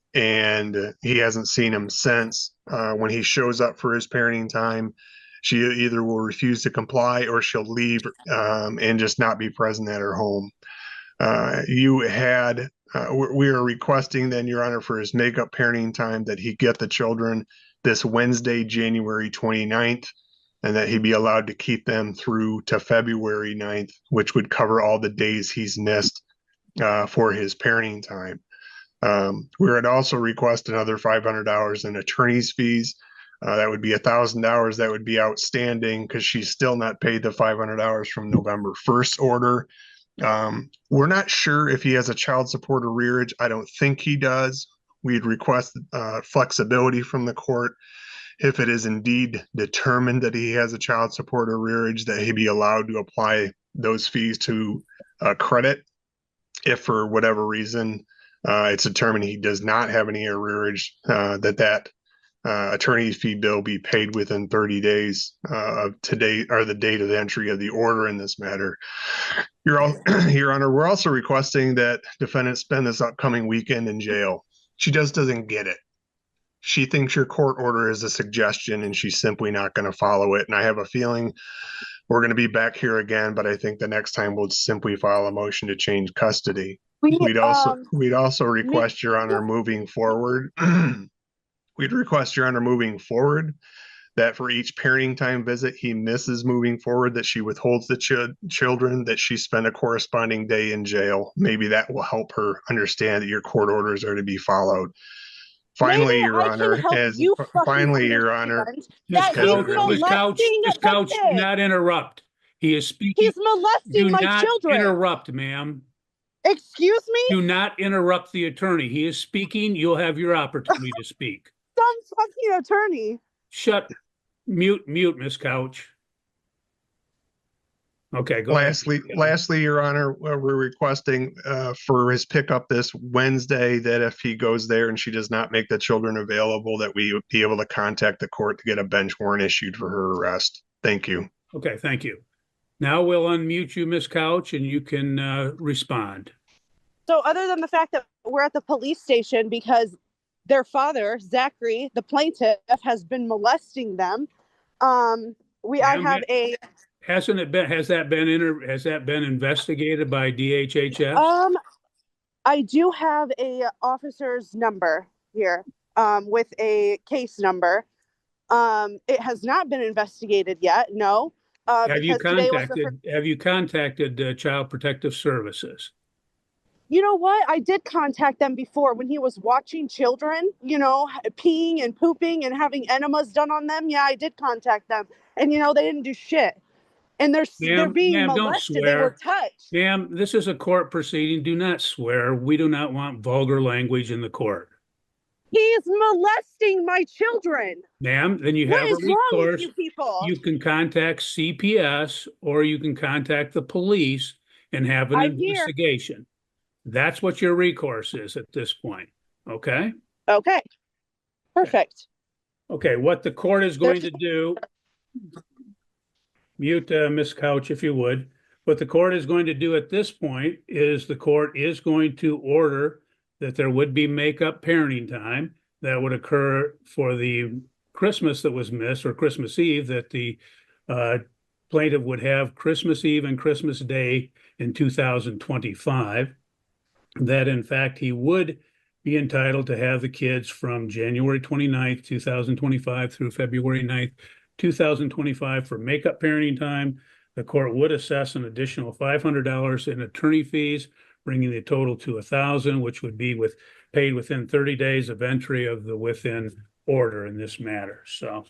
he hasn't seen him since. When he shows up for his parenting time, she either will refuse to comply or she'll leave and just not be present at her home. We are requesting then, Your Honor, for his makeup parenting time that he get the children this Wednesday, January 29th, and that he be allowed to keep them through to February 9th, which would cover all the days he's missed for his parenting time. We would also request another $500 in attorney's fees. That would be $1,000 that would be outstanding because she's still not paid the $500 from November 1st order. We're not sure if he has a child support arrearage. I don't think he does. We'd request flexibility from the court. If it is indeed determined that he has a child support arrearage, that he be allowed to apply those fees to credit. If for whatever reason it's determined he does not have any arrearage, that attorney's fee bill be paid within 30 days of today or the date of the entry of the order in this matter. Your Honor, we're also requesting that defendant spend this upcoming weekend in jail. She just doesn't get it. She thinks your court order is a suggestion and she's simply not going to follow it. And I have a feeling we're going to be back here again, but I think the next time we'll simply file a motion to change custody. We'd also request, Your Honor, moving forward. We'd request, Your Honor, moving forward, that for each parenting time visit he misses moving forward, that she withholds the children, that she spend a corresponding day in jail. Maybe that will help her understand that your court orders are to be followed. Finally, Maybe Your I can Honor, help you fucking finally, Your Honor. understand Ms. that Couch, he's Ms. Couch, molesting Ms. the Couch, do kids. not interrupt. He is speaking. He's molesting Do my not children. interrupt, ma'am. Excuse me? Do not interrupt the attorney. He is speaking. You'll have your opportunity to speak. Some fucking attorney. Mute, Ms. Couch. Okay, go ahead. Lastly, Your Honor, we're requesting for his pickup this Wednesday, that if he goes there and she does not make the children available, that we be able to contact the court to get a bench warrant issued for her arrest. Thank you. Okay, thank you. Now we'll unmute you, Ms. Couch, and you can respond. So other than the fact that we're at the police station because their father, Zachary, the plaintiff, has been molesting them, I have a Has that been investigated by DHHS? I do have a officer's number here, with a case number. It has not been investigated yet. No. Have you contacted Child Protective Services? You know what? I did contact them before when he was watching children, peeing and pooping and having enemas done on them. Yeah, I did contact them, and they didn't do shit. And they're being molested. They were touched. Ma'am, this is a court proceeding. Do not swear. We do not want vulgar language in the court. He's molesting my children. Ma'am, then you have a recourse. What is wrong with you people? You can contact CPS or you can contact the police and have an investigation. That's what your recourse is at this point. Okay? Okay. Perfect. Okay, what the court is going to do, mute Ms. Couch if you would. What the court is going to do at this point is the court is going to order that there would be makeup parenting time that would occur for the Christmas that was missed, or Christmas Eve, that the plaintiff would have Christmas Eve and Christmas Day in 2025. That in fact he would be entitled to have the kids from January 29th, 2025 through February 9th, 2025 for makeup parenting time. The court would assess an additional $500 in attorney fees, bringing the total to $1,000, which would be paid within 30 days of entry of the within order in this matter. So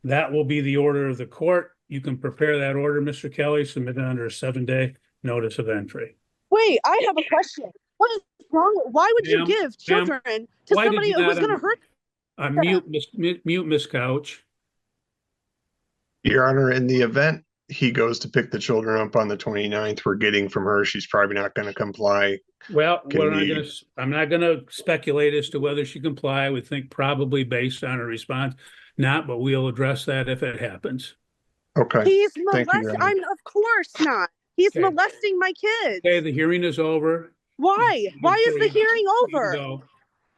that will be the order of the court. You can prepare that order, Mr. Kelly, submit it under a 7-day notice of entry. Wait, I have a question. What is wrong? Why would you give children to somebody who's going to hurt them? Mute Ms. Couch. Your Honor, in the event he goes to pick the children up on the 29th, we're getting from her, she's probably not going to comply. Well, I'm not going to speculate as to whether she comply. I would think probably based on her response, not, but we'll address that if it happens. Okay. He's molesting. Of course not. He's molesting my kids. Okay, the hearing is over. Why? Why is the hearing over?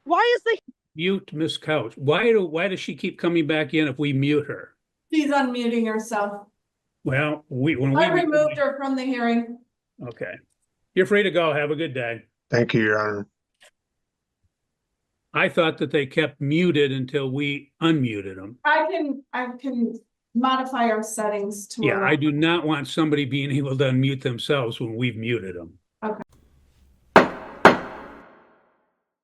Why is the mute Miss Couch? Why does she keep coming back in if we mute her? She's unmuting herself. Well, I removed her from the hearing. Okay. You're free to go. Have a good day. Thank you, Your Honor. I thought that they kept muted until we unmuted them. I can modify our settings to I do not want somebody being able to unmute themselves when we've muted them.